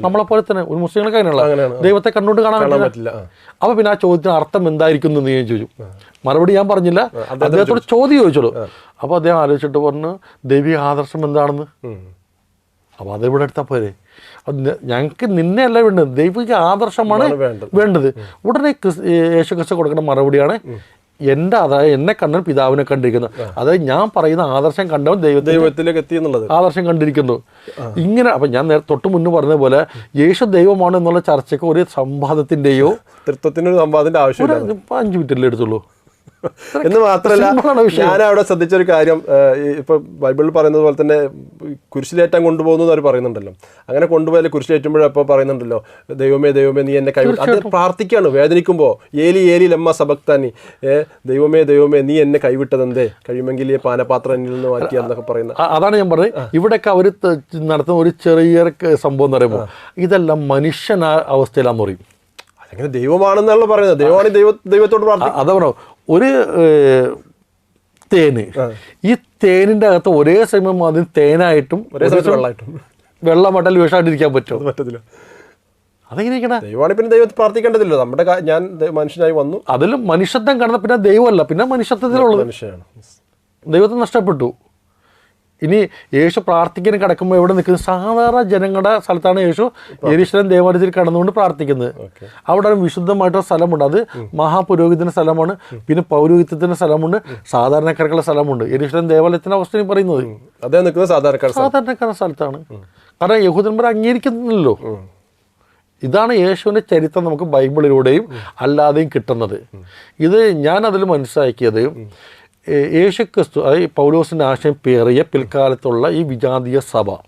നമ്മളെപ്പോലെ തന്നെ ഒരു മുസ്ലിങ്ങൾക്ക് അങ്ങനെയുള്ള ദൈവത്തെ കണ്ണുകൊണ്ട് കാണാൻ പറ്റില്ല. അപ്പോൾ പിന്നെ ആ ചോദ്യത്തിന് അർത്ഥം എന്തായിരിക്കും എന്ന് ഞാൻ ചോദിച്ചു. മറുപടി ഞാൻ പറഞ്ഞില്ല, അദ്ദേഹത്തോട് ചോദ്യം ചോദിച്ചോളൂ. അപ്പോൾ അദ്ദേഹം ആലോചിച്ചിട്ട് പറഞ്ഞു, ദൈവിക ആദർശം എന്താണെന്ന്. അപ്പോൾ അതെവിടെ എടുത്താൽ പോരെ? ഞങ്ങൾക്ക് നിന്നെ അല്ല വേണ്ടത്, ദൈവിക ആദർശമാണ് വേണ്ടത്. ഉടനെ യേശു ക്രിസ്തു കൊടുക്കുന്ന മറുപടിയാണ്, അതായത് എന്നെ കണ്ടവൻ പിതാവിനെ കണ്ടിരിക്കുന്നു. അതായത് ഞാൻ പറയുന്ന ആദർശം കണ്ടവൻ ദൈവത്തിലേക്ക് എത്തി എന്നുള്ളത് ആദർശം കണ്ടിരിക്കുന്നു. ഇങ്ങനെ അപ്പം ഞാൻ തൊട്ട് മുന്നേ പറഞ്ഞ പോലെ യേശു ദൈവമാണ് എന്നുള്ള ചർച്ചയ്ക്ക് ഒരു സംവാദത്തിൻ്റെയോ തൃത്വത്തിനൊരു സംവാദത്തിൻ്റെ ആവശ്യമില്ല. 5 മിനിറ്റല്ലേ എടുത്തുള്ളൂ. എന്ന് മാത്രമല്ല, ഞാൻ അവിടെ ശ്രദ്ധിച്ചൊരു കാര്യം, ഇപ്പൊ ബൈബിളിൽ പറയുന്നത് പോലെ തന്നെ കുരിശിലേറ്റാൻ കൊണ്ടുപോകുന്നു അവർ പറയുന്നുണ്ടല്ലോ. അങ്ങനെ കൊണ്ടുപോയാൽ കുരിശിലേറ്റുമ്പോഴപ്പോൾ പറയുന്നുണ്ടല്ലോ, ദൈവമേ ദൈവമേ നീ എന്നെ കൈവിട്ടു. അത് പ്രാർത്ഥിക്കുകയാണ് വേദനിക്കുമ്പോൾ, ഏലി ഏലി ലമ്മ സബക്താനി, ദൈവമേ ദൈവമേ നീ എന്നെ കൈവിട്ടതെന്തേ, കഴിയുമെങ്കിൽ ഈ പാനപാത്രം എന്നിൽ നിന്ന് മാറ്റിയെന്നൊക്കെ പറയുന്നത്. അതാണ് ഞാൻ പറഞ്ഞത്. ഇവിടെയൊക്കെ അവർ നടത്തുന്ന ഒരു ചെറിയ സംഭവം എന്ന് പറയുമ്പോൾ ഇതെല്ലാം മനുഷ്യൻ അവസ്ഥയിലാന്ന് പറയും. അതെങ്ങനെ ദൈവമാണെന്നുള്ള പറയുന്നത്, ദൈവമാണ് ദൈവത്തോട് പ്രാർത്ഥിക്കുക. അതാ പറഞ്ഞോ, ഒരു തേന്, ഈ തേനിൻ്റെ അകത്ത് ഒരേ സമയം അതിന് തേനായിട്ടും വെള്ളമായിട്ടാൽ വിഷമായിട്ടിരിക്കാൻ പറ്റുമോ? പറ്റത്തില്ല. അതെങ്ങനെ ദൈവമാണ് പിന്നെ ദൈവത്തെ പ്രാർത്ഥിക്കേണ്ടതില്ലോ. നമ്മുടെ ഞാൻ മനുഷ്യനായി വന്നു, അതിലും മനുഷ്യത്വം കാണുന്ന പിന്നെ ദൈവമല്ല, പിന്നെ മനുഷ്യത്വത്തിലുള്ളത് മനുഷ്യനാണ്. ദൈവത്തെ നഷ്ടപ്പെട്ടു. ഇനി യേശു പ്രാർത്ഥിക്കാൻ കിടക്കുമ്പോൾ എവിടെ നിൽക്കുന്നത്? സാധാരണ ജനങ്ങളുടെ സ്ഥലത്താണ് യേശു യെരൂശലേം ദേവാലയത്തിൽ കടന്നുകൊണ്ട് പ്രാർത്ഥിക്കുന്നത്. അവിടെ വിശുദ്ധമായിട്ടുള്ള സ്ഥലമുണ്ട്. അത് മഹാപുരോഹിതന്റെ സ്ഥലമാണ്, പിന്നെ പൗരോഹിത്യത്തിന്റെ സ്ഥലമുണ്ട്, സാധാരണക്കാർക്കുള്ള സ്ഥലമുണ്ട്. യെരൂശലേം ദേവാലയത്തിന്റെ അവസ്ഥ പറയുന്നത് അദ്ദേഹം നിൽക്കുന്നത് സാധാരണക്കാരുടെ സ്ഥലത്താണ്. കാരണം യഹൂദന്മാർ അംഗീകരിക്കുന്നില്ലല്ലോ. ഇതാണ് യേശുവിൻ്റെ ചരിത്രം നമുക്ക് ബൈബിളിലൂടെയും അല്ലാതെയും കിട്ടുന്നത്. ഇത് ഞാൻ അതിൽ മനസ്സിലാക്കിയത്, യേശു ക്രിസ്തു, അതായത് പൗലോസിൻ്റെ ആശയം പേറിയ പിൽക്കാലത്തുള്ള ഈ വിജാതീയ സഭ,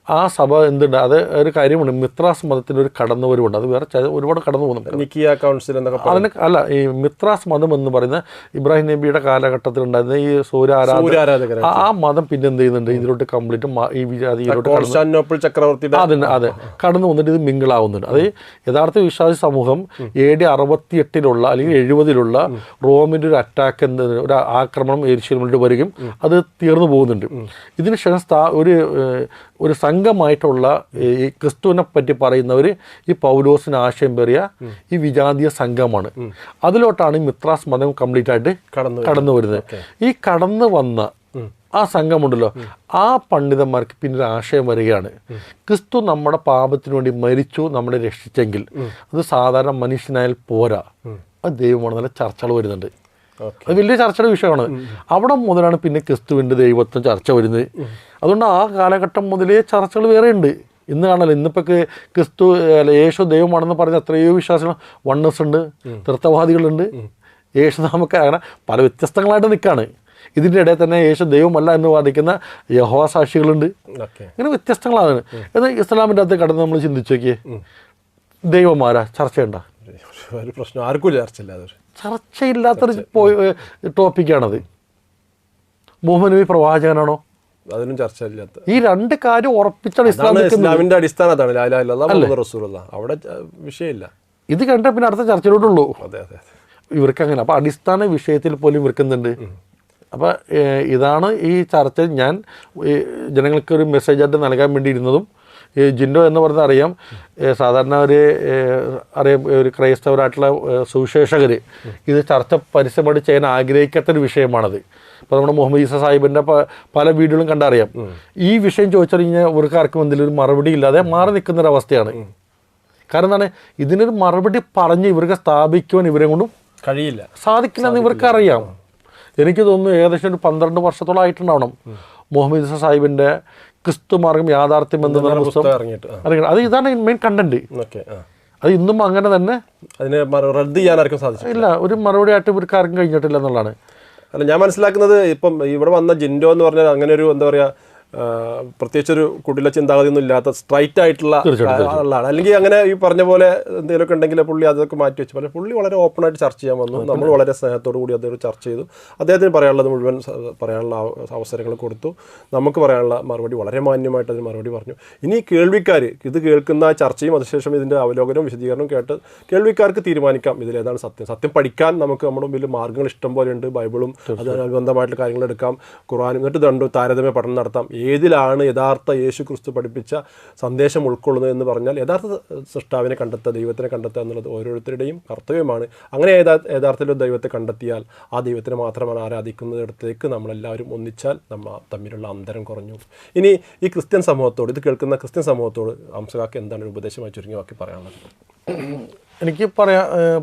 ആ സഭ എന്തുണ്ട്, അത് ഒരു കാര്യമുണ്ട്, മിത്രാസ് മതത്തിൻ്റെ ഒരു കടന്നുവരവുണ്ട്. അത് വേറെ ഒരുപാട് കടന്നു പോകുന്നുണ്ട്. അതിന് അല്ല, ഈ മിത്രാസ് മതം എന്ന് പറയുന്ന ഇബ്രാഹിം നബിയുടെ കാലഘട്ടത്തിലുണ്ടായിരുന്ന ഈ സൂര്യാരാധകർ, ആ മതം പിന്നെ എന്ത് ചെയ്യുന്നുണ്ട്, ഇതിലോട്ട് കംപ്ലീറ്റ് ഈ വിജാതിയിലോട്ട് ചക്രവർത്തി അതെ കടന്നു വന്നിട്ട് ഇത് മിങ്കിളാവുന്നുണ്ട്. അത് യഥാർത്ഥ വിശ്വാസി സമൂഹം AD 68 അല്ലെങ്കിൽ 70 റോമിൻ്റെ ഒരു അറ്റാക്ക്, ഒരു ആക്രമണം യെരൂശലേമിൽ വരികയും അത് തീർന്നു പോകുന്നുണ്ട്. ഇതിന് ശേഷം ഒരു സംഘമായിട്ടുള്ള ഈ ക്രിസ്തുവിനെ പറ്റി പറയുന്നവർ ഈ പൗലോസിന് ആശയം പേറിയ ഈ വിജാതീയ സംഘമാണ്. അതിലോട്ടാണ് ഈ മിത്രാസ് മതം കംപ്ലീറ്റ് ആയിട്ട് കടന്നു വരുന്നത്. ഈ കടന്നു വന്ന ആ സംഘമുണ്ടല്ലോ, ആ പണ്ഡിതന്മാർക്ക് പിന്നീട് ആശയം വരികയാണ്, ക്രിസ്തു നമ്മുടെ പാപത്തിന് വേണ്ടി മരിച്ചു, നമ്മളെ രക്ഷിച്ചെങ്കിൽ അത് സാധാരണ മനുഷ്യനായാൽ പോരാ, അത് ദൈവമാണ്. നല്ല ചർച്ചകൾ വരുന്നുണ്ട്. അത് വലിയ ചർച്ചയുടെ വിഷയമാണ്. അവിടെ മുതലാണ് പിന്നെ ക്രിസ്തുവിൻ്റെ ദൈവത്വം ചർച്ച വരുന്നത്. അതുകൊണ്ട് ആ കാലഘട്ടം മുതലേ ചർച്ചകൾ വേറെ ഉണ്ട്. ഇന്ന് കാണല്ലോ, ഇന്നിപ്പോൾ ക്രിസ്തു യേശു ദൈവമാണെന്ന് പറഞ്ഞ എത്രയോ വിശ്വാസങ്ങൾ, വണ്ണസ് ഉണ്ട്, തൃത്വവാദികളുണ്ട്, യേശു നമുക്ക് അങ്ങനെ പല വ്യത്യസ്തങ്ങളായിട്ട് നിൽക്കുകയാണ്. ഇതിൻ്റെ ഇടയിൽ തന്നെ യേശു ദൈവമല്ല എന്ന് വാദിക്കുന്ന യഹോവ സാക്ഷികളുണ്ട്. ഇങ്ങനെ വ്യത്യസ്തങ്ങളാണ്. എന്നാൽ ഇസ്ലാമിൻ്റെ അകത്ത് കടന്ന് നമ്മൾ ചിന്തിച്ചു നോക്കിയേ, ദൈവമാരാ ചർച്ചയുണ്ട? പ്രശ്നം ആർക്കും ചർച്ചയില്ലാത്തൊരു ടോപ്പിക്കാണത്. മുഹമ്മദ് നബി പ്രവാചകനാണോ? അതിനും ചർച്ചയില്ലാത്ത. ഈ രണ്ട് കാര്യം ഉറപ്പിച്ചാണ് ഇസ്ലാമിന്റെ അടിസ്ഥാനം അതാണ്, ലാ ഇലാഹ ഇല്ലല്ലാഹ് മുഹമ്മദ് റസൂലുള്ളാഹ്. അവിടെ വിഷയമില്ല. ഇത് കണ്ട പിന്നെ അടുത്ത ചർച്ചയിലോട്ടുള്ളൂ. അതെ അതെ, ഇവർക്ക് അങ്ങനെ. അപ്പോൾ അടിസ്ഥാന വിഷയത്തിൽ പോലും ഇവർക്കുന്നുണ്ട്. അപ്പോൾ ഇതാണ് ഈ ചർച്ച. ഞാൻ ജനങ്ങൾക്കൊരു മെസ്സേജായിട്ട് നൽകാൻ വേണ്ടി ഇരുന്നതും. ജിൻഡോ എന്ന് പറഞ്ഞാൽ അറിയാം, സാധാരണ ഒരു ക്രൈസ്തവരായിട്ടുള്ള സുവിശേഷകർ ഇത് ചർച്ച പരസ്യമായിട്ട് ചെയ്യാൻ ആഗ്രഹിക്കാത്തൊരു വിഷയമാണത്. ഇപ്പോൾ നമ്മുടെ മുഹമ്മദ് ഈസ സാഹിബിൻ്റെ പല വീഡിയോകളും കണ്ടറിയാം. ഈ വിഷയം ചോദിച്ചാൽ കഴിഞ്ഞാൽ ഇവർക്ക് ആർക്കും എന്തെങ്കിലും ഒരു മറുപടി ഇല്ലാതെ മാറി നിൽക്കുന്നൊരവസ്ഥയാണ്. കാരണം എന്താണ്, ഇതിനൊരു മറുപടി പറഞ്ഞ് ഇവർക്ക് സ്ഥാപിക്കുവാൻ ഇവരെ കൊണ്ടും കഴിയില്ല, സാധിക്കില്ലെന്ന് ഇവർക്കറിയാം. എനിക്ക് തോന്നുന്നു ഏകദേശം ഒരു 12 വർഷത്തോളം ആയിട്ടുണ്ടാവണം മുഹമ്മദ് ഈസ സാഹിബിൻ്റെ ക്രിസ്തു മാർഗം യാഥാർത്ഥ്യം എന്ന പുസ്തകം ഇറങ്ങിയിട്ട്. അത് ഇതാണ് മെയിൻ കണ്ടന്റ്. അത് ഇന്നും അങ്ങനെ തന്നെ അതിനെ റദ്ദ് ചെയ്യാൻ ആർക്കും സാധിച്ചില്ല. ഇല്ല, ഒരു മറുപടി ആയിട്ട് ഇവർക്ക് ആർക്കും കഴിഞ്ഞിട്ടില്ല എന്നുള്ളതാണ്. അല്ല, ഞാൻ മനസ്സിലാക്കുന്നത് ഇപ്പം ഇവിടെ വന്ന ജിൻഡോ എന്ന് പറഞ്ഞാൽ അങ്ങനെ ഒരു എന്താ പറയുക, പ്രത്യേകിച്ചൊരു കുടില ചിന്താഗതിയൊന്നും ഇല്ലാത്ത സ്ട്രൈറ്റ് ആയിട്ടുള്ള ആളാണ്. അല്ലെങ്കിൽ അങ്ങനെ ഈ പറഞ്ഞ പോലെ എന്തെങ്കിലുമൊക്കെ ഉണ്ടെങ്കിൽ പുള്ളി അതൊക്കെ മാറ്റി വെച്ചു. പക്ഷേ പുള്ളി വളരെ ഓപ്പണായിട്ട് ചർച്ച ചെയ്യാൻ വന്നു. നമ്മൾ വളരെ സ്നേഹത്തോടു കൂടി അദ്ദേഹം ചർച്ച ചെയ്തു. അദ്ദേഹത്തിന് പറയാനുള്ളത് മുഴുവൻ പറയാനുള്ള അവസരങ്ങൾ കൊടുത്തു. നമുക്ക് പറയാനുള്ള മറുപടി വളരെ മാന്യമായിട്ട് അതിന് മറുപടി പറഞ്ഞു. ഇനി കേൾവിക്കാർ ഇത് കേൾക്കുന്ന ചർച്ചയും അതിനുശേഷം ഇതിൻ്റെ അവലോകനവും വിശദീകരണവും കേട്ട് കേൾവിക്കാർക്ക് തീരുമാനിക്കാം ഇതിലേതാണ് സത്യം. സത്യം പഠിക്കാൻ നമുക്ക് നമ്മുടെ മുമ്പിൽ മാർഗ്ഗങ്ങൾ ഇഷ്ടം പോലെ ഉണ്ട്. ബൈബിളും അതിനനുബന്ധമായിട്ടുള്ള കാര്യങ്ങൾ എടുക്കാം, ഖുർആനും, എന്നിട്ട് രണ്ടും താരതമ്യ പഠനം നടത്താം. ഏതിലാണ് യഥാർത്ഥ യേശു ക്രിസ്തു പഠിപ്പിച്ച സന്ദേശം ഉൾക്കൊള്ളുന്നത് എന്ന് പറഞ്ഞാൽ യഥാർത്ഥ സൃഷ്ടാവിനെ കണ്ടെത്തുക, ദൈവത്തിനെ കണ്ടെത്തുക എന്നുള്ളത് ഓരോരുത്തരുടെയും കർത്തവ്യമാണ്. അങ്ങനെ യഥാർത്ഥത്തിൽ ദൈവത്തെ കണ്ടെത്തിയാൽ ആ ദൈവത്തിനെ മാത്രമാണ് ആരാധിക്കുന്നിടത്തേക്ക് നമ്മളെല്ലാവരും ഒന്നിച്ചാൽ നമ്മൾ തമ്മിലുള്ള അന്തരം കുറഞ്ഞു. ഇനി ഈ ക്രിസ്ത്യൻ സമൂഹത്തോട്, ഇത് കേൾക്കുന്ന ക്രിസ്ത്യൻ സമൂഹത്തോട് അംസകാക്ക് എന്താണ് ഒരു ഉപദേശമായി ചുരുങ്ങി വാക്കി പറയാനുള്ളത്? എനിക്ക്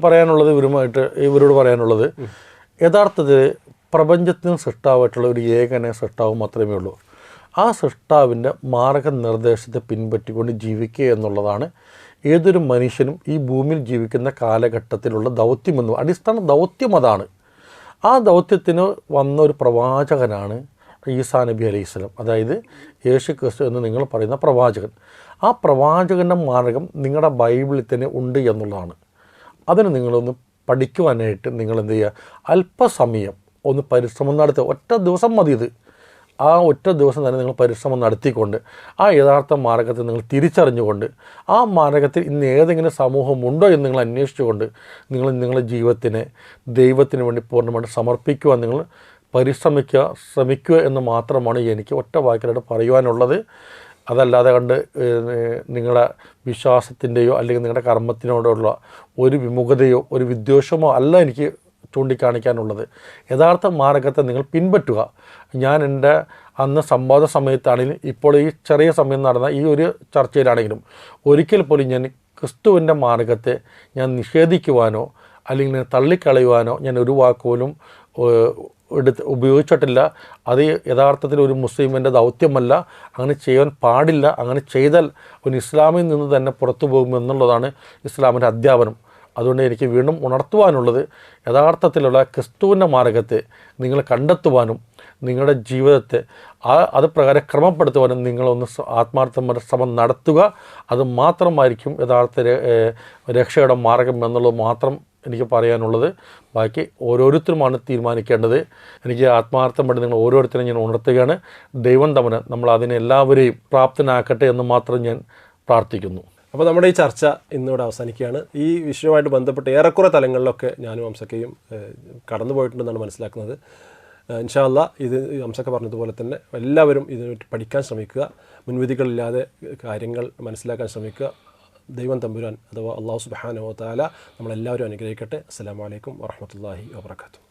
പറയാനുള്ളത് ഇവരോട് പറയാനുള്ളത്, യഥാർത്ഥത്തിൽ പ്രപഞ്ചത്തിന് സൃഷ്ടാവായിട്ടുള്ള ഒരു ഏകനെ സൃഷ്ടാവ് മാത്രമേ ഉള്ളൂ. ആ സൃഷ്ടാവിൻ്റെ മാർഗനിർദ്ദേശത്തെ പിൻപറ്റിക്കൊണ്ട് ജീവിക്കുക എന്നുള്ളതാണ് ഏതൊരു മനുഷ്യനും ഈ ഭൂമിയിൽ ജീവിക്കുന്ന കാലഘട്ടത്തിലുള്ള ദൗത്യമെന്ന്. അടിസ്ഥാന ദൗത്യം അതാണ്. ആ ദൗത്യത്തിന് വന്ന ഒരു പ്രവാചകനാണ് ഈസാ നബി അലൈഹിസ്സലാം, അതായത് യേശു ക്രിസ്തു എന്ന് നിങ്ങൾ പറയുന്ന പ്രവാചകൻ. ആ പ്രവാചകൻ്റെ മാർഗം നിങ്ങളുടെ ബൈബിളിൽ തന്നെ ഉണ്ട് എന്നുള്ളതാണ്. അതിന് നിങ്ങളൊന്ന് പഠിക്കുവാനായിട്ട് നിങ്ങൾ എന്ത് ചെയ്യുക, അല്പസമയം ഒന്ന് പരിശ്രമം നടത്തുക. ഒറ്റ ദിവസം മതി ഇത്. ആ ഒറ്റ ദിവസം തന്നെ നിങ്ങൾ പരിശ്രമം നടത്തിക്കൊണ്ട് ആ യഥാർത്ഥ മാർഗത്തെ നിങ്ങൾ തിരിച്ചറിഞ്ഞുകൊണ്ട് ആ മാർഗത്തിൽ ഇന്ന് ഏതെങ്കിലും സമൂഹമുണ്ടോ എന്ന് നിങ്ങൾ അന്വേഷിച്ചുകൊണ്ട് നിങ്ങളുടെ ജീവിതത്തിനെ ദൈവത്തിന് വേണ്ടി പൂർണ്ണമായിട്ട് സമർപ്പിക്കുവാൻ നിങ്ങൾ ശ്രമിക്കുക എന്ന് മാത്രമാണ് എനിക്ക് ഒറ്റ വാക്കിലായിട്ട് പറയുവാനുള്ളത്. അതല്ലാതെ കണ്ട് നിങ്ങളുടെ വിശ്വാസത്തിൻ്റെയോ അല്ലെങ്കിൽ നിങ്ങളുടെ കർമ്മത്തിനോടുള്ള ഒരു വിമുഖതയോ ഒരു വിദ്വേഷമോ അല്ല എനിക്ക് ചൂണ്ടിക്കാണിക്കാനുള്ളത്. യഥാർത്ഥ മാർഗത്തെ നിങ്ങൾ പിൻപറ്റുക. ഞാൻ എൻ്റെ അന്ന് സംവാദ സമയത്താണെങ്കിലും ഇപ്പോൾ ഈ ചെറിയ സമയം നടന്ന ഈ ഒരു ചർച്ചയിലാണെങ്കിലും ഒരിക്കൽ പോലും ഞാൻ ക്രിസ്തുവിൻ്റെ മാർഗത്തെ ഞാൻ നിഷേധിക്കുവാനോ അല്ലെങ്കിൽ തള്ളിക്കളയുവാനോ ഞാൻ ഒരു വാക്കുപോലും ഉപയോഗിച്ചിട്ടില്ല. അത് യഥാർത്ഥത്തിൽ ഒരു മുസ്ലിമിൻ്റെ ദൗത്യമല്ല. അങ്ങനെ ചെയ്യാൻ പാടില്ല. അങ്ങനെ ചെയ്താൽ ഒരു ഇസ്ലാമിൽ നിന്ന് തന്നെ പുറത്തു പോകുമെന്നുള്ളതാണ് ഇസ്ലാമിൻ്റെ അധ്യാപനം. അതുകൊണ്ട് എനിക്ക് വീണ്ടും ഉണർത്തുവാനുള്ളത്, യഥാർത്ഥത്തിലുള്ള ക്രിസ്തുവിൻ്റെ മാർഗത്തെ നിങ്ങൾ കണ്ടെത്തുവാനും നിങ്ങളുടെ ജീവിതത്തെ അത് പ്രകാരം ക്രമപ്പെടുത്തുവാനും നിങ്ങളൊന്ന് ആത്മാർത്ഥമായ ശ്രമം നടത്തുക. അത് മാത്രമായിരിക്കും യഥാർത്ഥ രക്ഷയുടെ മാർഗം എന്നുള്ളത് മാത്രം എനിക്ക് പറയാനുള്ളത്. ബാക്കി ഓരോരുത്തരുമാണ് തീരുമാനിക്കേണ്ടത്. എനിക്ക് ആത്മാർത്ഥമായിട്ട് നിങ്ങൾ ഓരോരുത്തരും ഞാൻ ഉണർത്തുകയാണ്. ദൈവം തമ്മിൽ നമ്മൾ അതിനെ എല്ലാവരെയും പ്രാപ്തനാക്കട്ടെ എന്ന് മാത്രം ഞാൻ പ്രാർത്ഥിക്കുന്നു. അപ്പോൾ നമ്മുടെ ഈ ചർച്ച ഇന്നിവിടെ അവസാനിക്കുകയാണ്. ഈ വിഷയവുമായിട്ട് ബന്ധപ്പെട്ട് ഏറെക്കുറെ തലങ്ങളിലൊക്കെ ഞാനും അംസക്കയും കടന്നു പോയിട്ടുണ്ടെന്നാണ് മനസ്സിലാക്കുന്നത്. ഇൻഷാ അല്ലാ ഇത് അംസക്ക പറഞ്ഞതുപോലെ തന്നെ എല്ലാവരും ഇതിനെപ്പറ്റി പഠിക്കാൻ ശ്രമിക്കുക, മുൻവിധികളില്ലാതെ കാര്യങ്ങൾ മനസ്സിലാക്കാൻ ശ്രമിക്കുക. ദൈവം തമ്പുരാൻ അഥവാ അല്ലാഹു സുബ്ഹാനഹു വ തആല നമ്മളെല്ലാവരും അനുഗ്രഹിക്കട്ടെ. അസ്സലാമു അലൈക്കും വറഹ്മത്തുള്ളാഹി വബറകാതുഹു.